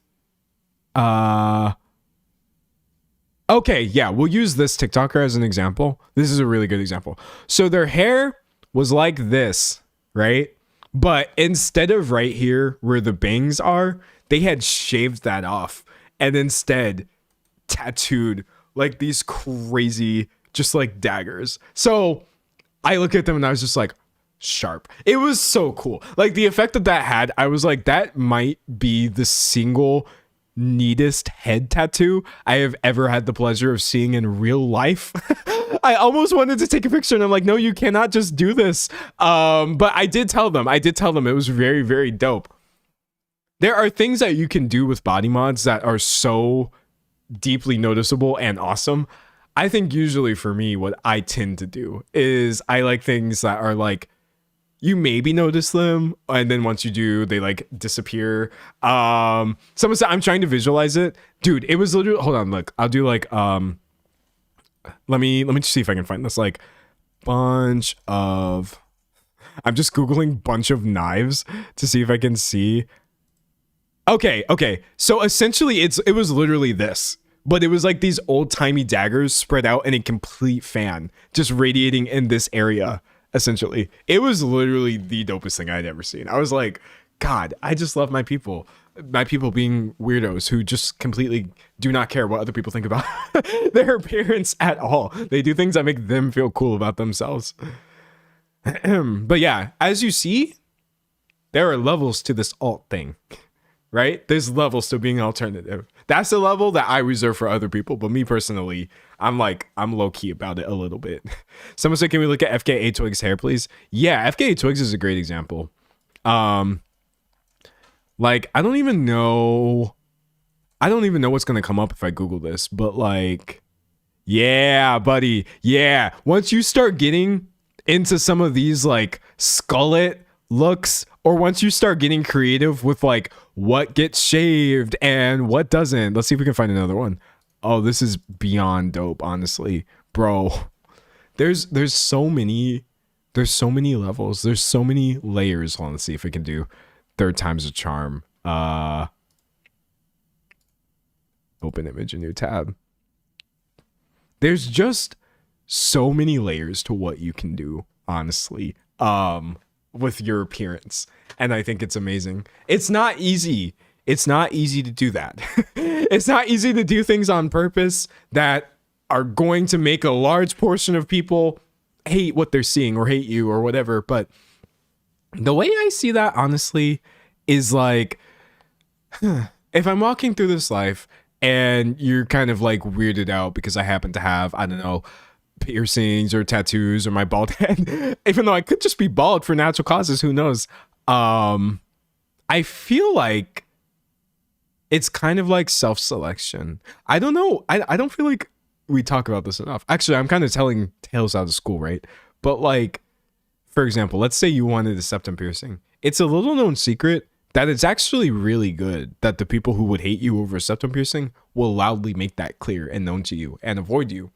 Okay, yeah, we'll use this TikToker as an example. This is a really good example. So their hair was like this, right? But instead of right here where the bangs are, they had shaved that off and instead tattooed like these crazy, just like daggers. So I look at them and I was just like, sharp. It was so cool. Like the effect that had, I was like, that might be the single neatest head tattoo I have ever had the pleasure of seeing in real life. I almost wanted to take a picture and I'm like, no, you cannot just do this. But I did tell them it was very, very dope. There are things that you can do with body mods that are so deeply noticeable and awesome. I think usually for me, what I tend to do is I like things that are like, you maybe notice them, and then once you do, they like disappear. Someone said, I'm trying to visualize it. Dude, it was literally, hold on, look, I'll do like, let me just see if I can find this, like, bunch of, I'm just Googling bunch of knives to see if I can see. Okay. So essentially it was literally this, but it was like these old-timey daggers spread out in a complete fan, just radiating in this area, essentially. It was literally the dopest thing I'd ever seen. I was like, God, I just love my people. My people being weirdos who just completely do not care what other people think about their appearance at all. They do things that make them feel cool about themselves. But yeah, as you see, there are levels to this alt thing, right? There's levels to being alternative. That's the level that I reserve for other people. But me personally, I'm low key about it a little bit. Someone said, can we look at FKA Twigs hair, please? Yeah, FKA Twigs is a great example. Like, I don't even know what's going to come up if I Google this, but like, yeah, buddy. Yeah. Once you start getting into some of these like skullet looks, or once you start getting creative with like what gets shaved and what doesn't, let's see if we can find another one. Oh, this is beyond dope, honestly, bro. There's so many levels. There's so many layers. Hold on, let's see if we can do third time's a charm. Open image, a new tab. There's just so many layers to what you can do, honestly, with your appearance. And I think it's amazing. It's not easy. It's not easy to do that. It's not easy to do things on purpose that are going to make a large portion of people hate what they're seeing or hate you or whatever. But the way I see that, honestly, is like, if I'm walking through this life and you're kind of like weirded out because I happen to have, I don't know, piercings or tattoos or my bald head, even though I could just be bald for natural causes, who knows? I feel like it's kind of like self-selection. I don't know. I don't feel like we talk about this enough. Actually, I'm kind of telling tales out of school, right? But like, for example, let's say you wanted a septum piercing. It's a little known secret that it's actually really good that the people who would hate you over a septum piercing will loudly make that clear and known to you and avoid you.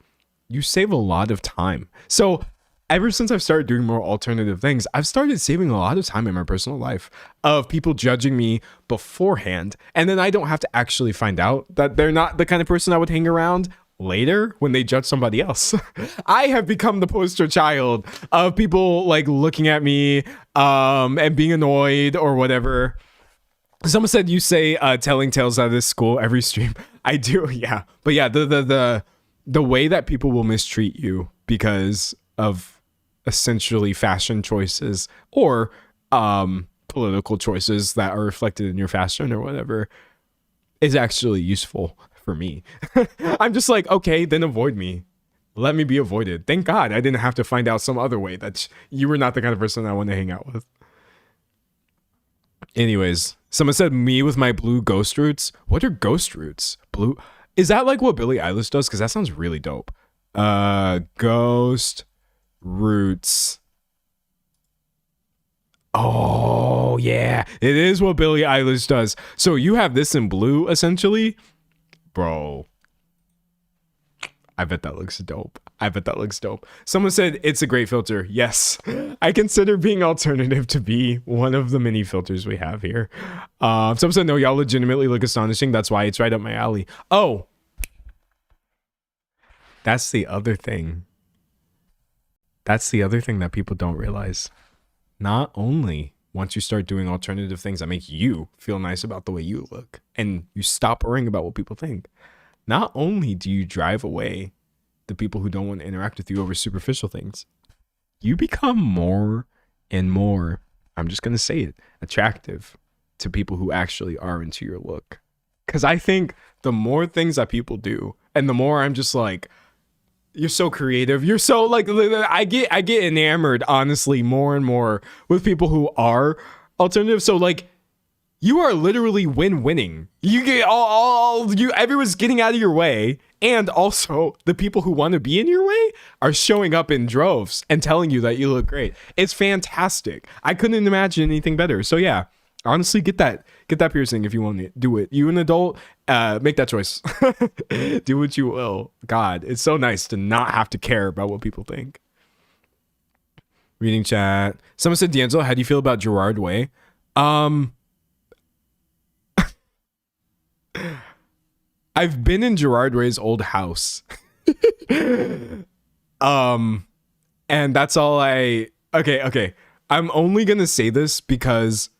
You save a lot of time. So ever since I've started doing more alternative things, I've started saving a lot of time in my personal life of people judging me beforehand. And then I don't have to actually find out that they're not the kind of person I would hang around later when they judge somebody else. I have become the poster child of people like looking at me and being annoyed or whatever. Someone said you say telling tales out of this school every stream. I do, yeah. But yeah, the way that people will mistreat you because of essentially fashion choices or political choices that are reflected in your fashion or whatever is actually useful for me. I'm just like, okay, then avoid me. Let me be avoided. Thank God I didn't have to find out some other way that you were not the kind of person I want to hang out with. Anyways, someone said me with my blue ghost roots. What are ghost roots? Blue? Is that like what Billie Eilish does? Because that sounds really dope. Ghost roots. Oh, yeah. It is what Billie Eilish does. So you have this in blue, essentially. Bro, I bet that looks dope. I bet that looks dope. Someone said it's a great filter. Yes, I consider being alternative to be one of the many filters we have here. Someone said, no, y'all legitimately look astonishing. That's why it's right up my alley. Oh, that's the other thing. That's the other thing that people don't realize. Not only once you start doing alternative things that make you feel nice about the way you look and you stop worrying about what people think, not only do you drive away the people who don't want to interact with you over superficial things, you become more and more, I'm just going to say it, attractive to people who actually are into your look. Because I think the more things that people do and the more I'm just like, you're so creative. You're so like, I get enamored, honestly, more and more with people who are alternative. So like, you are literally win-winning. You get everyone's getting out of your way. And also the people who want to be in your way are showing up in droves and telling you that you look great. It's fantastic. I couldn't imagine anything better. So yeah, honestly, get that piercing if you want to do it. You an adult, make that choice. Do what you will. God, it's so nice to not have to care about what people think. Reading chat. Someone said, D'Angelo, how do you feel about Gerard Way? I've been in Gerard Way's old house. And that's all okay. I'm only gonna say this because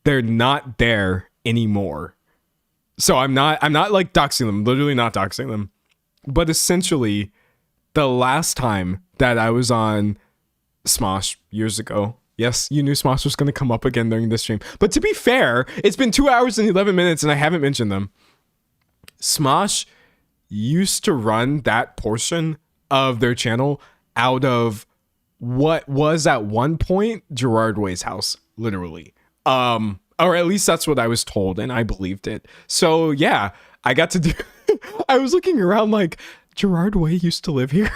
they're not there anymore. So I'm not like doxing them, literally not doxing them. But essentially, the last time that I was on Smosh years ago, yes, you knew Smosh was gonna come up again during this stream. But to be fair, it's been 2 hours and 11 minutes and I haven't mentioned them. Smosh used to run that portion of their channel out of what was at one point Gerard Way's house, literally. Or at least that's what I was told, and I believed it. So yeah, I got to do I was looking around like, Gerard Way used to live here.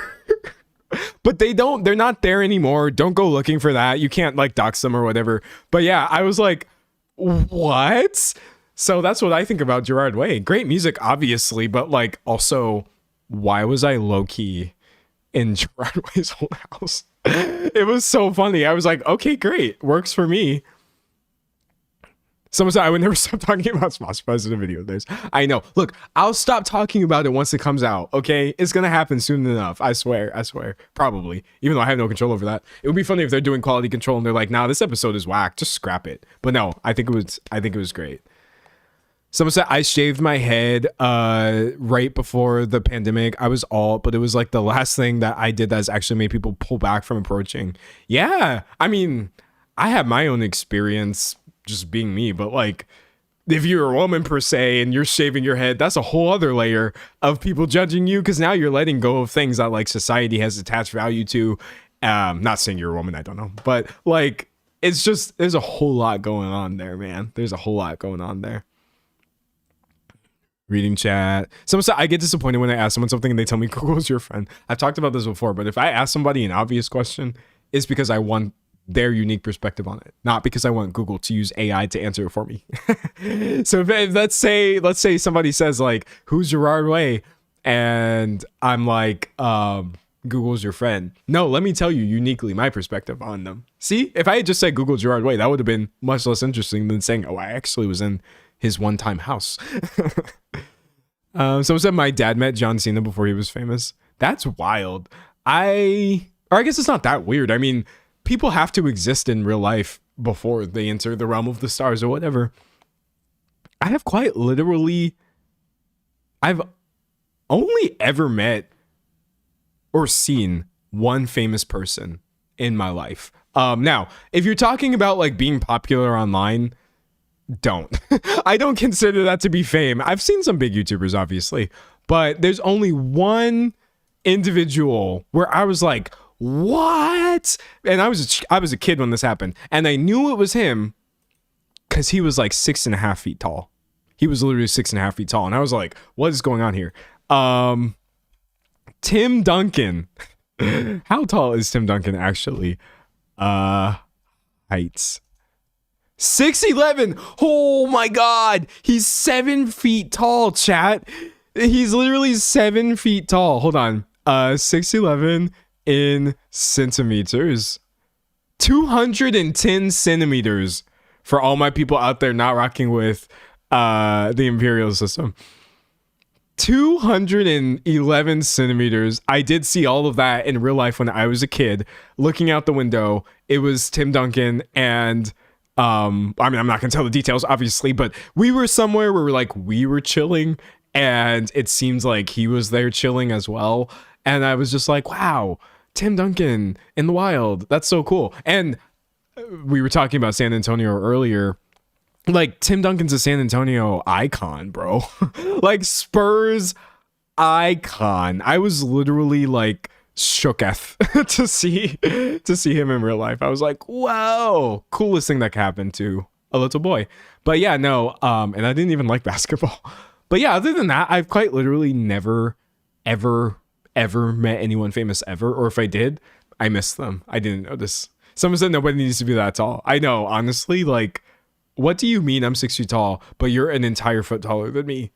But they're not there anymore. Don't go looking for that. You can't like dox them or whatever. But yeah, I was like, what? So that's what I think about Gerard Way. Great music, obviously, but like also, why was I low-key in Gerard Way's old house? It was so funny. I was like, okay, great. Works for me. Someone said I would never stop talking about Smosh Buzz in a video. I know. Look, I'll stop talking about it once it comes out, okay? It's gonna happen soon enough. I swear. Probably. Even though I have no control over that. It would be funny if they're doing quality control and they're like, nah, this episode is whack. Just scrap it. But no, I think it was great. Someone said I shaved my head right before the pandemic. I was but it was like the last thing that I did that's actually made people pull back from approaching. Yeah, I mean, I have my own experience just being me, but like if you're a woman per se and you're shaving your head, that's a whole other layer of people judging you, because now you're letting go of things that like society has attached value to. Not saying you're a woman, I don't know, but like it's just, there's a whole lot going on there, man. There's a whole lot going on there. Reading chat. Someone said I get disappointed when I ask someone something and they tell me Google's your friend. I've talked about this before, but if I ask somebody an obvious question, it's because I want their unique perspective on it, not because I want Google to use AI to answer it for me. So if let's say somebody says like, who's Gerard Way? And I'm like, Google's your friend. No, let me tell you uniquely my perspective on them. See, if I had just said Google Gerard Way, that would have been much less interesting than saying, oh, I actually was in his one-time house. Someone said my dad met John Cena before he was famous. That's wild. Or I guess it's not that weird. I mean, people have to exist in real life before they enter the realm of the stars or whatever. I have quite literally, I've only ever met or seen one famous person in my life. Now, if you're talking about like being popular online, don't. I don't consider that to be fame. I've seen some big YouTubers, obviously, but there's only one individual where I was like, what? And I was a kid when this happened, and I knew it was him because he was like 6.5 feet tall. He was literally 6.5 feet tall, and I was like, what is going on here? Tim Duncan. How tall is Tim Duncan actually? Heights. 6'11". Oh my god, he's 7 feet tall, chat. He's literally 7 feet tall. Hold on. 6'11" in centimeters. 210 centimeters for all my people out there not rocking with the imperial system. 211 centimeters. I did see all of that in real life when I was a kid. Looking out the window, it was Tim Duncan, and I mean, I'm not gonna tell the details, obviously, but we were somewhere where we were chilling, and it seems like he was there chilling as well. And I was just like, wow, Tim Duncan in the wild. That's so cool. And we were talking about San Antonio earlier. Like, Tim Duncan's a San Antonio icon, bro. Like, Spurs icon. I was literally like shooketh to see him in real life. I was like, wow, coolest thing that could happen to a little boy. But yeah, no, and I didn't even like basketball. But yeah, other than that, I've quite literally never, ever met anyone famous ever. Or if I did, I missed them. I didn't notice. Someone said nobody needs to be that tall. I know, honestly, like, what do you mean I'm 6 feet tall, but you're an entire foot taller than me?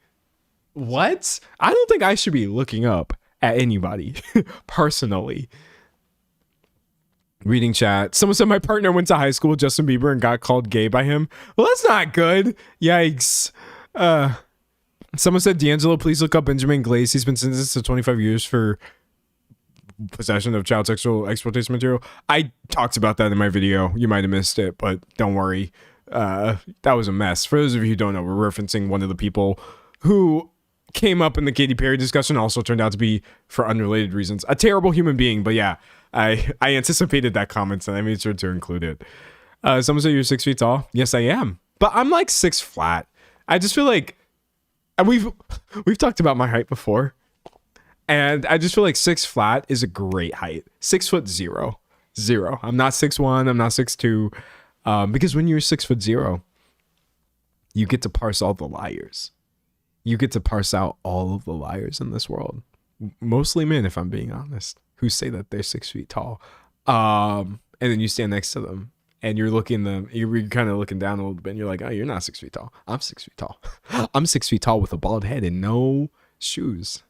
What? I don't think I should be looking up at anybody, personally. Reading chat. Someone said my partner went to high school with Justin Bieber and got called gay by him. Well, that's not good. Yikes. Someone said, D'Angelo, please look up Benjamin Glaze. He's been sentenced to 25 years for possession of child sexual exploitation material. I talked about that in my video. You might have missed it, but don't worry. That was a mess. For those of you who don't know, we're referencing one of the people who came up in the Katy Perry discussion, also turned out to be, for unrelated reasons, a terrible human being. But yeah, I anticipated that comment, and I made sure to include it. Someone said you're 6 feet tall. Yes, I am. But I'm like 6 flat. I just feel like, and we've talked about my height before, and I just feel like 6 flat is a great height. 6'0". I'm not 6'1". I'm not 6'2". Because when you're 6'0", you get to parse all the liars. You get to parse out all of the liars in this world. Mostly men, if I'm being honest, who say that they're 6 feet tall. And then you stand next to them and you're kind of looking down a little bit and you're like, oh, you're not 6 feet tall. I'm 6 feet tall. I'm 6 feet tall with a bald head and no shoes.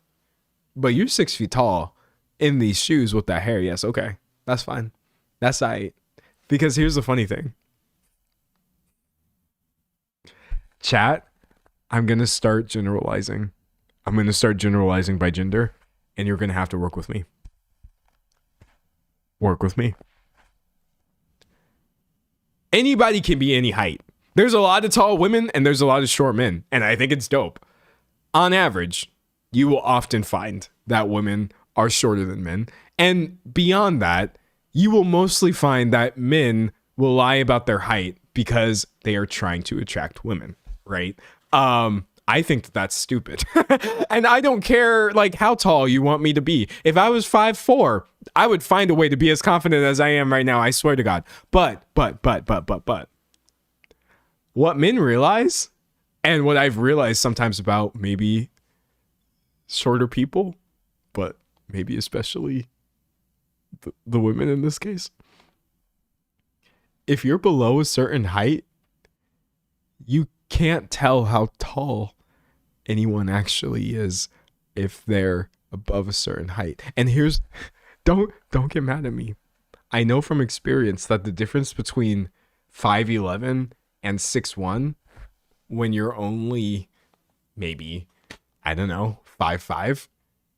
But you're 6 feet tall in these shoes with that hair. Yes, okay. That's fine. That's all right. Because here's the funny thing. Chat, I'm going to start generalizing. I'm going to start generalizing by gender, and you're going to have to work with me. Work with me. Anybody can be any height. There's a lot of tall women, and there's a lot of short men, and I think it's dope. On average, you will often find that women are shorter than men, and beyond that, you will mostly find that men will lie about their height because they are trying to attract women, right? I think that that's stupid. And I don't care like how tall you want me to be. If I was 5'4", I would find a way to be as confident as I am right now. I swear to God. But what men realize, and what I've realized sometimes about maybe shorter people, but maybe especially the women in this case, if you're below a certain height, you can't tell how tall anyone actually is if they're above a certain height. And here's, don't get mad at me. I know from experience that the difference between 5'11" and 6'1", when you're only maybe, I don't know, 5'5",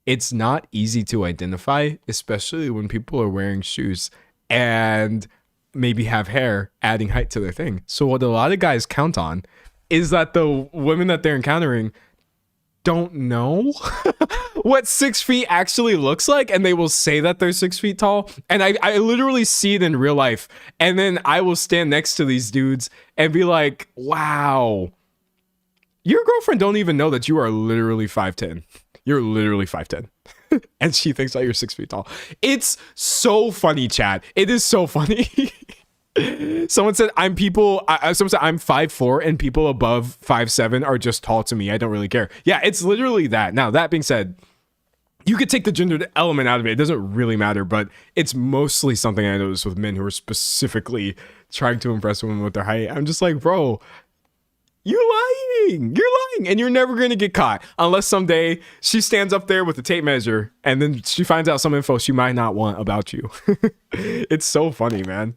it's not easy to identify, especially when people are wearing shoes and maybe have hair adding height to their thing. So what a lot of guys count on is that the women that they're encountering don't know what 6 feet actually looks like, and they will say that they're 6 feet tall. And I literally see it in real life. And then I will stand next to these dudes and be like, wow, your girlfriend don't even know that you are literally 5'10". You're literally 5'10". And she thinks that you're 6 feet tall. It's so funny, chat. It is so funny. Someone said I'm 5'4", and people above 5'7" are just tall to me. I don't really care. Yeah, it's literally that. Now, that being said, you could take the gender element out of it. It doesn't really matter, but it's mostly something I notice with men who are specifically trying to impress women with their height. I'm just like, bro, you're lying, and you're never going to get caught unless someday she stands up there with a tape measure and then she finds out some info she might not want about you. It's so funny, man.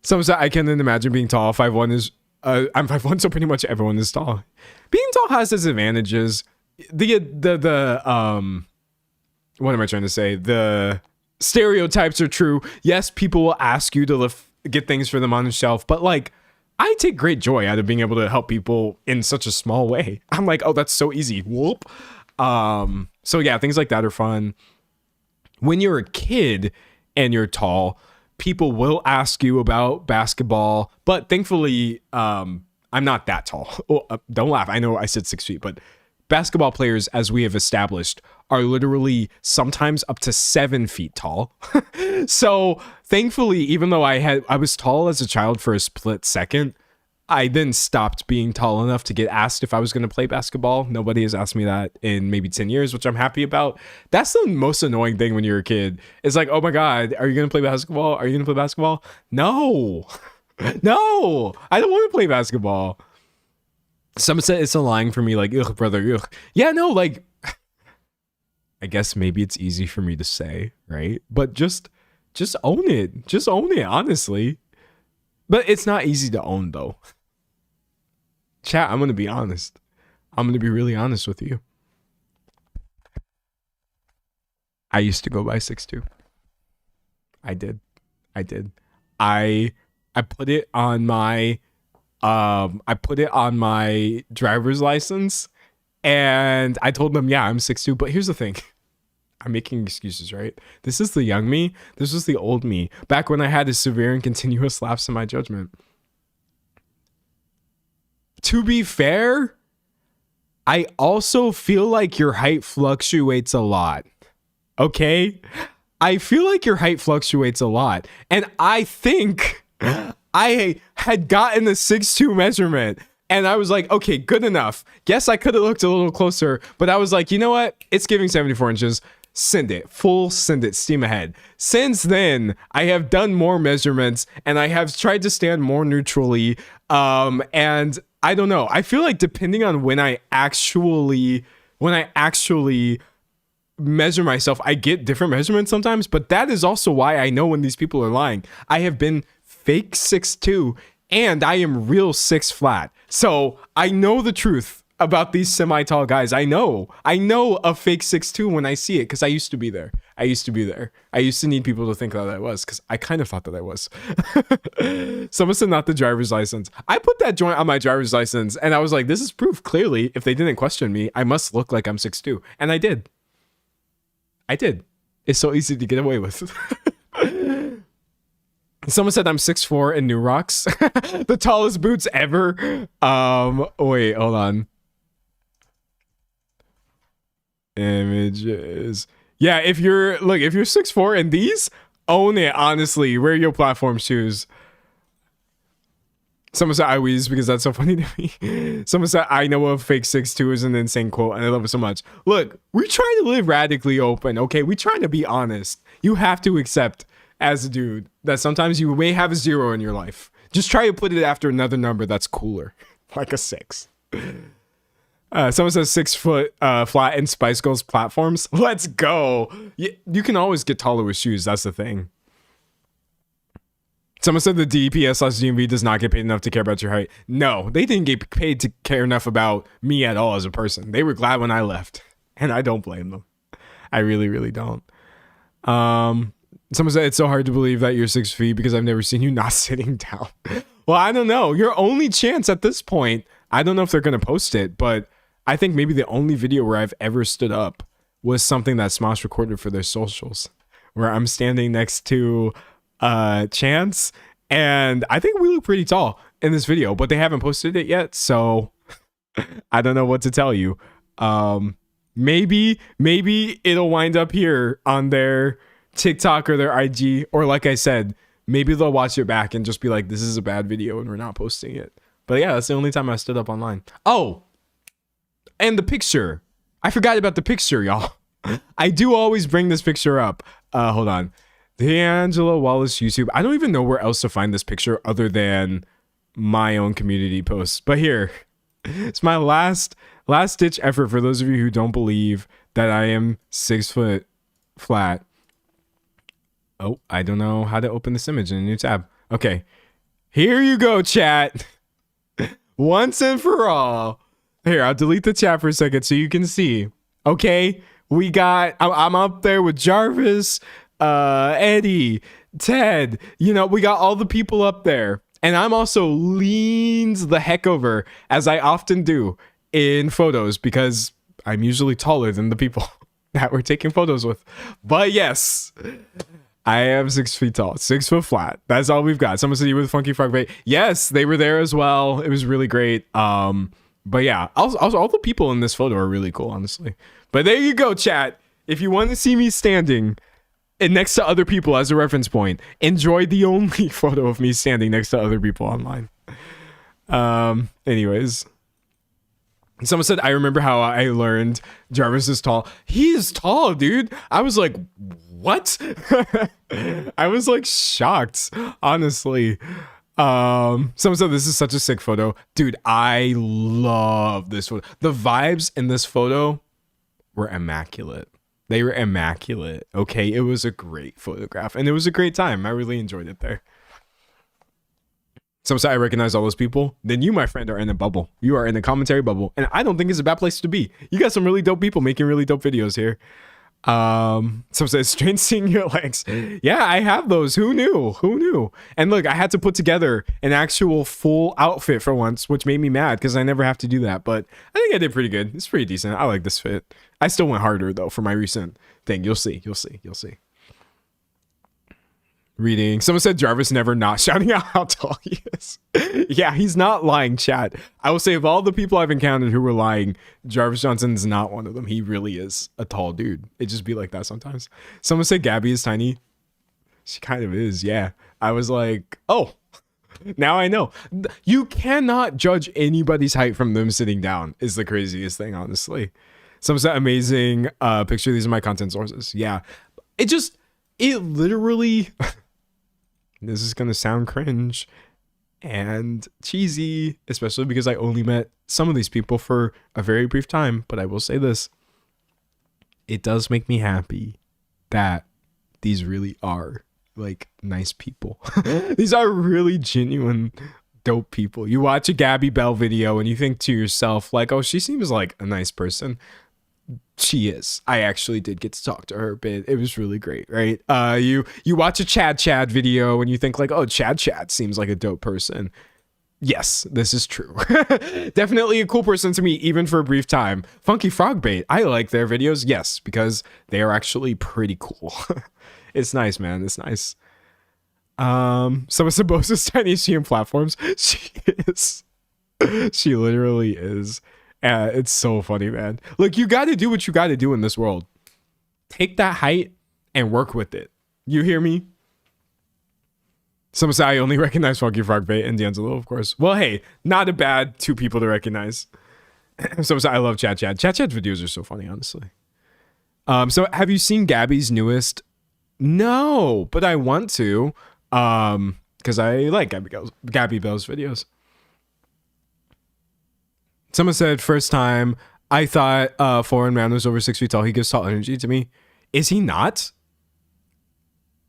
Someone said, I can't imagine being tall. 5'1" is, I'm 5'1", so pretty much everyone is tall. Being tall has its advantages. What am I trying to say? The stereotypes are true. Yes, people will ask you to get things for them on the shelf, but like, I take great joy out of being able to help people in such a small way. I'm like, oh, that's so easy. Whoop. So yeah, things like that are fun. When you're a kid and you're tall, people will ask you about basketball, but thankfully, I'm not that tall. Oh, don't laugh. I know I said 6 feet, but basketball players, as we have established, are literally sometimes up to 7 feet tall. So thankfully, even though I was tall as a child for a split second, I then stopped being tall enough to get asked if I was going to play basketball. Nobody has asked me that in maybe 10 years, which I'm happy about. That's the most annoying thing when you're a kid. It's like, oh my God, are you going to play basketball? Are you going to play basketball? No, no, I don't want to play basketball. Someone said it's a line for me, like, ugh, brother, ugh. Yeah, no, like, I guess maybe it's easy for me to say, right? But just own it. Just own it, honestly. But it's not easy to own, though. Chat, I'm going to be honest. I'm going to be really honest with you. I used to go by 6'2". I did. I put it on my driver's license, and I told them, yeah, I'm 6'2". But here's the thing. I'm making excuses, right? This is the young me. This was the old me. Back when I had a severe and continuous lapse in my judgment. To be fair, I also feel like your height fluctuates a lot. Okay? I feel like your height fluctuates a lot. And I think I had gotten the 6'2" measurement. And I was like, okay, good enough. Yes, I could have looked a little closer. But I was like, you know what? It's giving 74 inches. Send it. Steam ahead. Since then, I have done more measurements. And I have tried to stand more neutrally. And I don't know. I feel like depending on when I actually measure myself, I get different measurements sometimes, but that is also why I know when these people are lying. I have been fake 6'2" and I am real 6 flat. So I know the truth about these semi-tall guys. I know a fake 6'2" when I see it, because I used to be there. I used to need people to think that I was, because I kind of thought that I was. Someone said not the driver's license. I put that joint on my driver's license and I was like, this is proof. Clearly, if they didn't question me, I must look like I'm 6'2". And I did. It's so easy to get away with. Someone said I'm 6'4" in New Rocks. The tallest boots ever. Wait, hold on. Images. Yeah, if you're 6'4" in these, own it, honestly. Wear your platform shoes. Someone said I wheeze because that's so funny to me. Someone said I know a fake 6'2" is an insane quote, and I love it so much. Look, we're trying to live radically open, okay? We're trying to be honest. You have to accept, as a dude, that sometimes you may have a 0 in your life. Just try to put it after another number that's cooler, like a 6. Someone says 6 foot flat in Spice Girls platforms. Let's go. You can always get taller with shoes. That's the thing. Someone said the DPS/DMV does not get paid enough to care about your height. No, they didn't get paid to care enough about me at all as a person. They were glad when I left, and I don't blame them. I really, really don't. Someone said it's so hard to believe that you're 6 feet because I've never seen you not sitting down. Well, I don't know. Your only chance at this point, I don't know if they're going to post it, but I think maybe the only video where I've ever stood up was something that Smosh recorded for their socials, where I'm standing next to Chance, and I think we look pretty tall in this video, but they haven't posted it yet, so I don't know what to tell you. Maybe it'll wind up here on their TikTok or their IG, or like I said, maybe they'll watch it back and just be like, this is a bad video and we're not posting it. But yeah, that's the only time I stood up online. Oh, and the picture. I forgot about the picture, y'all. I do always bring this picture up. Hold on. The Angela Wallace YouTube. I don't even know where else to find this picture other than my own community posts. But here, it's my last ditch effort for those of you who don't believe that I am 6 foot flat. Oh, I don't know how to open this image in a new tab. Okay, here you go, chat. Once and for all. Here, I'll delete the chat for a second so you can see. Okay, I'm up there with Jarvis, Eddie, Ted, we got all the people up there, and I'm also leans the heck over, as I often do in photos, because I'm usually taller than the people that we're taking photos with. But yes, I am 6 feet tall, 6 foot flat. That's all we've got. Someone said you were the Funky Frog Bait. Yes, they were there as well. It was really great. But yeah, also all the people in this photo are really cool, honestly. But there you go, chat. If you want to see me standing and next to other people as a reference point, enjoy the only photo of me standing next to other people online. Anyways, someone said, I remember how I learned Jarvis is tall. He is tall, dude. I was like, what? I was like shocked, honestly. Someone said this is such a sick photo. Dude, I love this photo. The vibes in this photo were immaculate. They were immaculate. Okay, it was a great photograph and it was a great time. I really enjoyed it there. Someone said I recognize all those people. Then you, my friend, are in a bubble. You are in a commentary bubble. And I don't think it's a bad place to be. You got some really dope people making really dope videos here. Someone says strange seeing your legs. Yeah, I have those. Who knew? And look, I had to put together an actual full outfit for once, which made me mad because I never have to do that. But I think I did pretty good. It's pretty decent. I like this fit. I still went harder though for my recent thing. You'll see. Reading. Someone said Jarvis never not shouting out how tall he is. Yeah, he's not lying, chat. I will say of all the people I've encountered who were lying, Jarvis Johnson's not one of them. He really is a tall dude. It just be like that sometimes. Someone said Gabby is tiny. She kind of is, yeah. I was like, oh, now I know. You cannot judge anybody's height from them sitting down is the craziest thing, honestly. Someone said amazing picture. These are my content sources. Yeah. It literally... This is going to sound cringe and cheesy, especially because I only met some of these people for a very brief time. But I will say this. It does make me happy that these really are like nice people. These are really genuine, dope people. You watch a Gabby Bell video and you think to yourself like, oh, she seems like a nice person. She is. I actually did get to talk to her a bit. It was really great, right? You watch a Chad video and you think like, oh, Chad seems like a dope person. Yes, this is true. Definitely a cool person to meet, even for a brief time. Funky Frog Bait. I like their videos, yes, because they are actually pretty cool. It's nice, man. It's nice. Someone said Bosa's tiny she in platforms. She is. She literally is. It's so funny, man. Look, you got to do what you got to do in this world. Take that height and work with it. You hear me? Someone said I only recognize Funky Frog Bait and D'Angelo, of course. Well, hey, not a bad two people to recognize. Someone said I love Chat. Chat's videos are so funny, honestly. So have you seen Gabby's newest? No, but I want to. Because I like Gabby Bell's videos. Someone said, first time, I thought foreign man was over 6 feet tall. He gives tall energy to me. Is he not?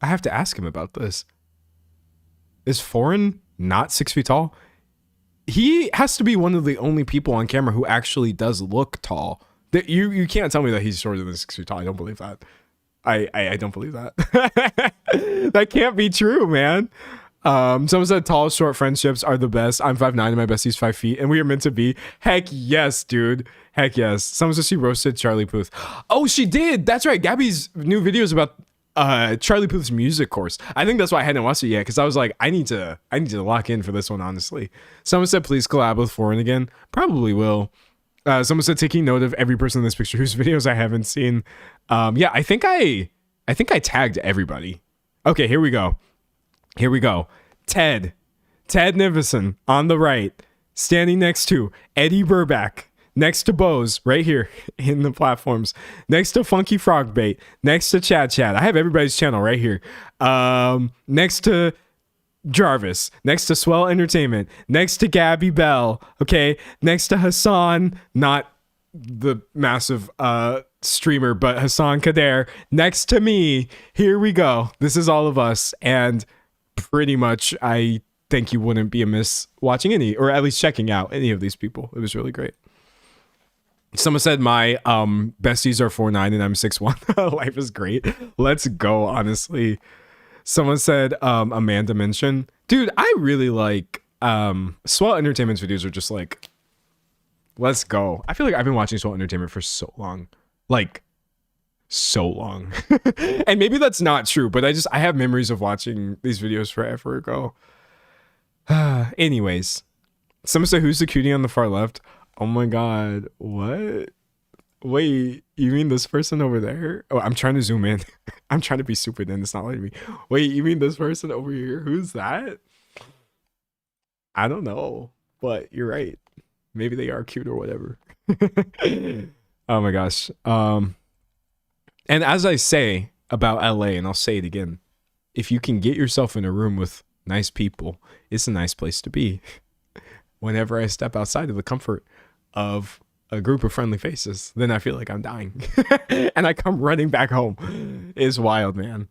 I have to ask him about this. Is foreign not 6 feet tall? He has to be one of the only people on camera who actually does look tall. That you can't tell me that he's shorter than 6 feet tall. I don't believe that. I don't believe that. That can't be true, man. Someone said tall, short friendships are the best. I'm 5'9" and my bestie's 5 feet and we are meant to be. Heck yes, dude. Heck yes. Someone said she roasted Charlie Puth. Oh, she did. That's right. Gabby's new video is about Charlie Puth's music course. I think that's why I hadn't watched it yet, because I was like, I need to lock in for this one, honestly. Someone said please collab with Foreign again. Probably will. Someone said taking note of every person in this picture whose videos I haven't seen. Yeah, I think I tagged everybody. Okay, here we go. Ted Nivison on the right, standing next to Eddie Burback, next to Bose right here in the platforms, next to Funky Frog Bait, next to Chat. I have everybody's channel right here. Next to Jarvis, next to Swell Entertainment, next to Gabby Bell, okay, next to Hassan, not the massive streamer, but Hassan Kader, next to me. Here we go. This is all of us, and pretty much I think you wouldn't be amiss watching any, or at least checking out any of these people. It was really great. Someone said my besties are 4'9" and I'm 6'1". Life is great. Let's go, honestly. Someone said Amanda mentioned. Dude, I really like Swell Entertainment's videos are just like, let's go. I feel like I've been watching Swell Entertainment for so long. Like, so long. And maybe that's not true, but I have memories of watching these videos forever ago. Anyways, someone said who's the cutie on the far left? Oh my god, what? Wait, you mean this person over there? Oh, I'm trying to zoom in. I'm trying to be stupid and it's not letting me. Wait, you mean this person over here? Who's that? I don't know, but you're right. Maybe they are cute or whatever. Oh my gosh. And as I say about LA, and I'll say it again, if you can get yourself in a room with nice people, it's a nice place to be. Whenever I step outside of the comfort of a group of friendly faces, then I feel like I'm dying. And I come running back home. It's wild, man.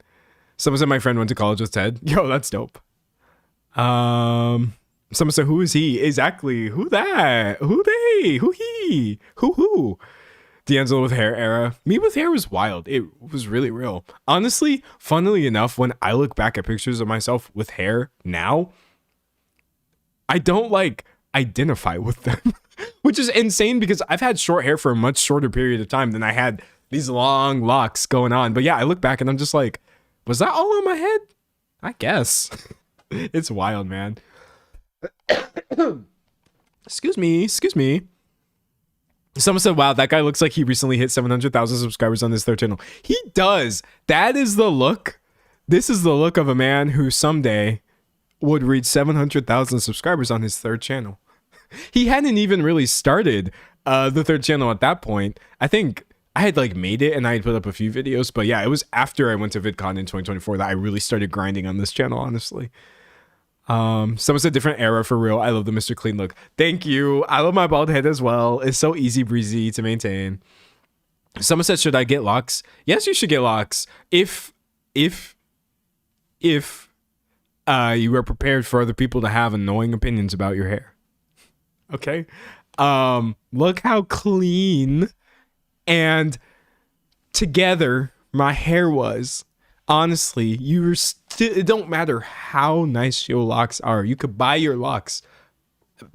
Someone said my friend went to college with Ted. Yo, that's dope. Someone said, who is he? Exactly. Who that? Who they? Who he? Who? D'Angelo with hair era. Me with hair was wild. It was really real. Honestly, funnily enough, when I look back at pictures of myself with hair now, I don't like identify with them, which is insane because I've had short hair for a much shorter period of time than I had these long locks going on. But yeah, I look back and I'm just like, was that all on my head? I guess. It's wild, man. Excuse me. Someone said, wow, that guy looks like he recently hit 700,000 subscribers on his third channel. He does. That is the look. This is the look of a man who someday would reach 700,000 subscribers on his third channel. He hadn't even really started the third channel at that point. I think I had like made it and I had put up a few videos, but yeah, it was after I went to VidCon in 2024 that I really started grinding on this channel, honestly. Someone said different era for real. I love the Mr. Clean look. Thank you. I love my bald head as well. It's so easy breezy to maintain. Someone said, should I get locks? Yes, you should get locks. If you are prepared for other people to have annoying opinions about your hair. Okay. Look how clean and together my hair was. Honestly, it don't matter how nice your locks are. You could buy your locks,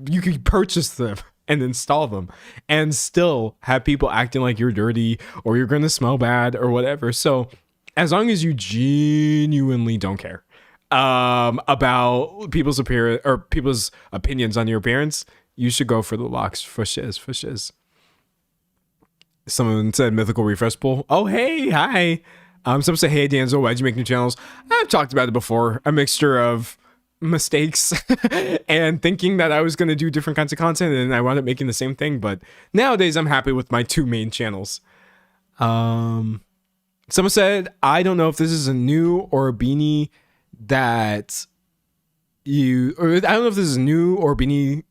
you could purchase them and install them and still have people acting like you're dirty or you're gonna smell bad or whatever. So as long as you genuinely don't care about people's appearance or people's opinions on your appearance, you should go for the locks for shiz. Someone said mythical refresh pool. Oh, hey, hi. Someone said, hey, D'Angelo, why'd you make new channels? I've talked about it before. A mixture of mistakes and thinking that I was going to do different kinds of content and I wound up making the same thing. But nowadays, I'm happy with my two main channels. Someone said, I don't know if this is a new or a beanie that I don't know if this is new or beanie.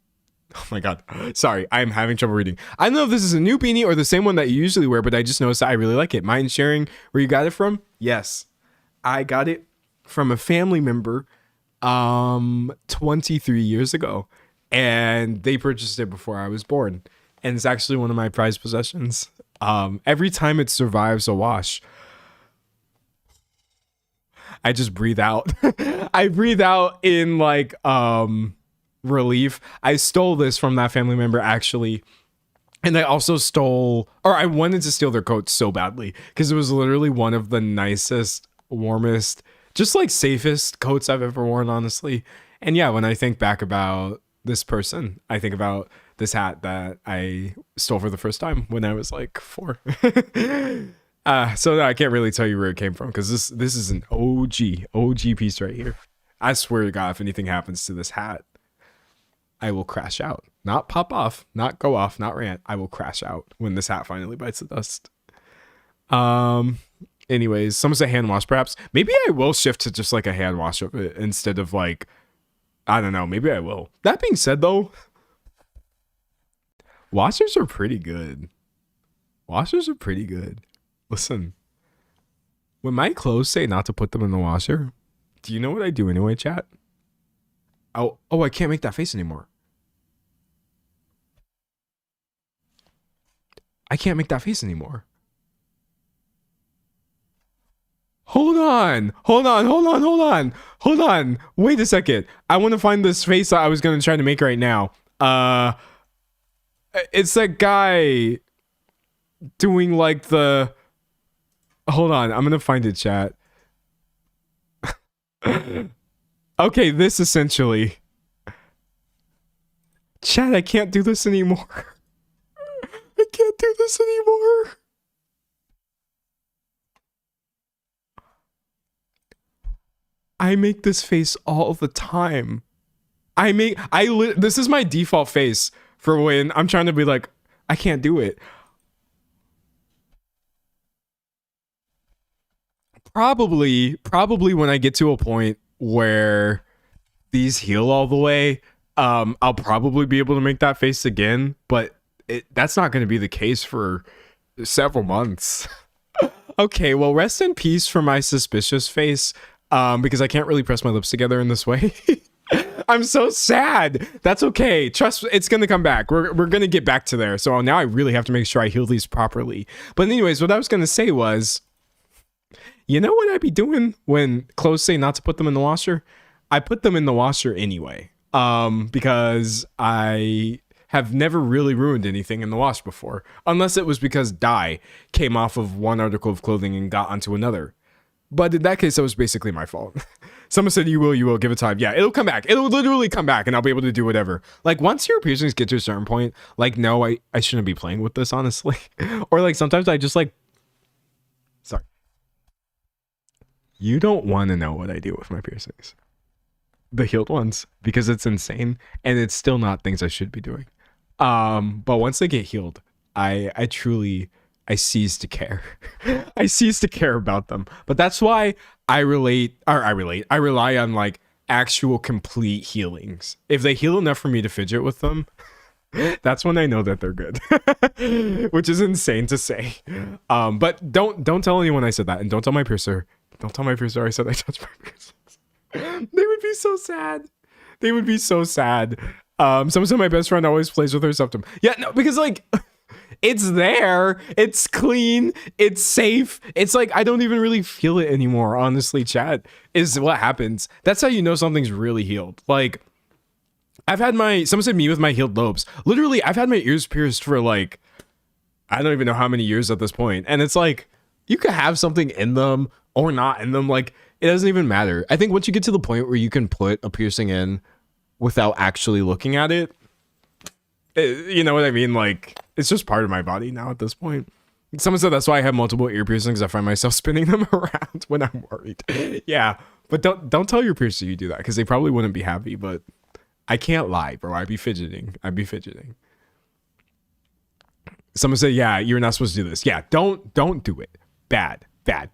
Oh my God. Sorry. I'm having trouble reading. I don't know if this is a new beanie or the same one that you usually wear, but I just noticed that I really like it. Mind sharing where you got it from? Yes. I got it from a family member 23 years ago, and they purchased it before I was born. And it's actually one of my prized possessions. Every time it survives a wash, I just breathe out. I breathe out in like relief. I stole this from that family member actually, and I also I wanted to steal their coat so badly because it was literally one of the nicest, warmest, just like safest coats I've ever worn, honestly. And yeah, when I think back about this person, I think about this hat that I stole for the first time when I was like 4. So I can't really tell you where it came from because this is an OG piece right here. I swear to God, if anything happens to this hat, I will crash out. Not pop off, not go off, not rant. I will crash out when this hat finally bites the dust. Anyways, someone said hand wash perhaps. Maybe I will shift to just like a hand wash of it instead of like, I don't know, maybe I will. That being said though, washers are pretty good. Listen, when my clothes say not to put them in the washer, do you know what I do anyway, chat? Oh, I can't make that face anymore. Hold on. Wait a second. I want to find this face that I was going to try to make right now. It's that guy doing like the... Hold on. I'm going to find it, chat. Okay, this essentially. Chat, I can't do this anymore. I make this face all the time. This is my default face for when I'm trying to be like, I can't do it. Probably when I get to a point where these heal all the way, I'll probably be able to make that face again, but that's not going to be the case for several months. Okay, well, rest in peace for my suspicious face, because I can't really press my lips together in this way. I'm so sad. That's okay. Trust, it's gonna come back. We're gonna get back to there. So now I really have to make sure I heal these properly. But anyways, what I was gonna say was, you know what I'd be doing when clothes say not to put them in the washer? I put them in the washer anyway. Because I have never really ruined anything in the wash before, unless it was because dye came off of one article of clothing and got onto another. But in that case, that was basically my fault. Someone said, you will, give it time. Yeah, it'll come back. It'll literally come back and I'll be able to do whatever. Like once your piercings get to a certain point, like, no, I shouldn't be playing with this, honestly. Or like sometimes I just like, sorry. You don't want to know what I do with my piercings. The healed ones, because it's insane and it's still not things I should be doing. But once they get healed, I truly cease to care. I cease to care about them. But that's why I rely on like actual complete healings. If they heal enough for me to fidget with them, that's when I know that they're good. Which is insane to say. But don't tell anyone I said that, and don't tell my piercer. Don't tell my piercer I said I touched my piercings. They would be so sad. They would be so sad. Someone said my best friend always plays with her septum. Yeah, no, because like it's there, it's clean, it's safe. It's like I don't even really feel it anymore, honestly, chat, is what happens. That's how you know something's really healed. Like I've had someone said me with my healed lobes. Literally, I've had my ears pierced for like, I don't even know how many years at this point. And it's like, you could have something in them or not in them. Like, it doesn't even matter. I think once you get to the point where you can put a piercing in without actually looking at it, you know what I mean? Like, it's just part of my body now at this point. Someone said that's why I have multiple ear piercings. I find myself spinning them around when I'm worried. Yeah, but don't tell your piercer you do that, because they probably wouldn't be happy. But I can't lie, bro. I'd be fidgeting. Someone said, yeah, you're not supposed to do this. Yeah, don't do it. Bad.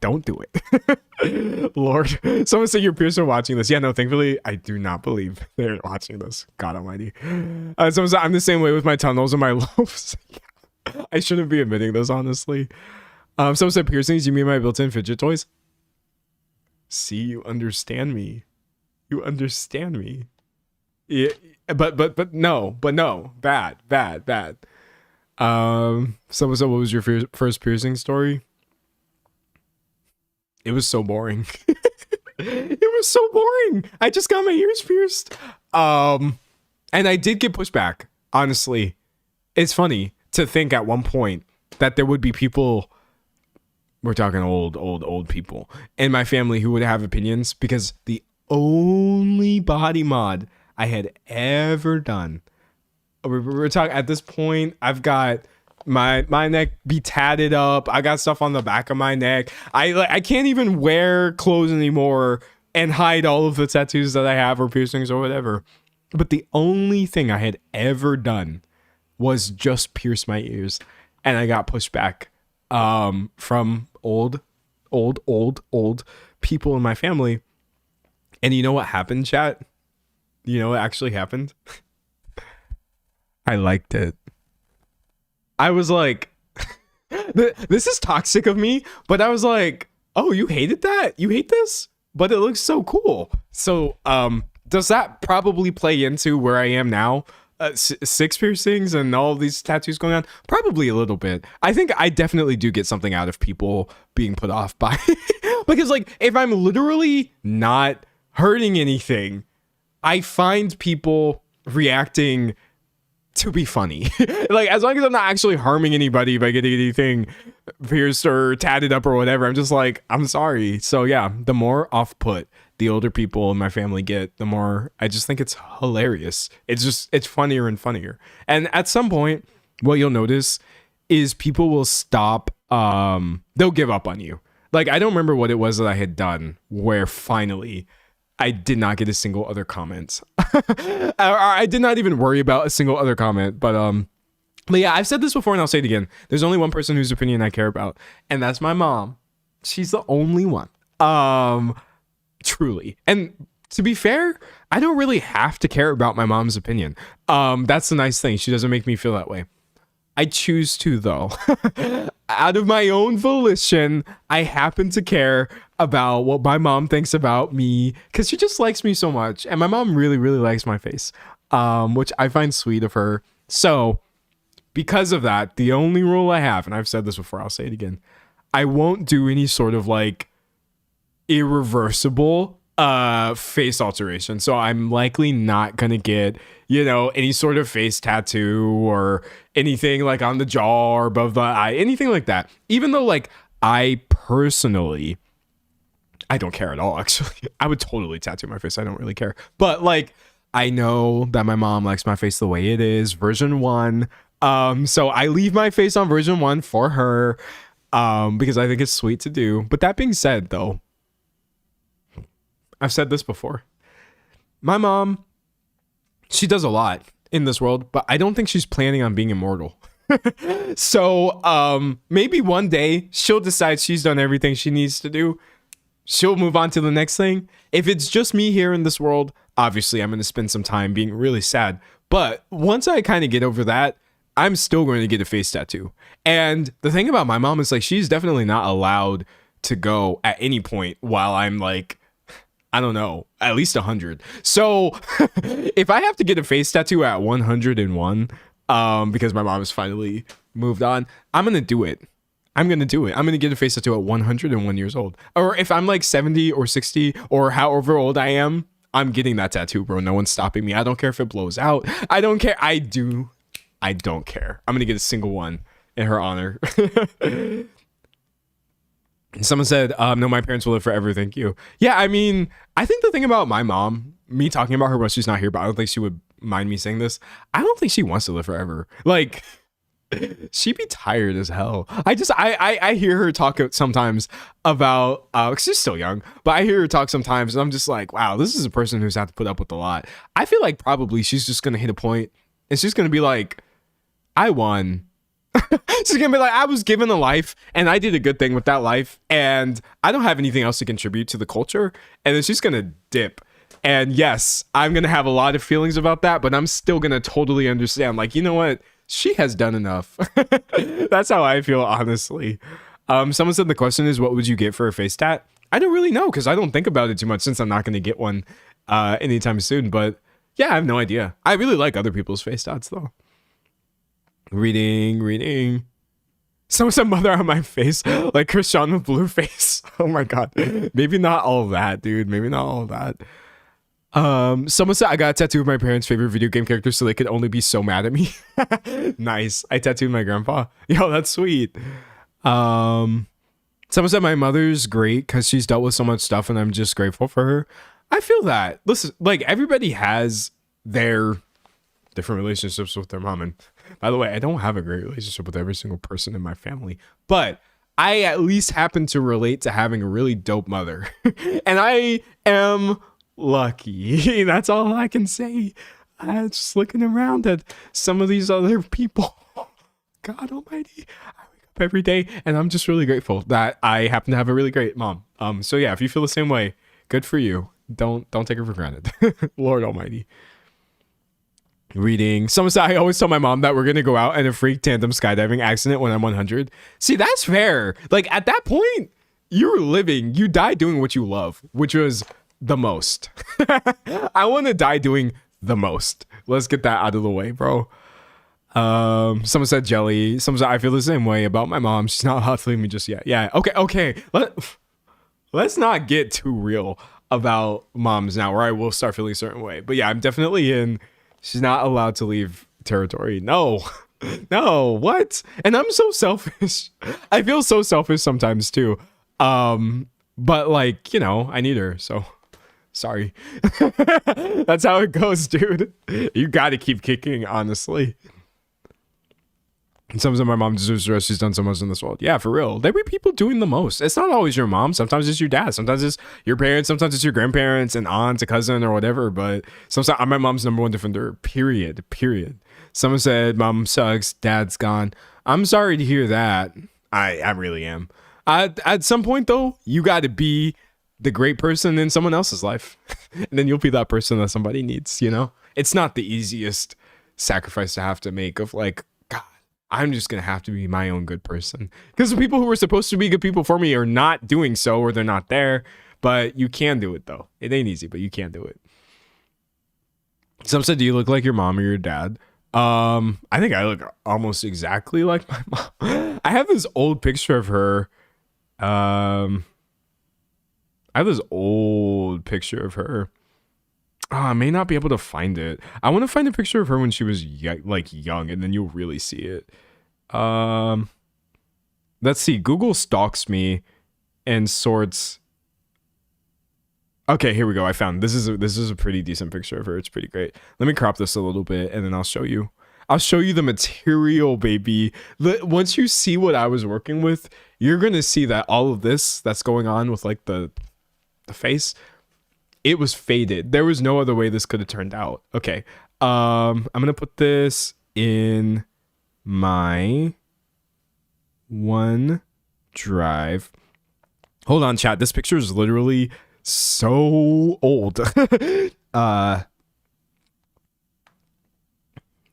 Don't do it. Lord. Someone said your peers are watching this. Yeah, no, thankfully, I do not believe they're watching this. God almighty. Someone said, I'm the same way with my tunnels and my lobes. Yeah, I shouldn't be admitting this, honestly. Someone said piercings, you mean my built-in fidget toys? See, you understand me. Yeah, but no. Bad. Someone said, what was your first piercing story? It was so boring. I just got my ears pierced. And I did get pushback, honestly. It's funny to think at one point that there would be people, we're talking old people in my family who would have opinions, because the only body mod I had ever done, we're talking at this point, I've got my neck be tatted up. I got stuff on the back of my neck. I can't even wear clothes anymore and hide all of the tattoos that I have or piercings or whatever. But the only thing I had ever done was just pierce my ears, and I got pushback from old people in my family. And you know what happened, chat? You know what actually happened? I liked it. I was like, this is toxic of me, but I was like, oh, you hated that? You hate this? But it looks so cool. So does that probably play into where I am now? 6 piercings and all of these tattoos going on? Probably a little bit. I think I definitely do get something out of people being put off by because like if I'm literally not hurting anything, I find people reacting to be funny. Like as long as I'm not actually harming anybody by getting anything pierced or tatted up or whatever, I'm just like, I'm sorry. So yeah, the more off-put the older people in my family get, the more I just think it's hilarious. It's funnier and funnier. And at some point, what you'll notice is people will stop, they'll give up on you. Like I don't remember what it was that I had done where finally I did not get a single other comment. I did not even worry about a single other comment. But yeah, I've said this before and I'll say it again. There's only one person whose opinion I care about, and that's my mom. She's the only one. Truly. And to be fair, I don't really have to care about my mom's opinion. That's the nice thing. She doesn't make me feel that way. I choose to, though. Out of my own volition, I happen to care about what my mom thinks about me because she just likes me so much. And my mom really, really likes my face, which I find sweet of her. So because of that, the only rule I have, and I've said this before, I'll say it again, I won't do any sort of like irreversible face alteration. So I'm likely not gonna get, you know, any sort of face tattoo or anything like on the jaw or above the eye, anything like that. Even though like I personally, I don't care at all, actually. I would totally tattoo my face. I don't really care. But like I know that my mom likes my face the way it is, version 1. So I leave my face on version 1 for her because I think it's sweet to do. But that being said, though, I've said this before. My mom, she does a lot in this world, but I don't think she's planning on being immortal. So maybe one day she'll decide she's done everything she needs to do. She'll move on to the next thing. If it's just me here in this world, obviously I'm going to spend some time being really sad. But once I kind of get over that, I'm still going to get a face tattoo. And the thing about my mom is like, she's definitely not allowed to go at any point while I'm like, I don't know, at least 100. So if I have to get a face tattoo at 101, because my mom has finally moved on, I'm going to do it. I'm going to do it. I'm going to get a face tattoo at 101 years old. Or if I'm like 70 or 60 or however old I am, I'm getting that tattoo, bro. No one's stopping me. I don't care if it blows out. I don't care. I don't care. I'm going to get a single one in her honor. Someone said, no, my parents will live forever. Thank you. Yeah, I mean, I think the thing about my mom, me talking about her when she's not here, but I don't think she would mind me saying this. I don't think she wants to live forever. Like, she'd be tired as hell. I hear her talk sometimes about, cause she's still young, but I hear her talk sometimes and I'm just like, wow, this is a person who's had to put up with a lot. I feel like probably she's just going to hit a point and she's going to be like, I won. She's gonna be like, I was given a life and I did a good thing with that life and I don't have anything else to contribute to the culture. And then she's gonna dip. And yes, I'm gonna have a lot of feelings about that, but I'm still gonna totally understand, like, you know what, she has done enough. That's how I feel, honestly. Someone said the question is, what would you get for a face tat? I don't really know because I don't think about it too much since I'm not gonna get one anytime soon. But yeah, I have no idea. I really like other people's face tats though. Reading. Someone said mother on my face, like Krishan with blue face. Oh my god. Maybe not all of that, dude. Maybe not all of that. Someone said I got a tattoo of my parents' favorite video game character so they could only be so mad at me. Nice. I tattooed my grandpa. Yo, that's sweet. Someone said my mother's great because she's dealt with so much stuff and I'm just grateful for her. I feel that. Listen, like everybody has their different relationships with their mom, and by the way, I don't have a great relationship with every single person in my family, but I at least happen to relate to having a really dope mother. And I am lucky. That's all I can say. Just looking around at some of these other people. God almighty. I wake up every day and I'm just really grateful that I happen to have a really great mom. So yeah, if you feel the same way, good for you. Don't take her for granted. Lord almighty. Reading. Someone said, I always tell my mom that we're going to go out in a freak tandem skydiving accident when I'm 100. See, that's fair. Like at that point, you're living, you die doing what you love, which was the most. I want to die doing the most. Let's get that out of the way, bro. Someone said jelly. Someone said, I feel the same way about my mom. She's not allowed to leave me just yet. Yeah. Okay. Let's not get too real about moms now, or I will start feeling a certain way. But yeah, I'm definitely in. She's not allowed to leave territory. No, what? And I'm so selfish. I feel so selfish sometimes too. But like, you know, I need her. So sorry. That's how it goes, dude. You got to keep kicking, honestly. And some of my mom deserves the rest. She's done so much in this world. Yeah, for real. There be people doing the most. It's not always your mom. Sometimes it's your dad. Sometimes it's your parents. Sometimes it's your grandparents, an aunt, a cousin, or whatever. But sometimes I'm my mom's number one defender. Period. Someone said, mom sucks. Dad's gone. I'm sorry to hear that. I really am. At some point, though, you got to be the great person in someone else's life. And then you'll be that person that somebody needs, you know? It's not the easiest sacrifice to have to make of like, I'm just gonna have to be my own good person, because the people who were supposed to be good people for me are not doing so, or they're not there. But you can do it though. It ain't easy, but you can do it. Some said, do you look like your mom or your dad? I think I look almost exactly like my mom. I have this old picture of her. I have this old picture of her. Oh, I may not be able to find it. I want to find a picture of her when she was young, and then you'll really see it. Let's see. Google stalks me and sorts. Okay, here we go. I found this is a pretty decent picture of her. It's pretty great. Let me crop this a little bit, and then I'll show you. I'll show you the material, baby. Once you see what I was working with, you're gonna see that all of this that's going on with like the face, it was faded. There was no other way this could have turned out. Okay, I'm gonna put this in my OneDrive. Hold on, chat. This picture is literally so old. I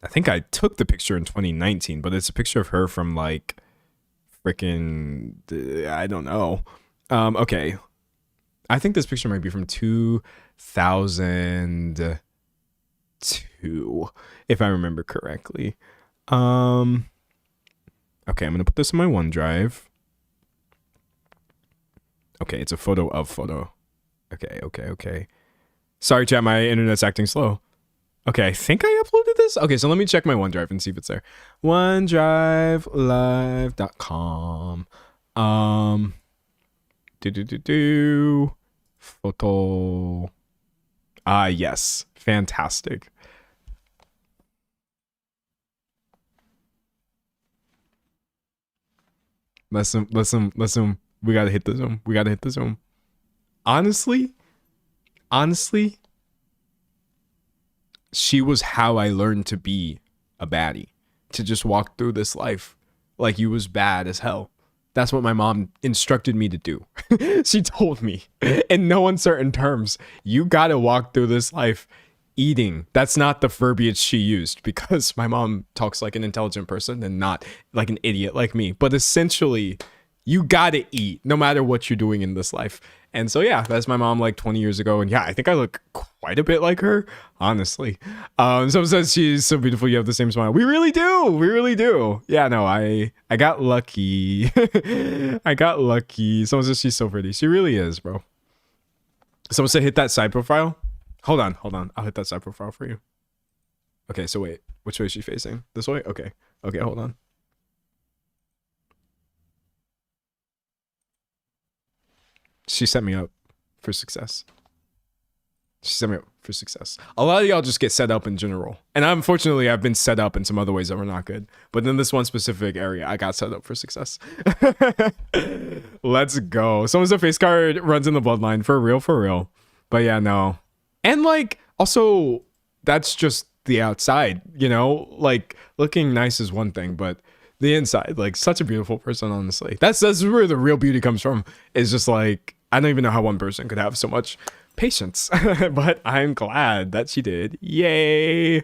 think I took the picture in 2019, but it's a picture of her from like freaking, I don't know. Okay. I think this picture might be from 2002, if I remember correctly. Okay, I'm going to put this in my OneDrive. Okay, it's a photo of photo. Okay. Sorry, chat, my internet's acting slow. Okay, I think I uploaded this. Okay, so let me check my OneDrive and see if it's there. OneDriveLive.com. Photo. Ah, yes. Fantastic. Listen. We gotta hit the zoom. Honestly, she was how I learned to be a baddie, to just walk through this life like you was bad as hell. That's what my mom instructed me to do. She told me in no uncertain terms, you gotta walk through this life eating. That's not the verbiage she used, because my mom talks like an intelligent person and not like an idiot like me. But essentially, you gotta eat no matter what you're doing in this life. And so, yeah, that's my mom like 20 years ago. And yeah, I think I look quite a bit like her, honestly. Someone says she's so beautiful, you have the same smile. We really do. Yeah, no, I got lucky. I got lucky. Someone says she's so pretty. She really is, bro. Someone said hit that side profile. Hold on. I'll hit that side profile for you. Okay, so wait. Which way is she facing? This way? Okay, hold on. She set me up for success. A lot of y'all just get set up in general. And unfortunately, I've been set up in some other ways that were not good. But in this one specific area, I got set up for success. Let's go. Someone's a face card runs in the bloodline. For real. But yeah, no. And like, also, that's just the outside, you know? Like, looking nice is one thing, but the inside, like, such a beautiful person, honestly. That's where the real beauty comes from. Is just like, I don't even know how one person could have so much patience, but I'm glad that she did. Yay.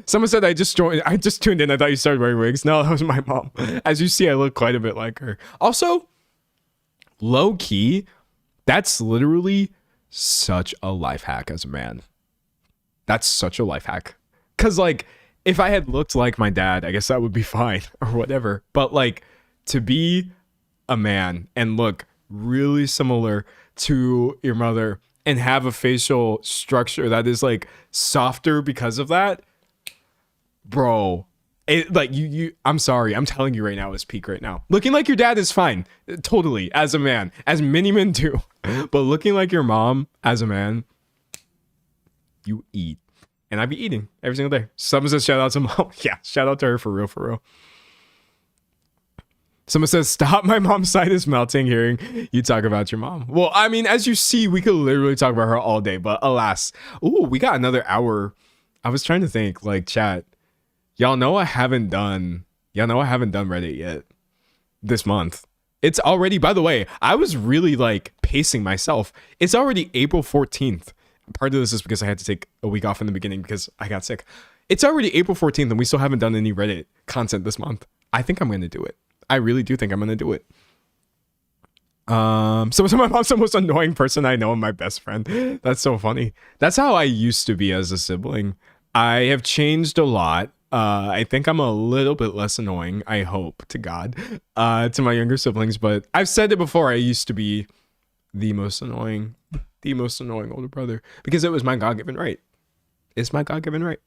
Someone said I just tuned in. I thought you started wearing wigs. No, that was my mom. As you see, I look quite a bit like her. Also, low key, that's literally such a life hack as a man. That's such a life hack. Cause like, if I had looked like my dad, I guess that would be fine or whatever. But like, to be a man and look really similar to your mother and have a facial structure that is like softer because of that, bro, it like I'm sorry, I'm telling you right now, it's peak right now. Looking like your dad is fine, totally, as a man, as many men do. But looking like your mom as a man, you eat. And I be eating every single day. Someone says shout out to mom. Yeah, shout out to her for real. Someone says, stop, my mom's side is melting hearing you talk about your mom. Well, I mean, as you see, we could literally talk about her all day, but alas. Ooh, we got another hour. I was trying to think, like, chat. Y'all know I haven't done Reddit yet this month. It's already, by the way, I was really, like, pacing myself. It's already April 14th. Part of this is because I had to take a week off in the beginning because I got sick. It's already April 14th and we still haven't done any Reddit content this month. I think I'm gonna do it. I really do think I'm gonna do it. So my mom's the most annoying person I know and my best friend. That's so funny. That's how I used to be as a sibling. I have changed a lot. I think I'm a little bit less annoying, I hope to God, to my younger siblings, but I've said it before, I used to be the most annoying older brother because it was my God-given right. It's my God-given right.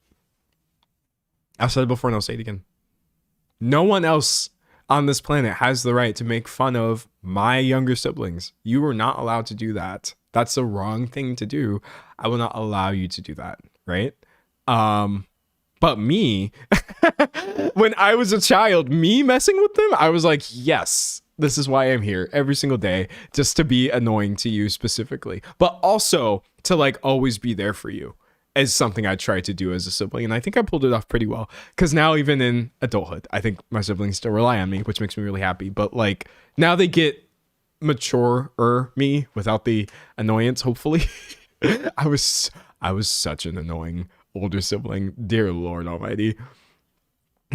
I've said it before and I'll say it again. No one else on this planet has the right to make fun of my younger siblings. You are not allowed to do that. That's the wrong thing to do. I will not allow you to do that, right? But me, when I was a child, me messing with them, I was like, yes, this is why I'm here every single day, just to be annoying to you specifically, but also to like always be there for you is something I tried to do as a sibling. And I think I pulled it off pretty well because now even in adulthood, I think my siblings still rely on me, which makes me really happy. But like now they get maturer me without the annoyance, hopefully. I was such an annoying older sibling. Dear Lord Almighty.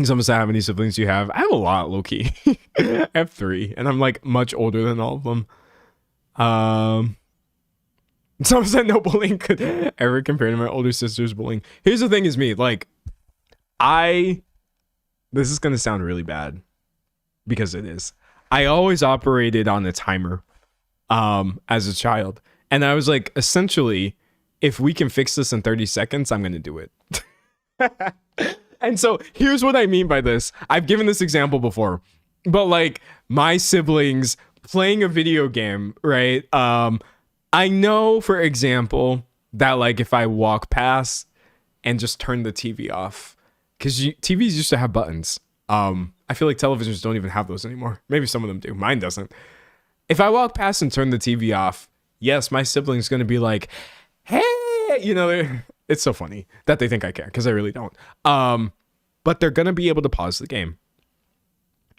Someone said, how many siblings do you have? I have a lot, low-key. I have 3, and I'm like much older than all of them. Someone said no bullying could ever compare to my older sister's bullying. Here's the thing is me, like, this is gonna sound really bad because it is. I always operated on a timer as a child. And I was like, essentially, if we can fix this in 30 seconds, I'm gonna do it. And so here's what I mean by this. I've given this example before, but like my siblings playing a video game, right? I know, for example, that like if I walk past and just turn the TV off, because TVs used to have buttons. I feel like televisions don't even have those anymore. Maybe some of them do. Mine doesn't. If I walk past and turn the TV off, yes, my sibling's going to be like, hey, you know, it's so funny that they think I care because I really don't. But they're going to be able to pause the game.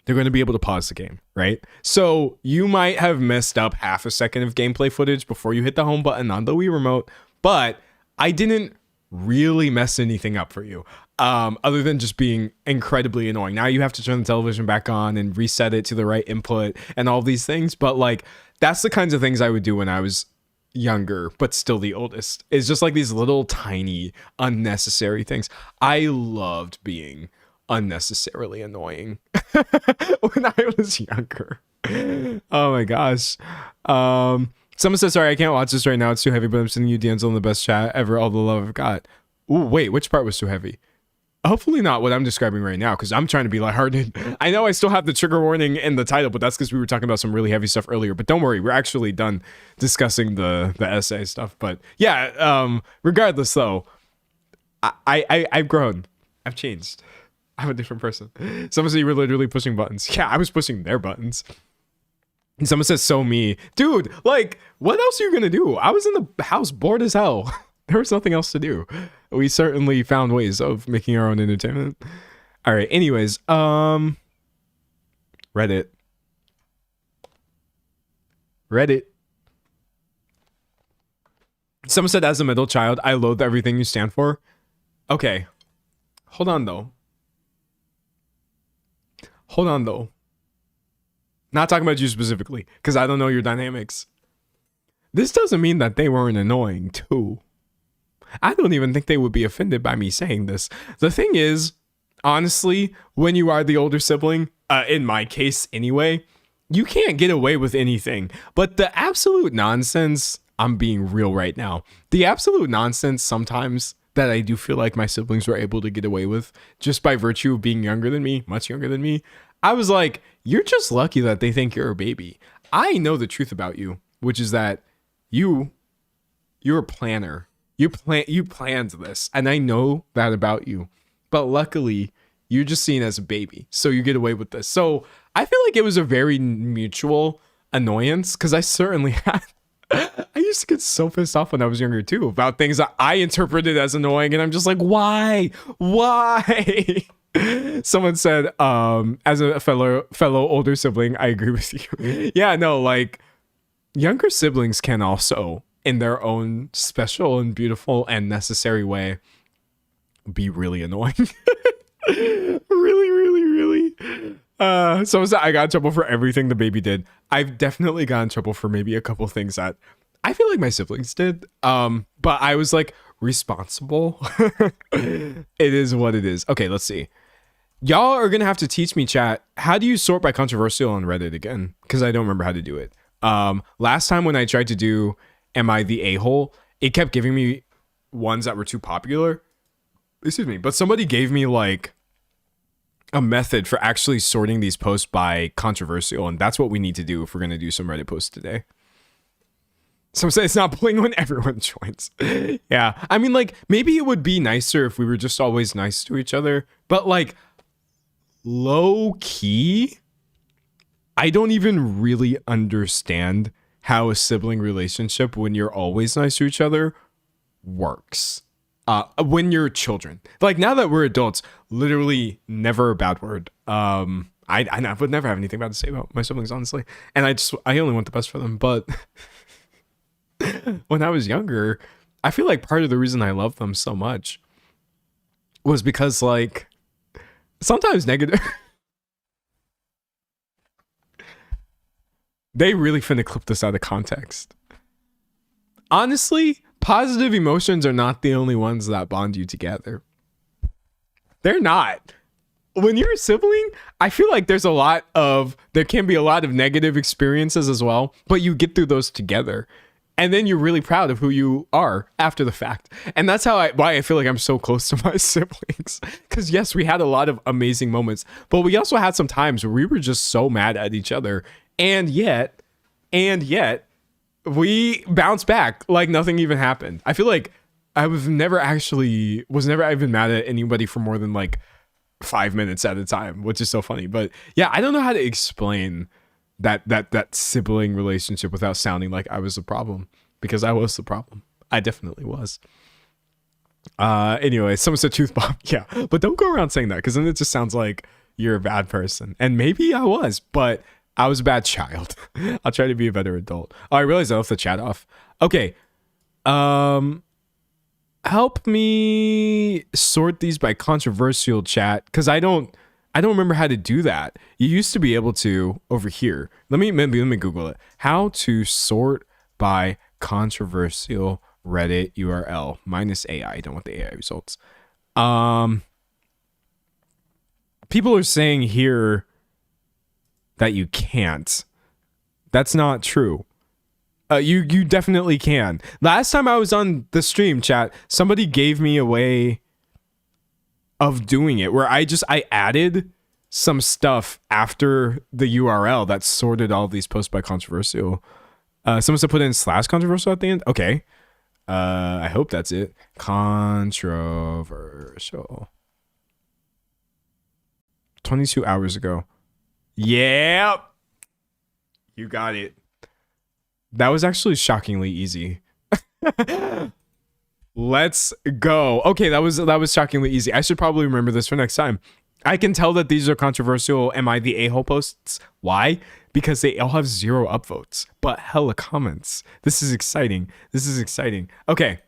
They're going to be able to pause the game, right? So you might have messed up half a second of gameplay footage before you hit the home button on the Wii remote, but I didn't really mess anything up for you, other than just being incredibly annoying. Now you have to turn the television back on and reset it to the right input and all these things. But like, that's the kinds of things I would do when I was younger, but still the oldest. It's just like these little tiny unnecessary things. I loved being unnecessarily annoying when I was younger. Oh my gosh. Someone says, sorry, I can't watch this right now. It's too heavy, but I'm sending you D'Angelo in the best chat ever. All the love I've got. Ooh, wait, which part was too heavy? Hopefully not what I'm describing right now, because I'm trying to be lighthearted. I know I still have the trigger warning in the title, but that's because we were talking about some really heavy stuff earlier. But don't worry, we're actually done discussing the essay stuff. But yeah, regardless though, I've grown. I've changed. I'm a different person. Someone said you were literally pushing buttons. Yeah, I was pushing their buttons. And someone says, so me. Dude, like, what else are you going to do? I was in the house bored as hell. There was nothing else to do. We certainly found ways of making our own entertainment. All right, anyways, Reddit. Someone said, as a middle child, I loathe everything you stand for. Okay. Hold on, though. Not talking about you specifically, because I don't know your dynamics. This doesn't mean that they weren't annoying, too. I don't even think they would be offended by me saying this. The thing is, honestly, when you are the older sibling, in my case anyway, you can't get away with anything. But the absolute nonsense, I'm being real right now, the absolute nonsense sometimes that I do feel like my siblings were able to get away with just by virtue of being younger than me, much younger than me, I was like, you're just lucky that they think you're a baby. I know the truth about you, which is that you're a planner. You planned this, and I know that about you. But luckily, you're just seen as a baby, so you get away with this. So I feel like it was a very mutual annoyance, because I certainly had. I used to get so pissed off when I was younger too about things that I interpreted as annoying, and I'm just like, why? Someone said, as a fellow older sibling, I agree with you. Yeah, no, like younger siblings can also, in their own special and beautiful and necessary way, be really annoying. Really. I got in trouble for everything the baby did. I've definitely got in trouble for maybe a couple things that I feel like my siblings did. But I was like responsible. It is what it is. Okay, let's see. Y'all are gonna have to teach me, chat. How do you sort by controversial on Reddit again? Because I don't remember how to do it. Last time when I tried to do Am I the A-hole, it kept giving me ones that were too popular. Excuse me, but somebody gave me like a method for actually sorting these posts by controversial, and that's what we need to do if we're gonna do some Reddit posts today. Some say it's not bullying when everyone joins. Yeah, I mean, like, maybe it would be nicer if we were just always nice to each other, but like low key, I don't even really understand how a sibling relationship when you're always nice to each other works. When you're children, like now that we're adults, literally never a bad word. I would never have anything bad to say about my siblings, honestly, and I only want the best for them. But when I was younger, I feel like part of the reason I love them so much was because like sometimes negative. They really finna clip this out of context. Honestly, positive emotions are not the only ones that bond you together. They're not. When you're a sibling, I feel like there can be a lot of negative experiences as well, but you get through those together. And then you're really proud of who you are after the fact. And that's why I feel like I'm so close to my siblings. Because yes, we had a lot of amazing moments, but we also had some times where we were just so mad at each other. And yet, we bounced back like nothing even happened. I feel like I was never even mad at anybody for more than like 5 minutes at a time, which is so funny. But yeah, I don't know how to explain that sibling relationship without sounding like I was the problem, because I was the problem. I definitely was. Anyway, someone said truth bomb. Yeah, but don't go around saying that, because then it just sounds like you're a bad person. And maybe I was, but I was a bad child. I'll try to be a better adult. Oh, I realized I left the chat off. Okay. Help me sort these by controversial, chat, because I don't remember how to do that. You used to be able to over here. Let me Google it. How to sort by controversial Reddit URL -AI. I don't want the AI results. People are saying here that you can't. That's not true. You definitely can. Last time I was on the stream, chat, somebody gave me a way of doing it where I added some stuff after the URL that sorted all these posts by controversial. Someone said put in /controversial at the end. Okay. I hope that's it. Controversial. 22 hours ago. Yep. You got it. That was actually shockingly easy. Let's go. Okay, that was shockingly easy. I should probably remember this for next time. I can tell that these are controversial Am I the A-hole posts. Why? Because they all have 0 upvotes, but hella comments. This is exciting. Okay.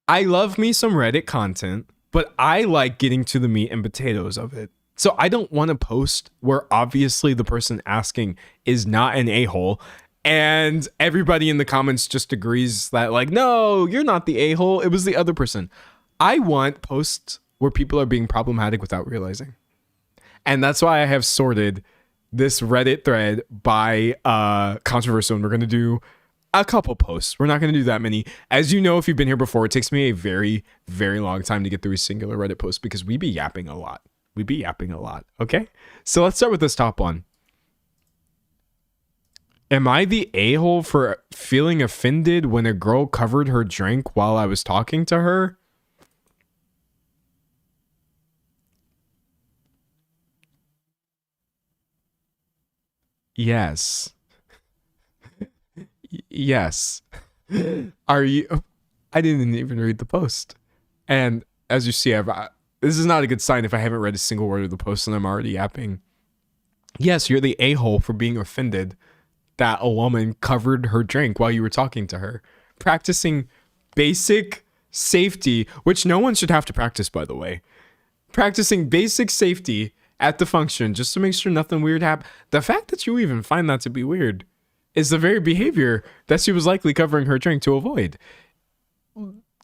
I love me some Reddit content, but I like getting to the meat and potatoes of it. So I don't want to post where obviously the person asking is not an a-hole and everybody in the comments just agrees that like, no, you're not the a-hole. It was the other person. I want posts where people are being problematic without realizing. And that's why I have sorted this Reddit thread by controversial. And we're going to do a couple posts. We're not going to do that many. As you know, if you've been here before, it takes me a very, very long time to get through a singular Reddit post because we be yapping a lot. Okay? So let's start with this top one. Am I the a-hole for feeling offended when a girl covered her drink while I was talking to her? Yes. Yes. Are you? I didn't even read the post. And as you see, this is not a good sign if I haven't read a single word of the post and I'm already yapping. Yes, you're the a-hole for being offended that a woman covered her drink while you were talking to her. Practicing basic safety, which no one should have to practice, by the way. Practicing basic safety at the function just to make sure nothing weird happened. The fact that you even find that to be weird is the very behavior that she was likely covering her drink to avoid. I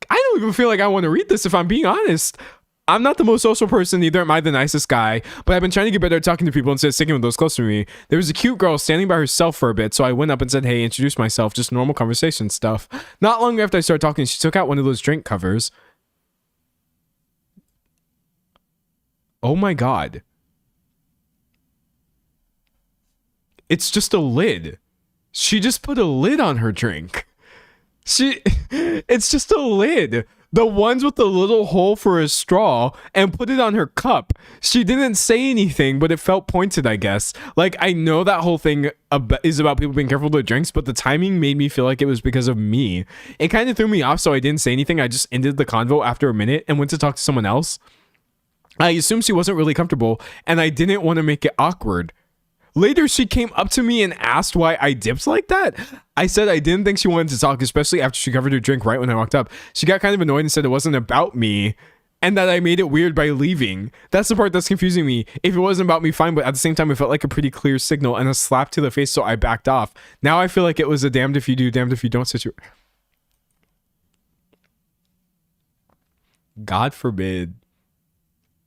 don't even feel like I want to read this, if I'm being honest. I'm not the most social person, neither am I the nicest guy, but I've been trying to get better at talking to people instead of sticking with those close to me. There was a cute girl standing by herself for a bit, so I went up and said, hey, introduced myself, just normal conversation stuff. Not long after I started talking, she took out one of those drink covers. Oh my God. It's just a lid. She just put a lid on her drink. It's just a lid. The ones with the little hole for a straw, and put it on her cup. She didn't say anything, but it felt pointed, I guess. Like, I know that whole thing is about people being careful with their drinks, but the timing made me feel like it was because of me. It kind of threw me off, so I didn't say anything. I just ended the convo after a minute and went to talk to someone else. I assumed she wasn't really comfortable, and I didn't want to make it awkward. Later, she came up to me and asked why I dipped like that. I said I didn't think she wanted to talk, especially after she covered her drink right when I walked up. She got kind of annoyed and said it wasn't about me and that I made it weird by leaving. That's the part that's confusing me. If it wasn't about me, fine, but at the same time, it felt like a pretty clear signal and a slap to the face, so I backed off. Now I feel like it was a damned if you do, damned if you don't situation. God forbid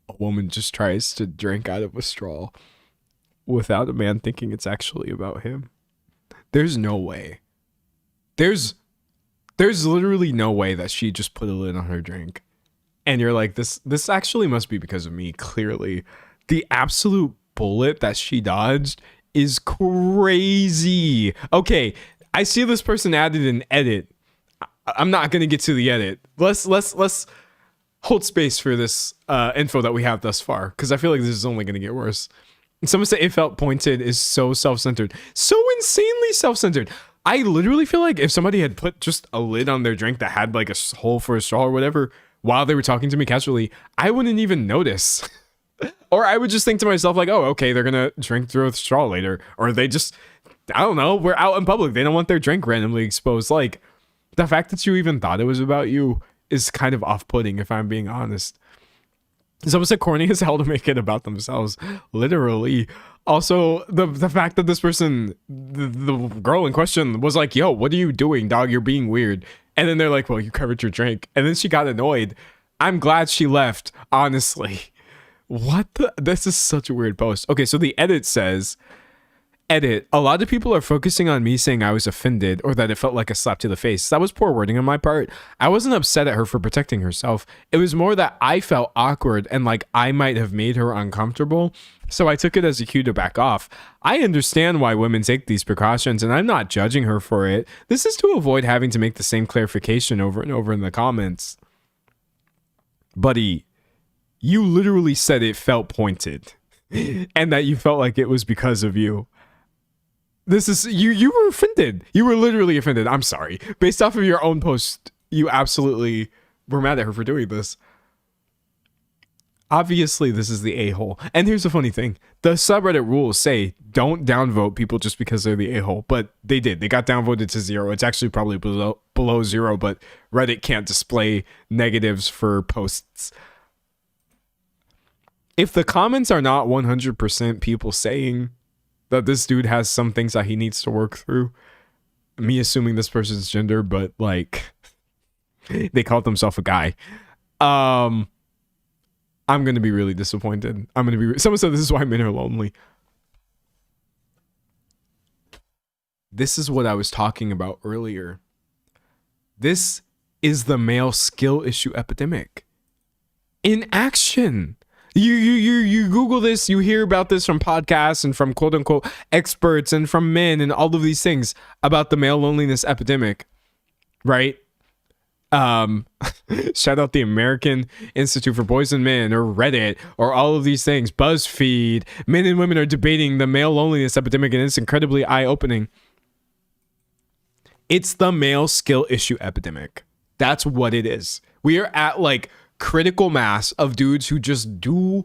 a woman just tries to drink out of a straw without a man thinking it's actually about him. There's no way. There's literally no way that she just put a lid on her drink. And you're like, this actually must be because of me, clearly. The absolute bullet that she dodged is crazy. Okay, I see this person added an edit. I'm not going to get to the edit. Let's hold space for this info that we have thus far, because I feel like this is only going to get worse. Someone said it felt pointed is so self-centered. So insanely self-centered. I literally feel like if somebody had put just a lid on their drink that had like a hole for a straw or whatever while they were talking to me casually, I wouldn't even notice. Or I would just think to myself like, oh, okay, they're going to drink through a straw later. Or they just, I don't know, we're out in public. They don't want their drink randomly exposed. Like, the fact that you even thought it was about you is kind of off-putting, if I'm being honest. Someone said corny as hell to make it about themselves. Literally. Also, the fact that this person, the girl in question, was like, yo, what are you doing, dog? You're being weird. And then they're like, well, you covered your drink. And then she got annoyed. I'm glad she left, honestly. What the? This is such a weird post. Okay, so the edit says, edit, a lot of people are focusing on me saying I was offended or that it felt like a slap to the face. That was poor wording on my part. I wasn't upset at her for protecting herself. It was more that I felt awkward and like I might have made her uncomfortable. So I took it as a cue to back off. I understand why women take these precautions and I'm not judging her for it. This is to avoid having to make the same clarification over and over in the comments. Buddy, you literally said it felt pointed and that you felt like it was because of you. This is, you were offended. You were literally offended. I'm sorry. Based off of your own post, you absolutely were mad at her for doing this. Obviously, this is the a-hole. And here's the funny thing. The subreddit rules say don't downvote people just because they're the a-hole. But they did. They got downvoted to 0. It's actually probably below 0, but Reddit can't display negatives for posts. If the comments are not 100% people saying that this dude has some things that he needs to work through, me assuming this person's gender, but like they called themselves a guy, I'm gonna be really disappointed. Someone said this is why men are lonely. This is what I was talking about earlier. This is the male skill issue epidemic in action. You Google this, you hear about this from podcasts and from quote unquote experts and from men and all of these things about the male loneliness epidemic, right? Shout out the American Institute for Boys and Men or Reddit or all of these things, BuzzFeed. Men and women are debating the male loneliness epidemic and it's incredibly eye-opening. It's the male skill issue epidemic. That's what it is. We are at like critical mass of dudes who just do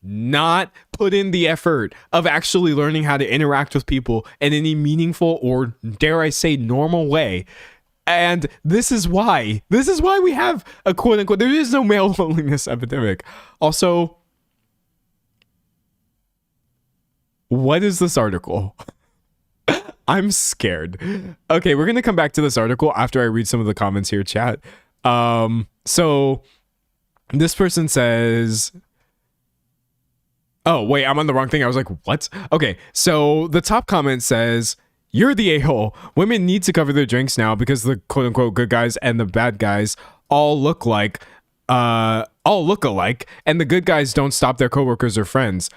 not put in the effort of actually learning how to interact with people in any meaningful or, dare I say, normal way. And this is why we have a quote unquote, there is no male loneliness epidemic. Also, What is this article? I'm scared. Okay, we're gonna come back to this article after I read some of the comments here, chat. So this person says, oh wait, I'm on the wrong thing. I was like, what? Okay, so the top comment says, you're the a-hole. Women need to cover their drinks now because the quote unquote good guys and the bad guys all look alike, and the good guys don't stop their coworkers or friends.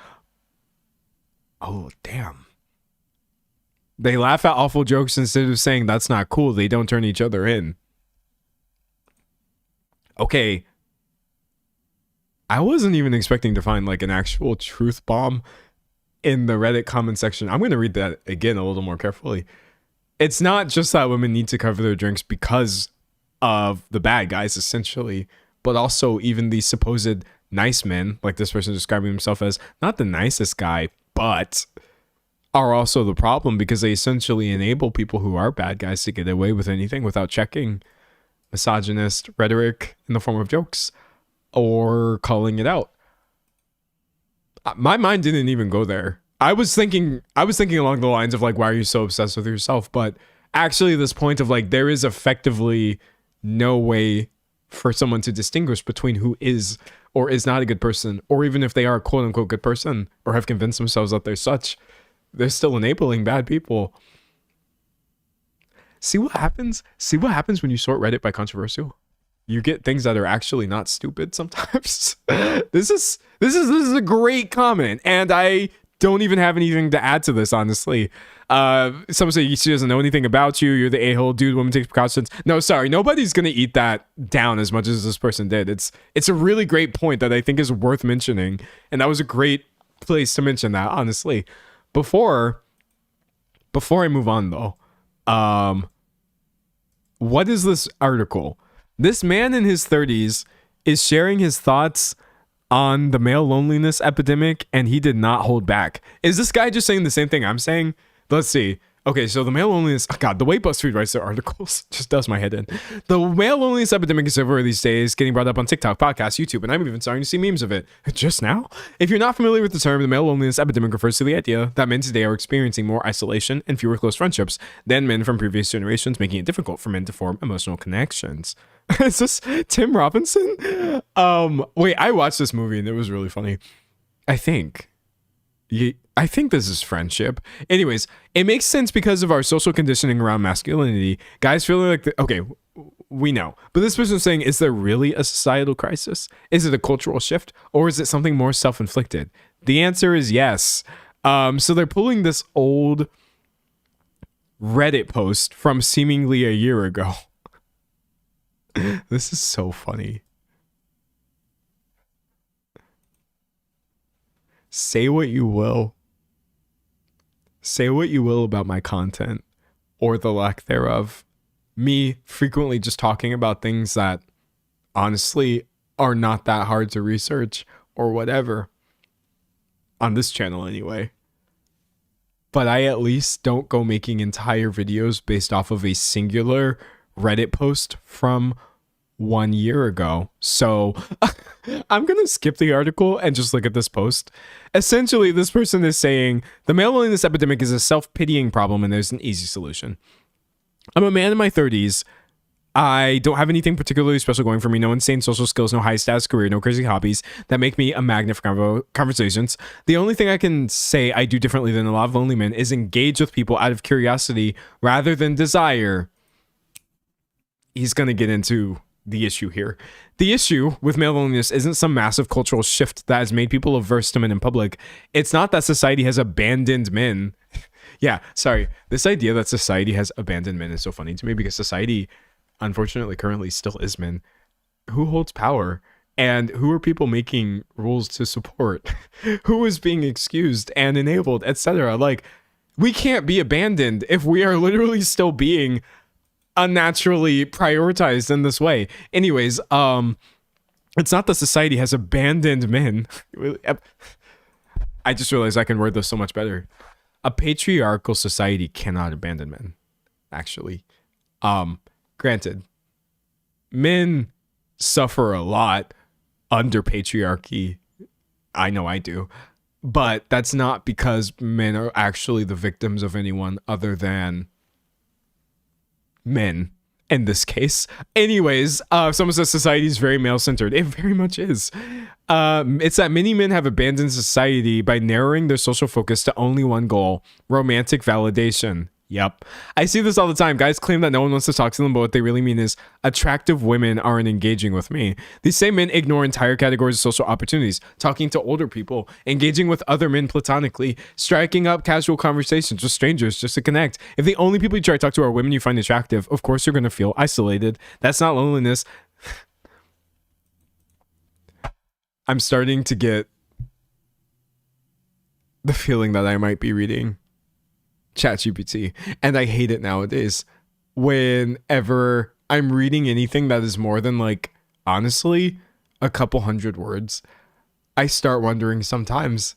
Oh, damn. They laugh at awful jokes instead of saying that's not cool. They don't turn each other in. Okay. I wasn't even expecting to find like an actual truth bomb in the Reddit comment section. I'm going to read that again a little more carefully. It's not just that women need to cover their drinks because of the bad guys, essentially, but also even the supposed nice men, like this person describing himself as not the nicest guy, but are also the problem because they essentially enable people who are bad guys to get away with anything without checking misogynist rhetoric in the form of jokes or calling it out. My mind didn't even go there. I was thinking along the lines of like, why are you so obsessed with yourself? But actually this point of like, there is effectively no way for someone to distinguish between who is or is not a good person, or even if they are a quote unquote good person or have convinced themselves that they're such, they're still enabling bad people. See what happens? See what happens when you sort Reddit by controversial? You get things that are actually not stupid sometimes. This is a great comment, and I don't even have anything to add to this, honestly. Someone say she doesn't know anything about you. You're the a-hole dude. Woman takes precautions. No, sorry, nobody's gonna eat that down as much as this person did. It's a really great point that I think is worth mentioning, and that was a great place to mention that, honestly. Before I move on though, what is this article? This man in his 30s is sharing his thoughts on the male loneliness epidemic, and he did not hold back. Is this guy just saying the same thing I'm saying? Let's see. Okay, so the male loneliness, oh God, the way BuzzFeed writes their articles just does my head in. The male loneliness epidemic is everywhere these days, getting brought up on TikTok, podcasts, YouTube, and I'm even starting to see memes of it. Just now? If you're not familiar with the term, the male loneliness epidemic refers to the idea that men today are experiencing more isolation and fewer close friendships than men from previous generations, making it difficult for men to form emotional connections. Is this Tim Robinson? Wait, I watched this movie and it was really funny. I think this is friendship. Anyways, it makes sense because of our social conditioning around masculinity. Guys feeling like, okay, we know. But this person's saying, is there really a societal crisis? Is it a cultural shift? Or is it something more self-inflicted? The answer is yes. So they're pulling this old Reddit post from seemingly a year ago. This is so funny. Say what you will. Say what you will about my content or the lack thereof. Me frequently just talking about things that honestly are not that hard to research or whatever. On this channel anyway. But I at least don't go making entire videos based off of a singular Reddit post from 1 year ago. So I'm going to skip the article and just look at this post. Essentially, this person is saying the male loneliness epidemic is a self-pitying problem and there's an easy solution. I'm a man in my 30s. I don't have anything particularly special going for me. No insane social skills, no high status career, no crazy hobbies that make me a magnet for conversations. The only thing I can say I do differently than a lot of lonely men is engage with people out of curiosity rather than desire. He's going to get into the issue here. The issue with male loneliness isn't some massive cultural shift that has made people averse to men in public. It's not that society has abandoned men. Yeah, sorry. This idea that society has abandoned men is so funny to me because society, unfortunately, currently still is men. Who holds power? And who are people making rules to support? Who is being excused and enabled, etc.? Like, we can't be abandoned if we are literally still being unnaturally prioritized in this way. Anyways, it's not that society has abandoned men. I just realized I can word this so much better. A patriarchal society cannot abandon men, actually. Granted, men suffer a lot under patriarchy. I know I do. But that's not because men are actually the victims of anyone other than men in this case. Anyways, someone says society is very male-centered. It very much is. It's that many men have abandoned society by narrowing their social focus to only one goal: romantic validation. Yep. I see this all the time. Guys claim that no one wants to talk to them, but what they really mean is attractive women aren't engaging with me. These same men ignore entire categories of social opportunities, talking to older people, engaging with other men platonically, striking up casual conversations with strangers just to connect. If the only people you try to talk to are women you find attractive, of course you're going to feel isolated. That's not loneliness. I'm starting to get the feeling that I might be reading ChatGPT, and I hate it nowadays. Whenever I'm reading anything that is more than, like, honestly, a couple hundred words, I start wondering sometimes,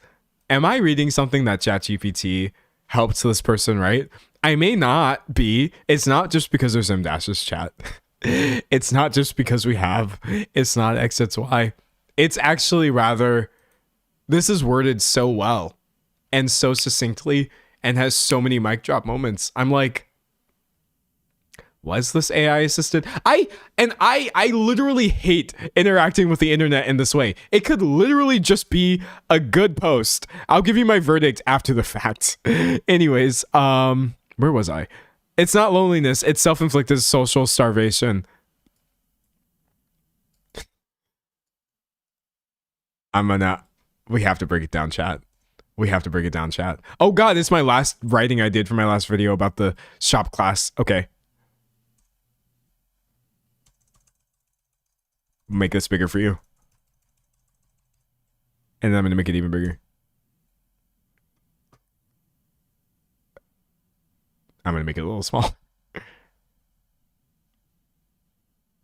am I reading something that ChatGPT helped this person write? I may not be. It's not just because there's M-Dash's chat. It's not just because we have. It's not X, it's Y. It's actually rather, this is worded so well and so succinctly and has so many mic drop moments. I'm like, was this AI assisted? I literally hate interacting with the internet in this way. It could literally just be a good post. I'll give you my verdict after the fact. Anyways, where was I? It's not loneliness, it's self-inflicted social starvation. We have to break it down, chat. We have to break it down, chat. Oh God, it's my last writing I did for my last video about the shop class. Okay. Make this bigger for you. And then I'm going to make it even bigger. I'm going to make it a little small.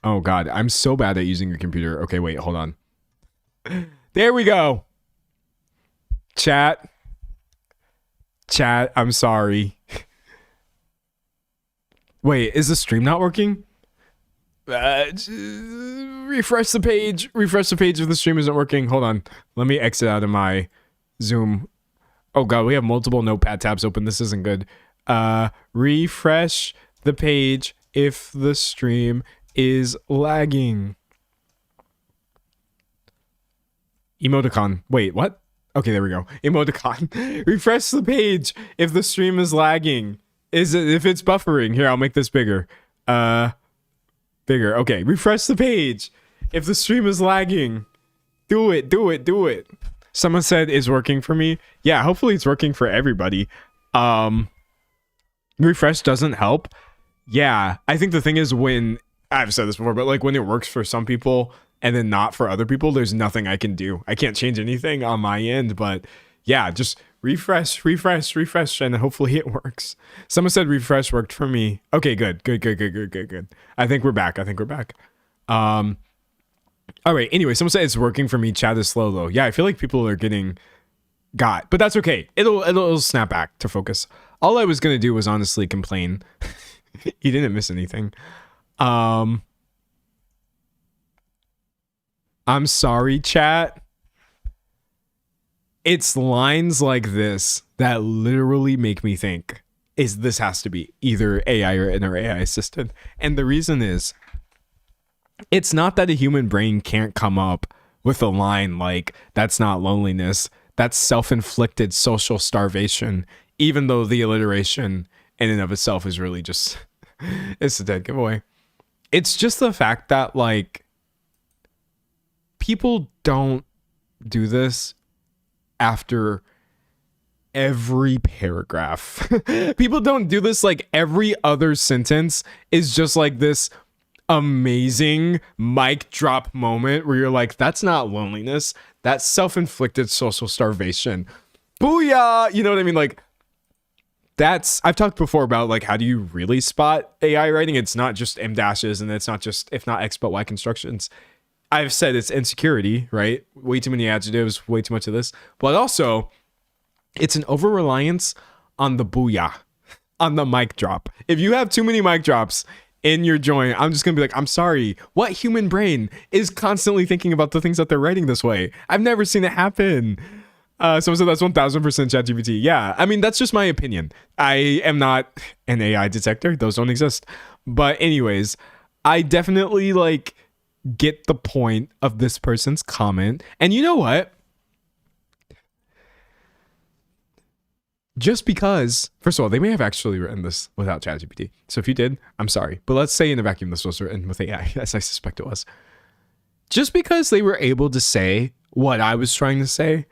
Oh God, I'm so bad at using your computer. Okay, wait, hold on. There we go. Chat, I'm sorry. Wait, is the stream not working? Refresh the page. Refresh the page if the stream isn't working. Hold on. Let me exit out of my Zoom. Oh God, we have multiple notepad tabs open. This isn't good. Refresh the page if the stream is lagging. Emoticon. Wait, what? Okay, there we go. Emoticon. Refresh the page if the stream is lagging. If it's buffering. Here, I'll make this bigger. Bigger. Okay, refresh the page if the stream is lagging. Do it. Someone said it's working for me. Yeah, hopefully it's working for everybody. Refresh doesn't help. Yeah, I think the thing is when, I've said this before, but like when it works for some people and then not for other people, there's nothing I can do. I can't change anything on my end, but yeah, just refresh, and hopefully it works. Someone said refresh worked for me. Okay, good. I think we're back. All right, anyway, someone said it's working for me. Chat is slow though. Yeah, I feel like people are got, but that's okay. It'll snap back to focus. All I was gonna do was honestly complain. You didn't miss anything. I'm sorry, chat. It's lines like this that literally make me think, this has to be either AI or an AI assistant. And the reason is, it's not that a human brain can't come up with a line like, that's not loneliness, that's self-inflicted social starvation, even though the alliteration in and of itself is really just, it's a dead giveaway. It's just the fact that, like, people don't do this after every paragraph. People don't do this like every other sentence is just like this amazing mic drop moment where you're like, that's not loneliness, that's self-inflicted social starvation. Booyah! You know what I mean? Like, I've talked before about like, how do you really spot AI writing? It's not just M dashes and it's not just if not X but Y constructions. I've said it's insecurity, right? Way too many adjectives, way too much of this. But also, it's an over-reliance on the booyah, on the mic drop. If you have too many mic drops in your joint, I'm just going to be like, I'm sorry. What human brain is constantly thinking about the things that they're writing this way? I've never seen it happen. Someone said that's 1000% ChatGPT. Yeah, I mean, that's just my opinion. I am not an AI detector. Those don't exist. But anyways, I definitely like get the point of this person's comment. And you know what? Just because, first of all, they may have actually written this without ChatGPT. So if you did, I'm sorry. But let's say in a vacuum this was written with AI, as I suspect it was. Just because they were able to say what I was trying to say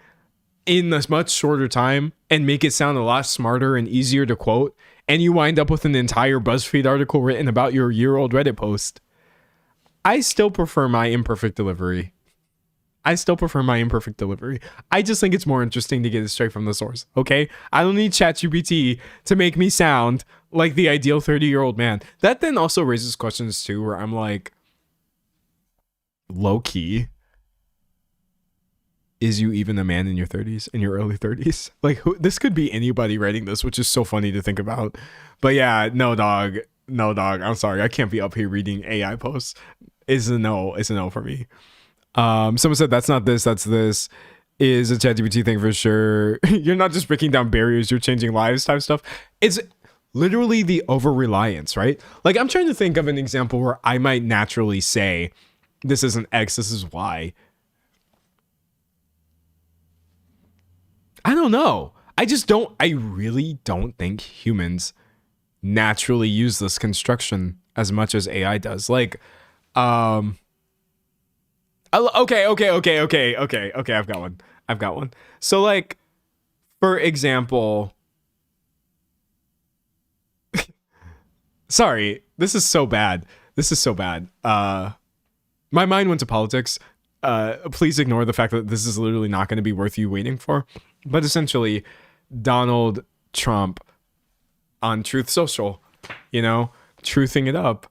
in a much shorter time and make it sound a lot smarter and easier to quote, and you wind up with an entire BuzzFeed article written about your year-old Reddit post, I still prefer my imperfect delivery. I just think it's more interesting to get it straight from the source, okay? I don't need ChatGPT to make me sound like the ideal 30-year-old man. That then also raises questions too, where I'm like, low-key, is you even a man in your 30s, in your early 30s? Like, this could be anybody writing this, which is so funny to think about. But yeah, no dog. I'm sorry, I can't be up here reading AI posts. It's a no for me. Someone said that's not this, that's this. Is a ChatGPT thing for sure. You're not just breaking down barriers, you're changing lives type stuff. It's literally the over-reliance, right? Like, I'm trying to think of an example where I might naturally say, this isn't X, this is Y. I don't know. I really don't think humans naturally use this construction as much as AI does. Like, okay, I've got one. So like, for example, sorry, this is so bad. My mind went to politics. Please ignore the fact that this is literally not going to be worth you waiting for. But essentially, Donald Trump on Truth Social, truthing it up.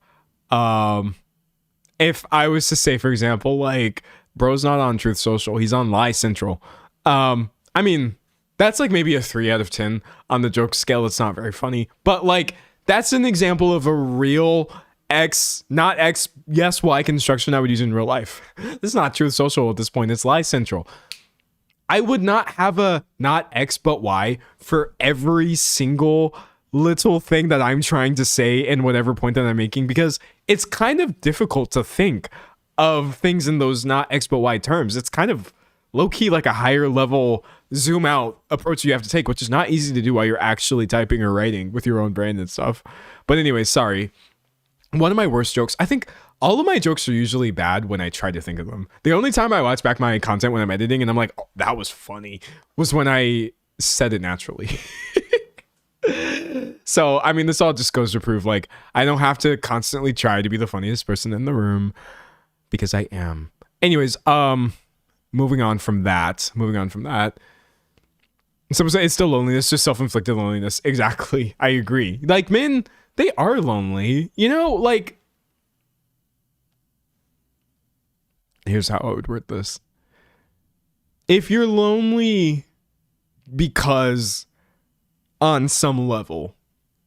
If I was to say, for example, like, bro's not on Truth Social, he's on Lie Central. I mean, that's like maybe a 3 out of 10 on the joke scale. It's not very funny, but like, that's an example of a real X, not X, yes, Y construction I would use in real life. This is not Truth Social at this point. It's Lie Central. I would not have a not X but Y for every single little thing that I'm trying to say and whatever point that I'm making, because it's kind of difficult to think of things in those not X but Y terms. It's kind of low-key like a higher level zoom out approach you have to take, which is not easy to do while you're actually typing or writing with your own brain and stuff. But anyway, sorry. One of my worst jokes, I think all of my jokes are usually bad when I try to think of them. The only time I watch back my content when I'm editing and I'm like, oh, that was funny, was when I said it naturally. So, I mean, this all just goes to prove, like, I don't have to constantly try to be the funniest person in the room, because I am. Anyways, moving on from that. Someone say it's still loneliness, just self-inflicted loneliness. Exactly. I agree. Like, men, they are lonely. Like, here's how I would word this. If you're lonely because on some level,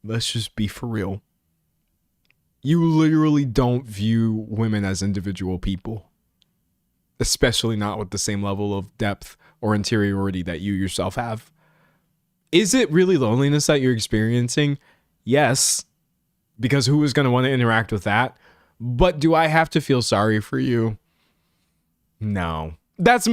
let's just be for real, you literally don't view women as individual people, especially not with the same level of depth or interiority that you yourself have. Is it really loneliness that you're experiencing? Yes, because who is going to want to interact with that? But do I have to feel sorry for you? No. That's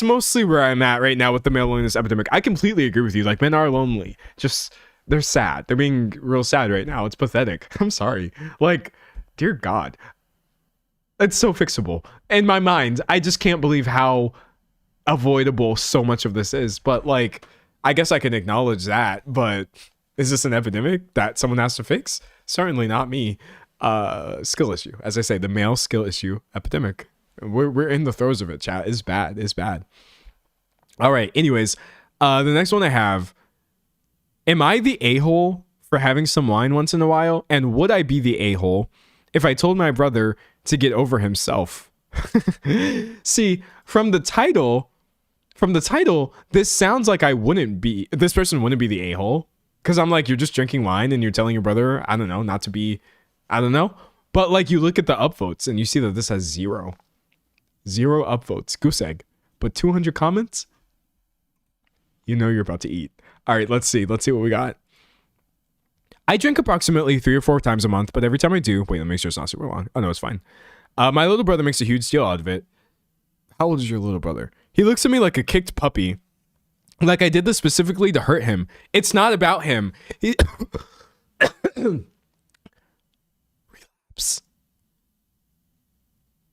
mostly where I'm at right now with the male loneliness epidemic. I completely agree with you. Like, men are lonely. Just, they're sad. They're being real sad right now. It's pathetic. I'm sorry. Like, dear God. It's so fixable. In my mind, I just can't believe how avoidable so much of this is. But like, I guess I can acknowledge that. But is this an epidemic that someone has to fix? Certainly not me. Skill issue. As I say, the male skill issue epidemic. We're in the throes of it, chat. It's bad. All right. Anyways, the next one I have. Am I the a-hole for having some wine once in a while? And would I be the a-hole if I told my brother to get over himself? See, from the title, this sounds like this person wouldn't be the a-hole. Because I'm like, you're just drinking wine and you're telling your brother, I don't know, not to be, I don't know. But like, you look at the upvotes and you see that this has zero upvotes, goose egg, but 200 comments. You know you're about to eat. All right, let's see. Let's see what we got. I drink approximately 3 or 4 times a month, but every time I do, wait, let me make sure it's not super long. Oh, no, it's fine. My little brother makes a huge deal out of it. How old is your little brother? He looks at me like a kicked puppy. Like I did this specifically to hurt him. It's not about him. Relapse.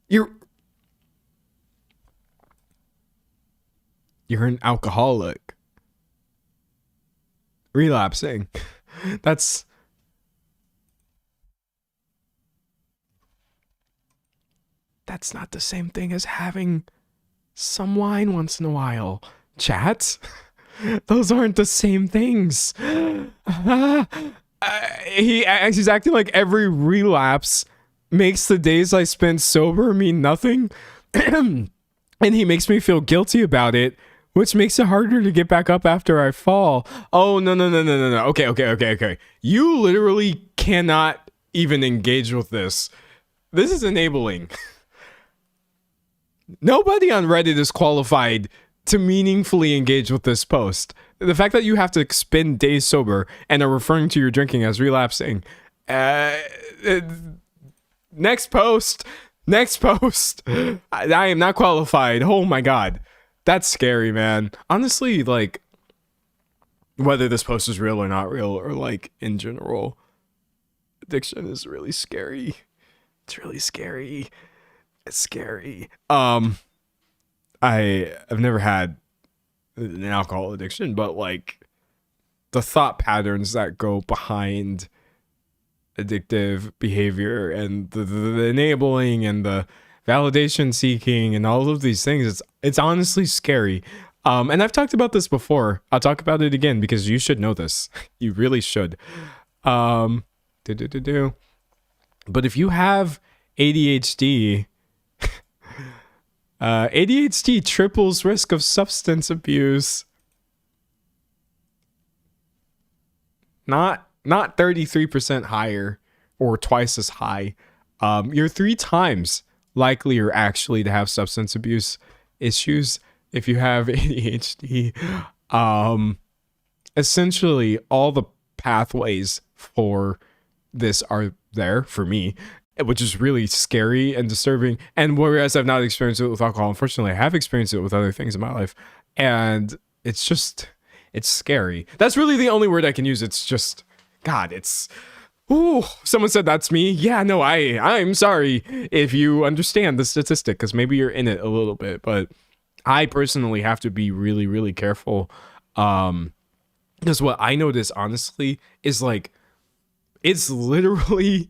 You're an alcoholic. Relapsing. That's not the same thing as having some wine once in a while. Chat? Those aren't the same things. He's acting like every relapse makes the days I spend sober mean nothing. And he makes me feel guilty about it, which makes it harder to get back up after I fall. Oh, no. Okay. You literally cannot even engage with this. This is enabling. Nobody on Reddit is qualified to meaningfully engage with this post. The fact that you have to spend days sober and are referring to your drinking as relapsing. Next post. I am not qualified. Oh my God. That's scary, man. Honestly, like, whether this post is real or not real, or like in general, addiction is really scary. It's really scary. It's scary. I've never had an alcohol addiction, but like the thought patterns that go behind addictive behavior and the enabling and the validation seeking and all of these things, it's honestly scary. And I've talked about this before. I'll talk about it again because you should know this. You really should. But if you have ADHD, ADHD triples risk of substance abuse. Not 33% higher or twice as high. You're 3 times likelier actually to have substance abuse issues if you have ADHD. Essentially, all the pathways for this are there for me, which is really scary and disturbing. And whereas I've not experienced it with alcohol, unfortunately, I have experienced it with other things in my life. And it's scary. That's really the only word I can use. It's just, God, ooh, someone said that's me. Yeah, no, I'm sorry if you understand the statistic, because maybe you're in it a little bit, but I personally have to be really, really careful. Because what I notice, honestly, is like, it's literally,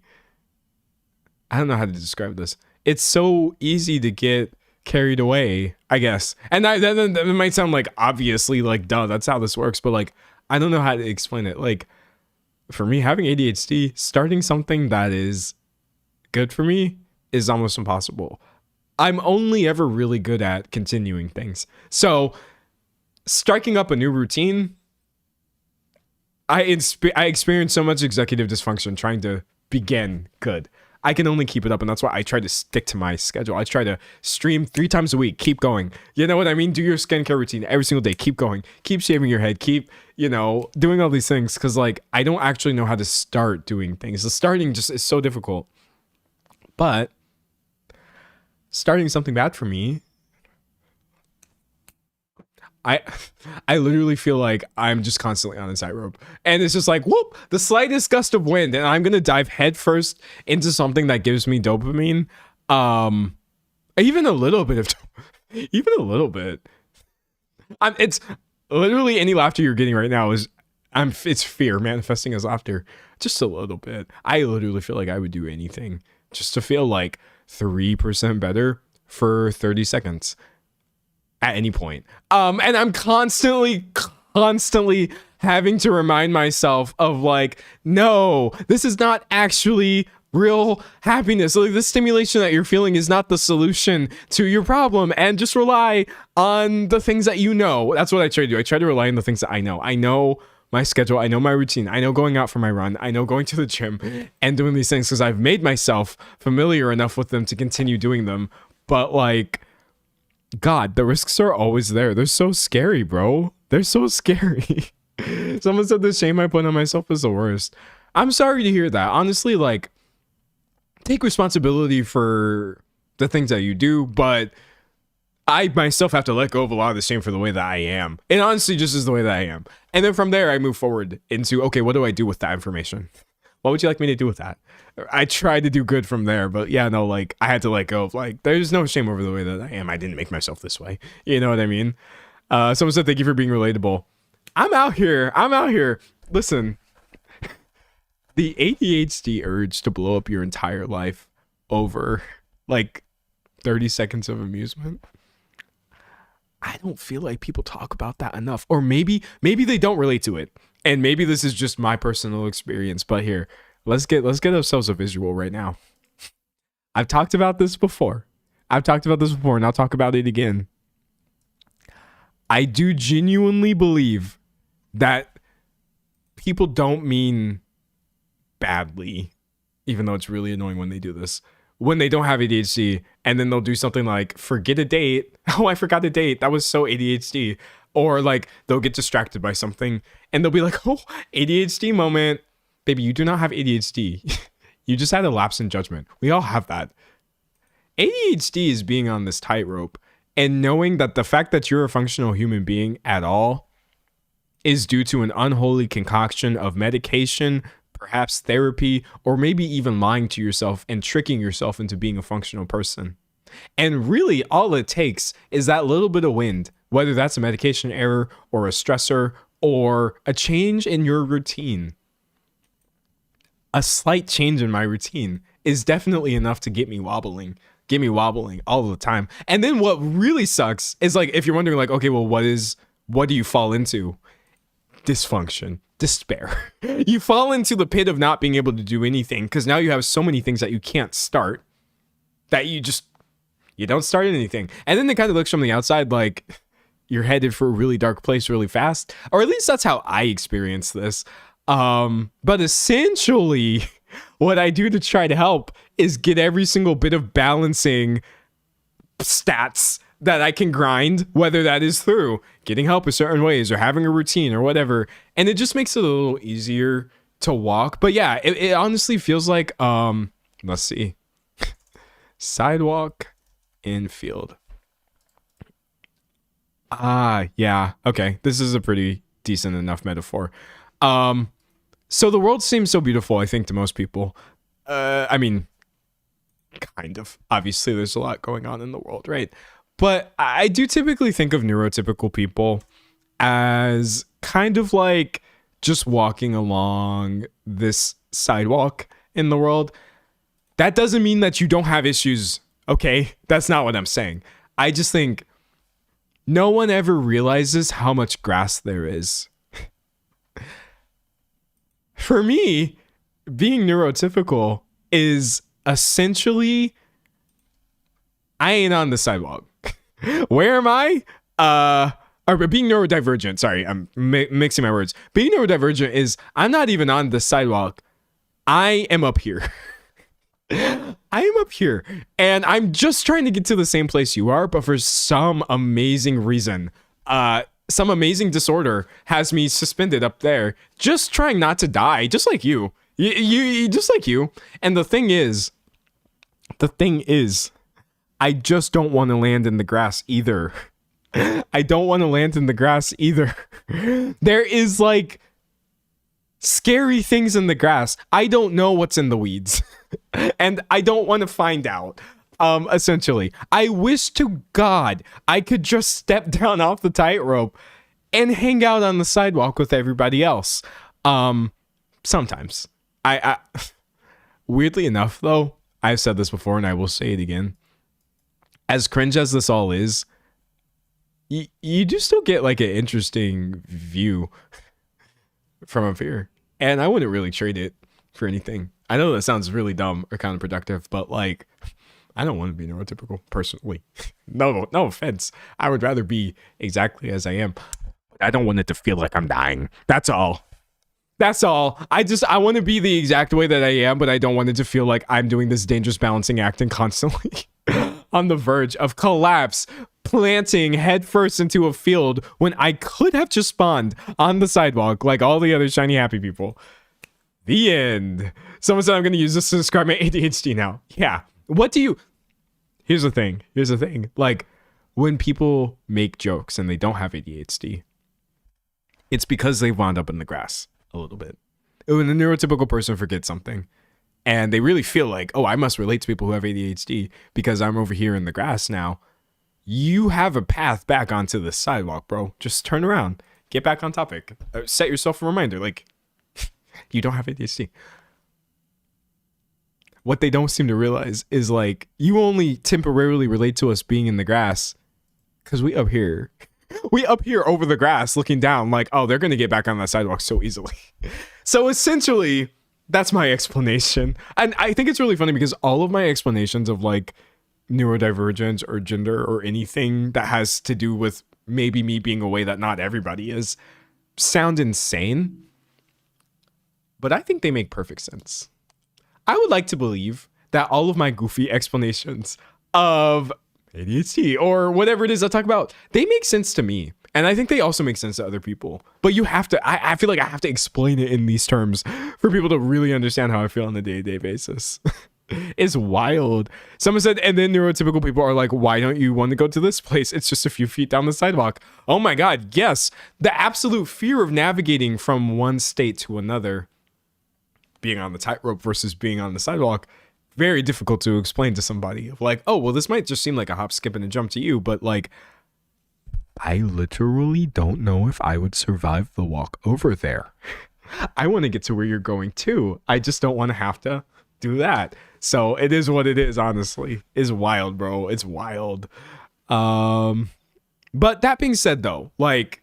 I don't know how to describe this. It's so easy to get carried away, I guess. And that might sound like obviously like, duh, that's how this works. But like, I don't know how to explain it. Like, for me, having ADHD, starting something that is good for me is almost impossible. I'm only ever really good at continuing things. So striking up a new routine, I experience so much executive dysfunction trying to begin good. I can only keep it up, and that's why I try to stick to my schedule. I try to stream 3 times a week. Keep going. You know what I mean? Do your skincare routine every single day. Keep going. Keep shaving your head. Keep, doing all these things, because like I don't actually know how to start doing things. The starting just is so difficult. But starting something bad for me, I literally feel like I'm just constantly on a tightrope, and it's just like, whoop, the slightest gust of wind, and I'm gonna dive headfirst into something that gives me dopamine. Even a little bit. It's literally any laughter you're getting right now it's fear manifesting as laughter, just a little bit. I literally feel like I would do anything just to feel like 3% better for 30 seconds. At any point. And I'm constantly having to remind myself of like, no, this is not actually real happiness. Like, the stimulation that you're feeling is not the solution to your problem, and just rely on the things that you know. That's what I try to do. I try to rely on the things that I know. I know my schedule. I know my routine. I know going out for my run. I know going to the gym and doing these things because I've made myself familiar enough with them to continue doing them. But like, God, the risks are always there. They're so scary, bro. They're so scary. Someone said the shame I put on myself is the worst. I'm sorry to hear that. Honestly, like, take responsibility for the things that you do, but I myself have to let go of a lot of the shame for the way that I am. It honestly just is the way that I am. And then from there, I move forward into, okay, what do I do with that information? What would you like me to do with that? I tried to do good from there, but yeah, no, like, I had to let go of, like, there's no shame over the way that I am. I didn't make myself this way. You know what I mean? Someone said, thank you for being relatable. I'm out here. Listen, the ADHD urge to blow up your entire life over, like, 30 seconds of amusement. I don't feel like people talk about that enough. Or maybe they don't relate to it. And maybe this is just my personal experience, but here, let's get ourselves a visual right now. I've talked about this before, and I'll talk about it again. I do genuinely believe that people don't mean badly, even though it's really annoying when they do this, when they don't have ADHD, and then they'll do something like forget a date. Oh, I forgot a date. That was so ADHD. Or like they'll get distracted by something and they'll be like, oh, ADHD moment. Baby, you do not have ADHD. You just had a lapse in judgment. We all have that. ADHD is being on this tightrope and knowing that the fact that you're a functional human being at all is due to an unholy concoction of medication, perhaps therapy, or maybe even lying to yourself and tricking yourself into being a functional person. And really all it takes is that little bit of wind, whether that's a medication error or a stressor or a change in your routine. A slight change in my routine is definitely enough to get me wobbling all the time. And then what really sucks is like, if you're wondering like, okay, well, what do you fall into? Dysfunction, despair. You fall into the pit of not being able to do anything because now you have so many things that you can't start that you don't start anything. And then it kind of looks from the outside like you're headed for a really dark place really fast. Or at least that's how I experience this. But essentially what I do to try to help is get every single bit of balancing stats that I can grind, whether that is through getting help in certain ways or having a routine or whatever. And it just makes it a little easier to walk. But yeah, it honestly feels like, let's see. Sidewalk, infield. Yeah. Okay. This is a pretty decent enough metaphor. So the world seems so beautiful, I think, to most people. I mean, kind of. Obviously, there's a lot going on in the world, right? But I do typically think of neurotypical people as kind of like just walking along this sidewalk in the world. That doesn't mean that you don't have issues, okay? That's not what I'm saying. I just think no one ever realizes how much grass there is. For me, being neurotypical is essentially, I ain't on the sidewalk. Where am I? Or being neurodivergent. Sorry, I'm mixing my words. Being neurodivergent is I'm not even on the sidewalk. I am up here. I am up here. And I'm just trying to get to the same place you are, but for some amazing reason, some amazing disorder has me suspended up there, just trying not to die, just like you. You just like you. And the thing is, I just don't want to land in the grass either. I don't want to land in the grass either. There is like scary things in the grass. I don't know what's in the weeds. And I don't want to find out. Essentially, I wish to God I could just step down off the tightrope and hang out on the sidewalk with everybody else. Sometimes. I weirdly enough, though, I've said this before and I will say it again. As cringe as this all is, you do still get like an interesting view from up here. And I wouldn't really trade it for anything. I know that sounds really dumb or counterproductive, but like, I don't want to be neurotypical personally. No offense. I would rather be exactly as I am. I don't want it to feel like I'm dying. That's all. I want to be the exact way that I am, but I don't want it to feel like I'm doing this dangerous balancing act and constantly on the verge of collapse. planting headfirst into a field when I could have just spawned on the sidewalk like all the other shiny happy people. The end. Someone said I'm going to use this to describe my ADHD now. Yeah. What do you... Here's the thing. Like, when people make jokes and they don't have ADHD, it's because they wound up in the grass a little bit. When a neurotypical person forgets something and they really feel like, oh, I must relate to people who have ADHD because I'm over here in the grass now. You have a path back onto the sidewalk, bro. Just turn around. Get back on topic. Set yourself a reminder. Like, you don't have ADHD. What they don't seem to realize is, like, you only temporarily relate to us being in the grass because we up here over the grass looking down like, oh, they're going to get back on that sidewalk so easily. So essentially, that's my explanation. And I think it's really funny because all of my explanations of, like, neurodivergence or gender or anything that has to do with maybe me being a way that not everybody is sound insane. But I think they make perfect sense. I would like to believe that all of my goofy explanations of ADHD or whatever it is I talk about, they make sense to me. And I think they also make sense to other people. But you have to, I feel like I have to explain it in these terms for people to really understand how I feel on a day-to-day basis. It's wild. Someone said, and then neurotypical people are like, why don't you want to go to this place? It's just a few feet down the sidewalk. Oh my God, yes. The absolute fear of navigating from one state to another, being on the tightrope versus being on the sidewalk, very difficult to explain to somebody. Like, oh, well, this might just seem like a hop, skip, and a jump to you, but like, I literally don't know if I would survive the walk over there. I want to get to where you're going too. I just don't want to have to do that. So it is what it is, honestly. It's wild, bro. It's wild. But that being said, though, like,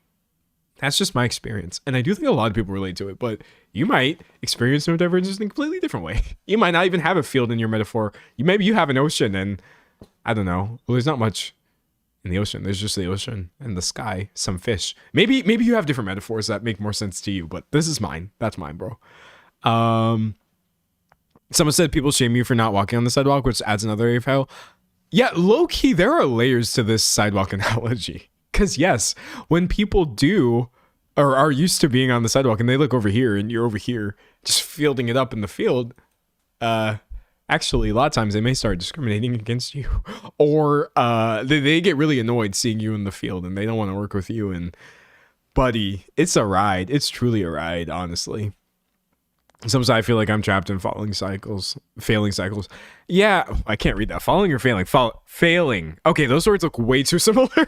that's just my experience. And I do think a lot of people relate to it, but you might experience neurodivergence in a completely different way. You might not even have a field in your metaphor. Maybe you have an ocean and I don't know. Well, there's not much in the ocean. There's just the ocean and the sky, some fish. Maybe you have different metaphors that make more sense to you, but this is mine. That's mine, bro. Someone said people shame you for not walking on the sidewalk, which adds another area of hell. Yeah, low key, there are layers to this sidewalk analogy. Because yes, when people do or are used to being on the sidewalk and they look over here and you're over here just fielding it up in the field, actually a lot of times they may start discriminating against you, or they get really annoyed seeing you in the field and they don't want to work with you. And buddy, it's a ride. It's truly a ride, honestly. Sometimes I feel like I'm trapped in failing cycles. Yeah, I can't read that. Falling or failing? Failing. Okay, those words look way too similar.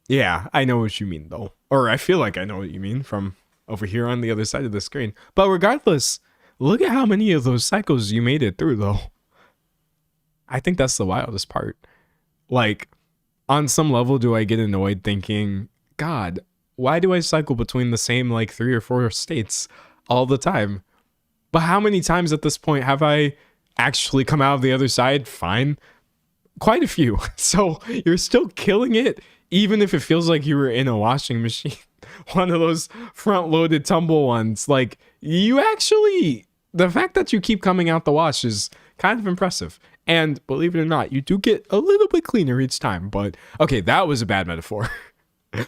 Yeah, I know what you mean though. Or I feel like I know what you mean from over here on the other side of the screen. But regardless, look at how many of those cycles you made it through though. I think that's the wildest part. Like, on some level, do I get annoyed thinking, God, why do I cycle between the same like 3 or 4 states all the time? But how many times at this point have I actually come out of the other side fine? Quite a few. So you're still killing it, even if it feels like you were in a washing machine. One of those front-loaded tumble ones. Like, you actually, the fact that you keep coming out the wash is kind of impressive. And believe it or not, you do get a little bit cleaner each time. But okay, that was a bad metaphor.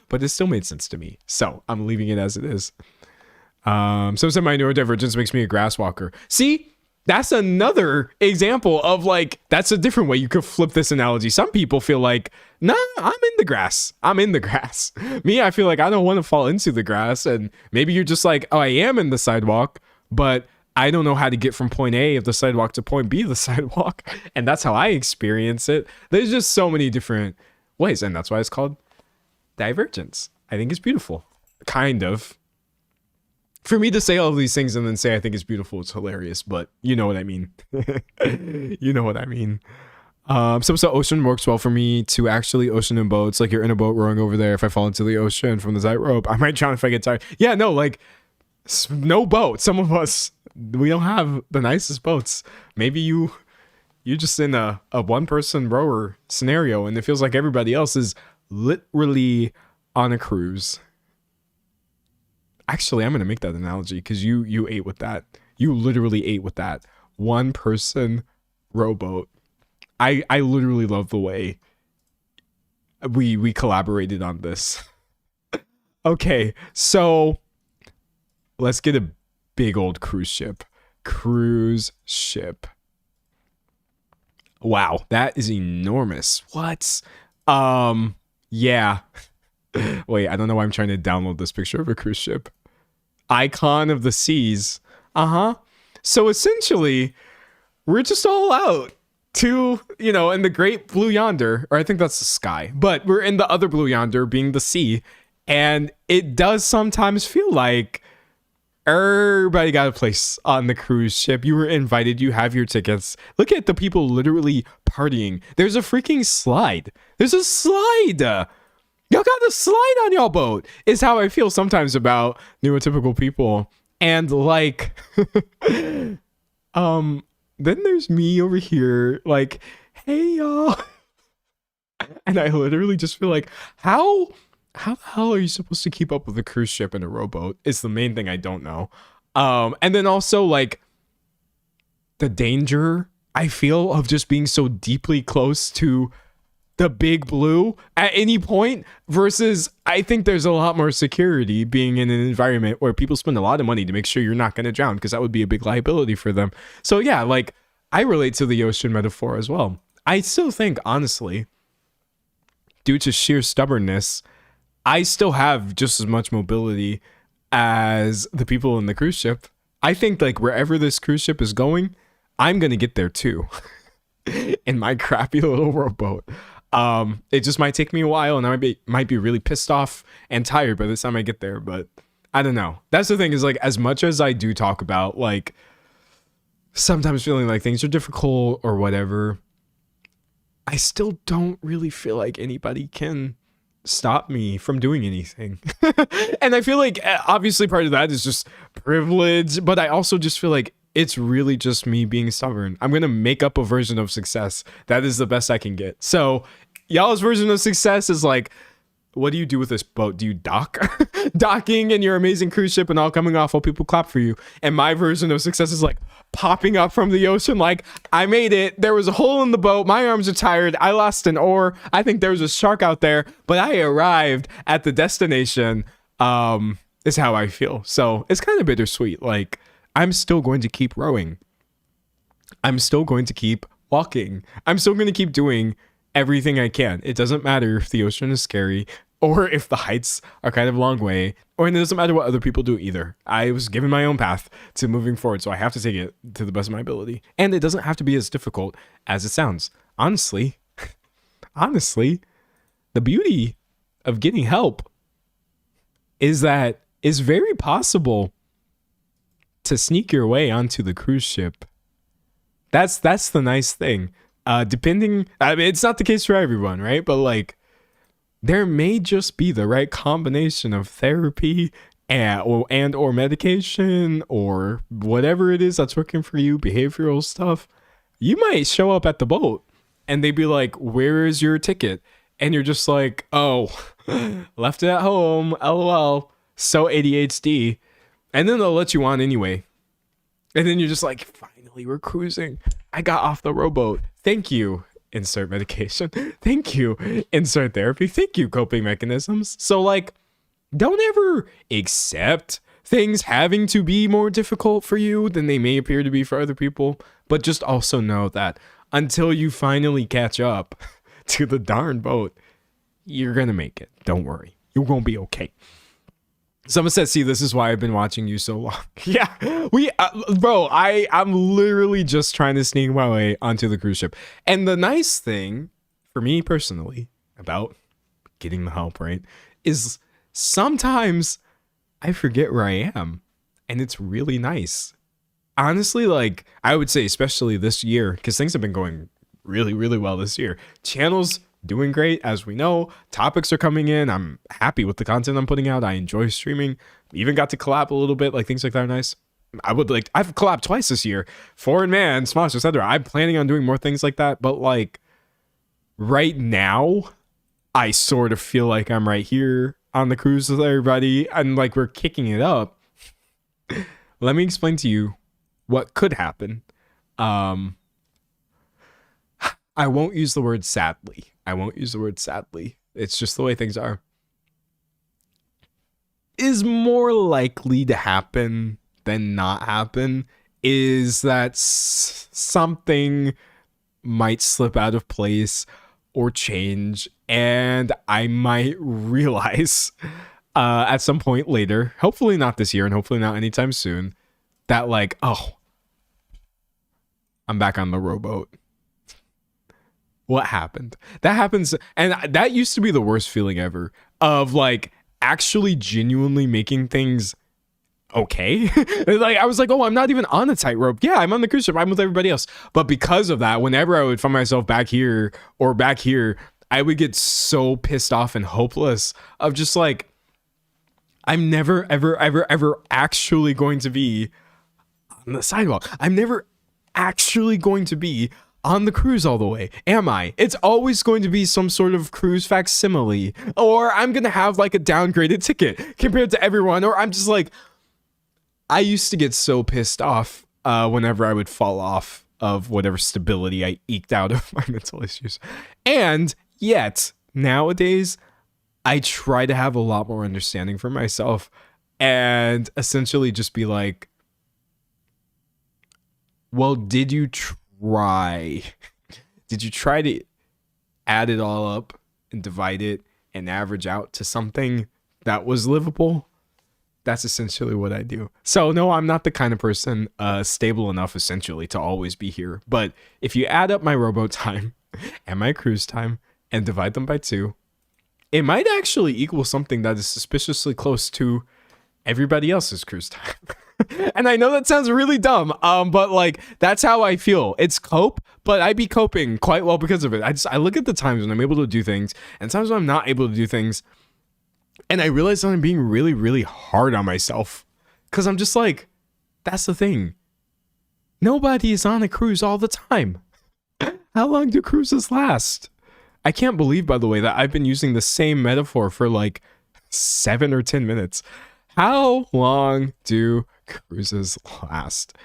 But it still made sense to me. So I'm leaving it as it is. Some said my neurodivergence makes me a grass walker. See, that's another example of like, that's a different way you could flip this analogy. Some people feel like, nah, I'm in the grass. Me, I feel like I don't want to fall into the grass. And maybe you're just like, oh, I am in the sidewalk, but I don't know how to get from point A of the sidewalk to point B of the sidewalk. And that's how I experience it. There's just so many different ways. And that's why it's called divergence. I think it's beautiful. Kind of. For me to say all of these things and then say I think it's beautiful, it's hilarious, but you know what I mean. You know what I mean. So ocean works well for me to actually ocean in boats. Like, you're in a boat rowing over there. If I fall into the ocean from the tightrope, I might drown if I get tired. Yeah, no, like, no boat. Some of us, we don't have the nicest boats. Maybe you're just in a one-person rower scenario and it feels like everybody else is literally on a cruise. Actually, I'm going to make that analogy because you ate with that. You literally ate with that. One person rowboat. I literally love the way we collaborated on this. Okay, so let's get a big old cruise ship. Cruise ship. Wow, that is enormous. What? Yeah. Wait, I don't know why I'm trying to download this picture of a cruise ship. Icon of the seas. So essentially, we're just all out to, in the great blue yonder, or I think that's the sky, but we're in the other blue yonder being the sea. And it does sometimes feel like everybody got a place on the cruise ship. You were invited. You have your tickets. Look at the people literally partying. There's a freaking slide. There's a slide. Y'all got a slide on y'all boat is how I feel sometimes about neurotypical people. And like, then there's me over here like, hey y'all. And I literally just feel like, how the hell are you supposed to keep up with a cruise ship and a rowboat? It's the main thing I don't know. And then also like the danger I feel of just being so deeply close to the big blue at any point versus I think there's a lot more security being in an environment where people spend a lot of money to make sure you're not going to drown because that would be a big liability for them. So yeah, like I relate to the ocean metaphor as well. I still think, honestly, due to sheer stubbornness, I still have just as much mobility as the people in the cruise ship. I think like wherever this cruise ship is going, I'm going to get there too in my crappy little rowboat. It just might take me a while and I might be really pissed off and tired by the time I get there, but I don't know. That's the thing is like, as much as I do talk about like sometimes feeling like things are difficult or whatever, I still don't really feel like anybody can stop me from doing anything. And I feel like obviously part of that is just privilege, but I also just feel like it's really just me being stubborn. I'm going to make up a version of success. That is the best I can get. So y'all's version of success is like, what do you do with this boat? Do you dock? Docking in your amazing cruise ship and all coming off while people clap for you. And my version of success is like popping up from the ocean like, I made it. There was a hole in the boat. My arms are tired. I lost an oar. I think there was a shark out there, but I arrived at the destination, is how I feel. So it's kind of bittersweet. Like, I'm still going to keep rowing. I'm still going to keep walking. I'm still going to keep doing everything I can. It doesn't matter if the ocean is scary or if the heights are kind of a long way, or it doesn't matter what other people do either. I was given my own path to moving forward, so I have to take it to the best of my ability. And it doesn't have to be as difficult as it sounds. Honestly, the beauty of getting help is that it's very possible to sneak your way onto the cruise ship. That's the nice thing. Depending, I mean, it's not the case for everyone, right? But like, there may just be the right combination of therapy and or medication or whatever it is that's working for you, behavioral stuff. You might show up at the boat and they'd be like, where is your ticket? And you're just like, oh, left it at home, LOL, so ADHD. And then they'll let you on anyway. And then you're just like, finally, we're cruising. I got off the rowboat. Thank you. Insert medication. Thank you. Insert therapy. Thank you. Coping mechanisms. So like, don't ever accept things having to be more difficult for you than they may appear to be for other people. But just also know that until you finally catch up to the darn boat, you're going to make it. Don't worry. You're going to be okay. Someone said, see, this is why I've been watching you so long. Yeah, I'm literally just trying to sneak my way onto the cruise ship. And the nice thing for me personally about getting the help, right, is sometimes I forget where I am. And it's really nice. Honestly, like I would say, especially this year, because things have been going really, really well this year. Channels doing great, as we know. Topics are coming in. I'm happy with the content I'm putting out. I enjoy streaming. Even got to collab a little bit. Like things like that are nice. I've collabed twice this year. Foreign Man, Smosh, etc. I'm planning on doing more things like that. But like right now, I sort of feel like I'm right here on the cruise with everybody, and like we're kicking it up. Let me explain to you what could happen. I won't use the word sadly. It's just the way things are. Is more likely to happen than not happen is that something might slip out of place or change, and I might realize at some point later, hopefully not this year and hopefully not anytime soon, that like, oh, I'm back on the rowboat. What happened? That happens, and that used to be the worst feeling ever, of like actually genuinely making things okay. Like I was like, oh, I'm not even on a tightrope. Yeah, I'm on the cruise ship. I'm with everybody else. But because of that, whenever I would find myself back here or back here, I would get so pissed off and hopeless of just like, I'm never, ever, ever, ever actually going to be on the sidewalk. I'm never actually going to be on the cruise all the way, am I? It's always going to be some sort of cruise facsimile, or I'm gonna have like a downgraded ticket compared to everyone, or I'm just like, I used to get so pissed off whenever I would fall off of whatever stability I eked out of my mental issues. And yet, nowadays, I try to have a lot more understanding for myself and essentially just be like, well, did you try? Did you try to add it all up and divide it and average out to something that was livable? That's essentially what I do. So no, I'm not the kind of person stable enough essentially to always be here. But if you add up my rowboat time and my cruise time and divide them by 2, it might actually equal something that is suspiciously close to everybody else's cruise time. And I know that sounds really dumb, but like that's how I feel. It's cope, but I be coping quite well because of it. I look at the times when I'm able to do things and times when I'm not able to do things, and I realize that I'm being really, really hard on myself because I'm just like, that's the thing. Nobody is on a cruise all the time. How long do cruises last? I can't believe, by the way, that I've been using the same metaphor for like 7 or 10 minutes. How long do cruises last?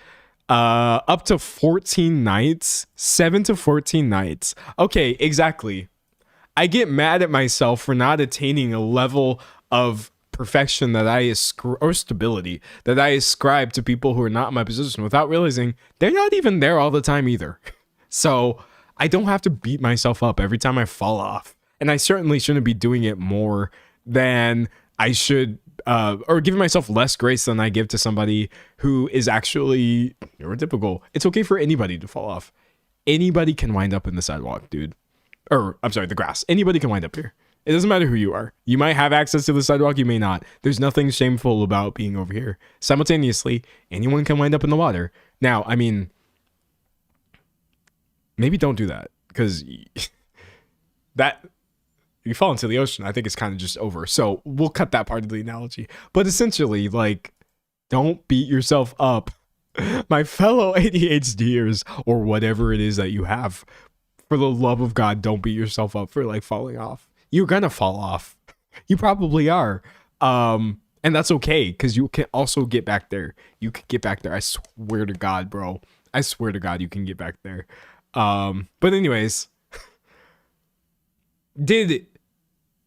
Up to 14 nights, 7 to 14 nights. Okay, exactly. I get mad at myself for not attaining a level of perfection that or stability that I ascribe to people who are not in my position without realizing they're not even there all the time either. So I don't have to beat myself up every time I fall off. And I certainly shouldn't be doing it more than I should, or giving myself less grace than I give to somebody who is actually neurotypical. It's okay for anybody to fall off. Anybody can wind up in the sidewalk, dude. Or, I'm sorry, the grass. Anybody can wind up here. It doesn't matter who you are. You might have access to the sidewalk, you may not. There's nothing shameful about being over here. Simultaneously, anyone can wind up in the water. Now, I mean, maybe don't do that, because that, you fall into the ocean, I think it's kind of just over. So we'll cut that part of the analogy. But essentially, like, don't beat yourself up. My fellow ADHDers, or whatever it is that you have, for the love of God, don't beat yourself up for like falling off. You're gonna fall off. You probably are. And that's okay, because you can also get back there. You can get back there. I swear to God, bro. I swear to God, you can get back there. But anyways, did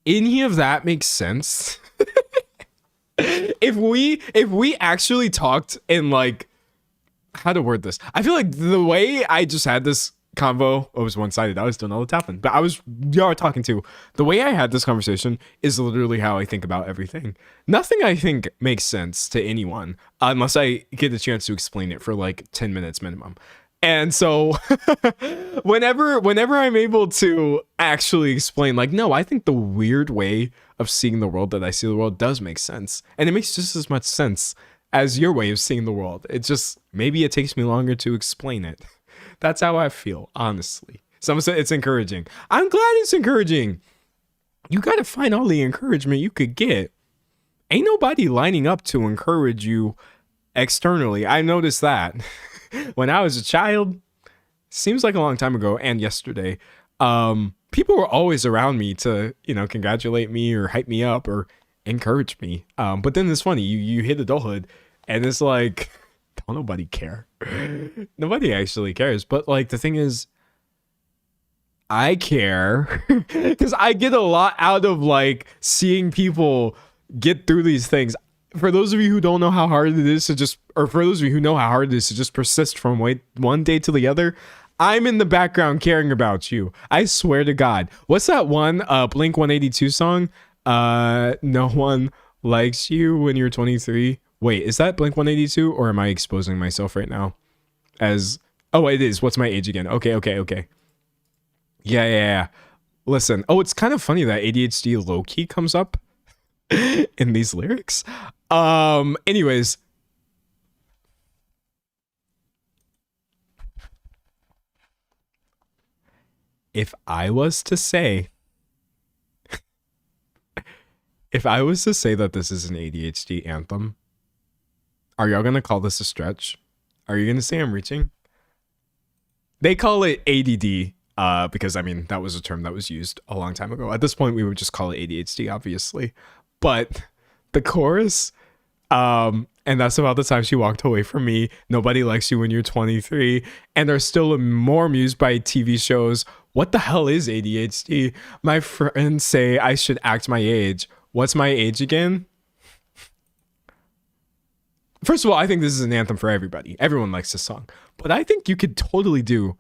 any of that make sense? If we actually talked in like, how to word this? I feel like the way I just had this convo, it was one-sided. I was doing all the tapping, but y'all talking too. The way I had this conversation is literally how I think about everything. Nothing I think makes sense to anyone unless I get the chance to explain it for like 10 minutes minimum. And so whenever I'm able to actually explain, like, no, I think the weird way of seeing the world that I see the world does make sense. And it makes just as much sense as your way of seeing the world. It just, maybe it takes me longer to explain it. That's how I feel, honestly. Someone said it's encouraging. I'm glad it's encouraging. You got to find all the encouragement you could get. Ain't nobody lining up to encourage you externally. I noticed that. When I was a child, seems like a long time ago, and yesterday, people were always around me to, congratulate me or hype me up or encourage me. But then it's funny, you hit adulthood, and it's like, don't nobody care. Nobody actually cares. But like the thing is, I care because I get a lot out of like seeing people get through these things. For those of you who don't know how hard it is to just, or for those of you who know how hard it is to just persist from one day to the other, I'm in the background caring about you. I swear to God. What's that one Blink 182 song? No one likes you when you're 23. Wait, is that Blink 182 or am I exposing myself right now? Oh, it is. What's my age again? Okay. Yeah. Listen. Oh, it's kind of funny that ADHD low-key comes up in these lyrics. Anyways. If I was to say that this is an ADHD anthem, are y'all gonna call this a stretch? Are you gonna say I'm reaching? They call it ADD, because I mean that was a term that was used a long time ago. At this point, we would just call it ADHD, obviously. But the chorus, and that's about the time she walked away from me. Nobody likes you when you're 23, and are still more amused by TV shows. What the hell is ADHD? My friends say I should act my age. What's my age again? First of all, I think this is an anthem for everybody. Everyone likes this song. But I think you could totally do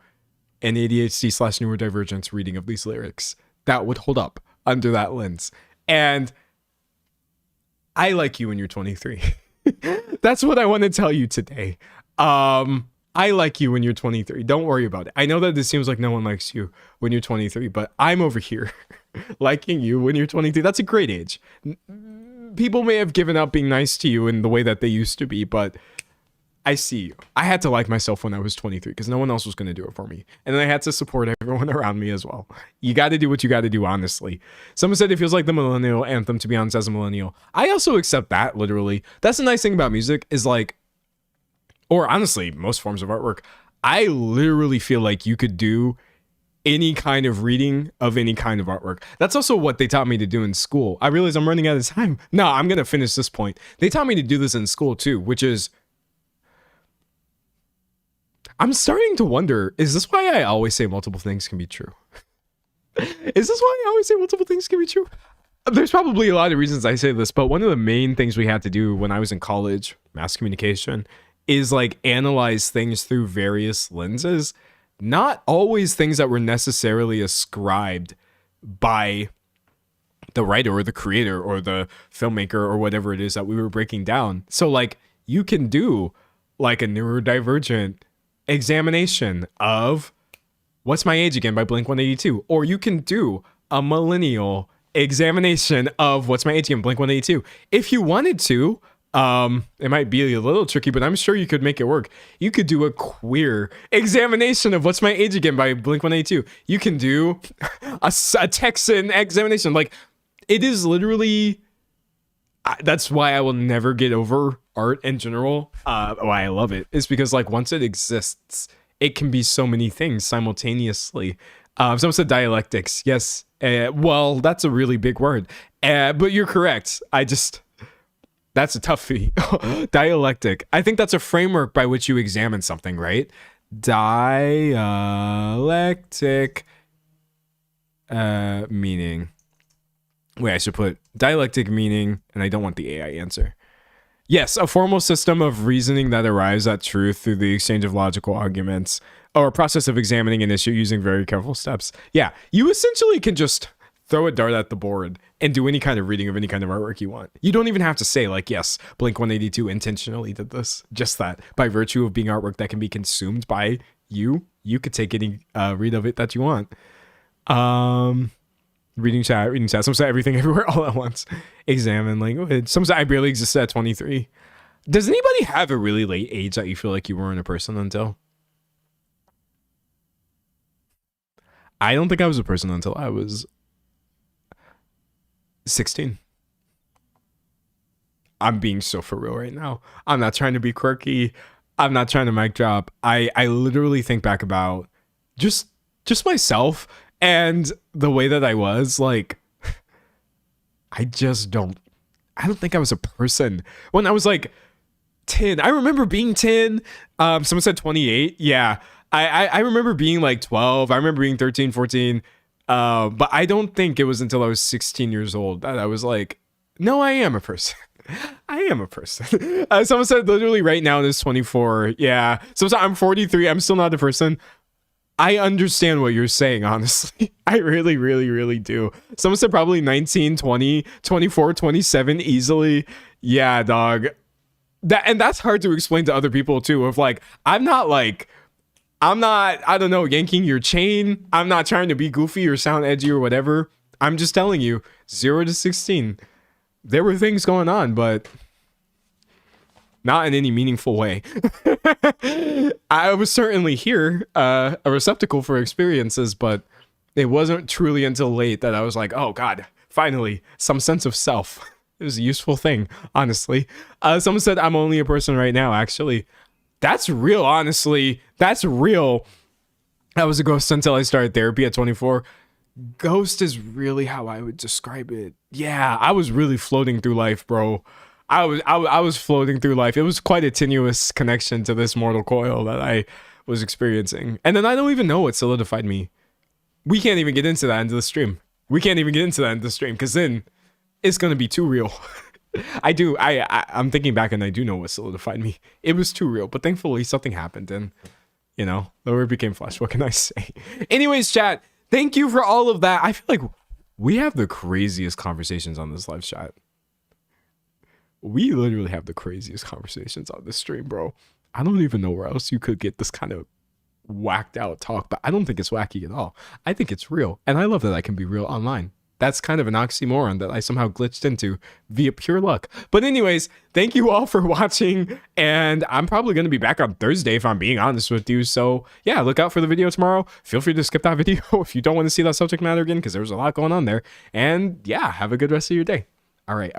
an ADHD/neurodivergence reading of these lyrics that would hold up under that lens. And I like you when you're 23. That's what I want to tell you today. I like you when you're 23. Don't worry about it. I know that this seems like no one likes you when you're 23, but I'm over here liking you when you're 23. That's a great age. People may have given up being nice to you in the way that they used to be, but I see you. I had to like myself when I was 23 because no one else was going to do it for me. And then I had to support everyone around me as well. You got to do what you got to do, honestly. Someone said it feels like the millennial anthem, to be honest, as a millennial. I also accept that, literally. That's the nice thing about music is like, or honestly, most forms of artwork, I literally feel like you could do any kind of reading of any kind of artwork. That's also what they taught me to do in school. I realize I'm running out of time. No, I'm going to finish this point. They taught me to do this in school too, which is, I'm starting to wonder, is this why I always say multiple things can be true? Is this why I always say multiple things can be true? There's probably a lot of reasons I say this, but one of the main things we had to do when I was in college, mass communication, is like analyze things through various lenses, not always things that were necessarily ascribed by the writer or the creator or the filmmaker or whatever it is that we were breaking down. So like you can do like a neurodivergent examination of What's My Age Again by Blink 182, or you can do a millennial examination of What's My Age Again, Blink 182. If you wanted to, it might be a little tricky, but I'm sure you could make it work. You could do a queer examination of What's My Age Again by Blink 182. You can do a Texan examination. Like, it is literally, that's why I will never get over art in general. Why I love it is because like once it exists, it can be so many things simultaneously. Someone said dialectics. Yes. Well, that's a really big word. But you're correct. That's a toughie. Dialectic. I think that's a framework by which you examine something, right? Dialectic meaning. Wait, I should put dialectic meaning, and I don't want the AI answer. Yes, a formal system of reasoning that arrives at truth through the exchange of logical arguments, or a process of examining an issue using very careful steps. Yeah, you essentially can just throw a dart at the board and do any kind of reading of any kind of artwork you want. You don't even have to say like, yes, Blink 182 intentionally did this. Just that by virtue of being artwork that can be consumed by you, you could take any read of it that you want. Reading chat. Some say everything everywhere all at once. Examine language. Some say I barely existed at 23. Does anybody have a really late age that you feel like you weren't a person until? I don't think I was a person until I was 16. I'm being so for real right now. I'm not trying to be quirky. I'm not trying to mic drop. I literally think back about just myself and the way that I was like, I don't think I was a person when I was like 10. I remember being 10. Someone said 28. Yeah. I remember being like 12. I remember being 13, 14. But I don't think it was until I was 16 years old that I was like, no, I am a person. I am a person. Someone said literally right now it is 24. Yeah. So I'm 43. I'm still not a person. I understand what you're saying, honestly. I really, really, really do. Someone said probably 19, 20, 24, 27 easily. Yeah, dog. That's hard to explain to other people too. Of like, I'm not, I don't know, yanking your chain. I'm not trying to be goofy or sound edgy or whatever. I'm just telling you, 0 to 16. There were things going on, but not in any meaningful way. I was certainly here, a receptacle for experiences, but it wasn't truly until late that I was like, oh God, finally, some sense of self. It was a useful thing, honestly. Someone said, I'm only a person right now, actually. That's real, honestly. That's real. I was a ghost until I started therapy at 24. Ghost is really how I would describe it. Yeah, I was really floating through life, bro. I was floating through life. It was quite a tenuous connection to this mortal coil that I was experiencing. And then I don't even know what solidified me. We can't even get into that into the stream. Because then it's going to be too real. I'm thinking back and I do know what solidified me. It was too real, but thankfully something happened and, you know, the word became flesh. What can I say? Anyways, chat, thank you for all of that. I feel like we have the craziest conversations on this live chat. We literally have the craziest conversations on this stream, bro. I don't even know where else you could get this kind of whacked out talk, but I don't think it's wacky at all. I think it's real. And I love that I can be real online. That's kind of an oxymoron that I somehow glitched into via pure luck. But anyways, thank you all for watching. And I'm probably going to be back on Thursday if I'm being honest with you. So yeah, look out for the video tomorrow. Feel free to skip that video if you don't want to see that subject matter again, because there was a lot going on there. And yeah, have a good rest of your day. All right.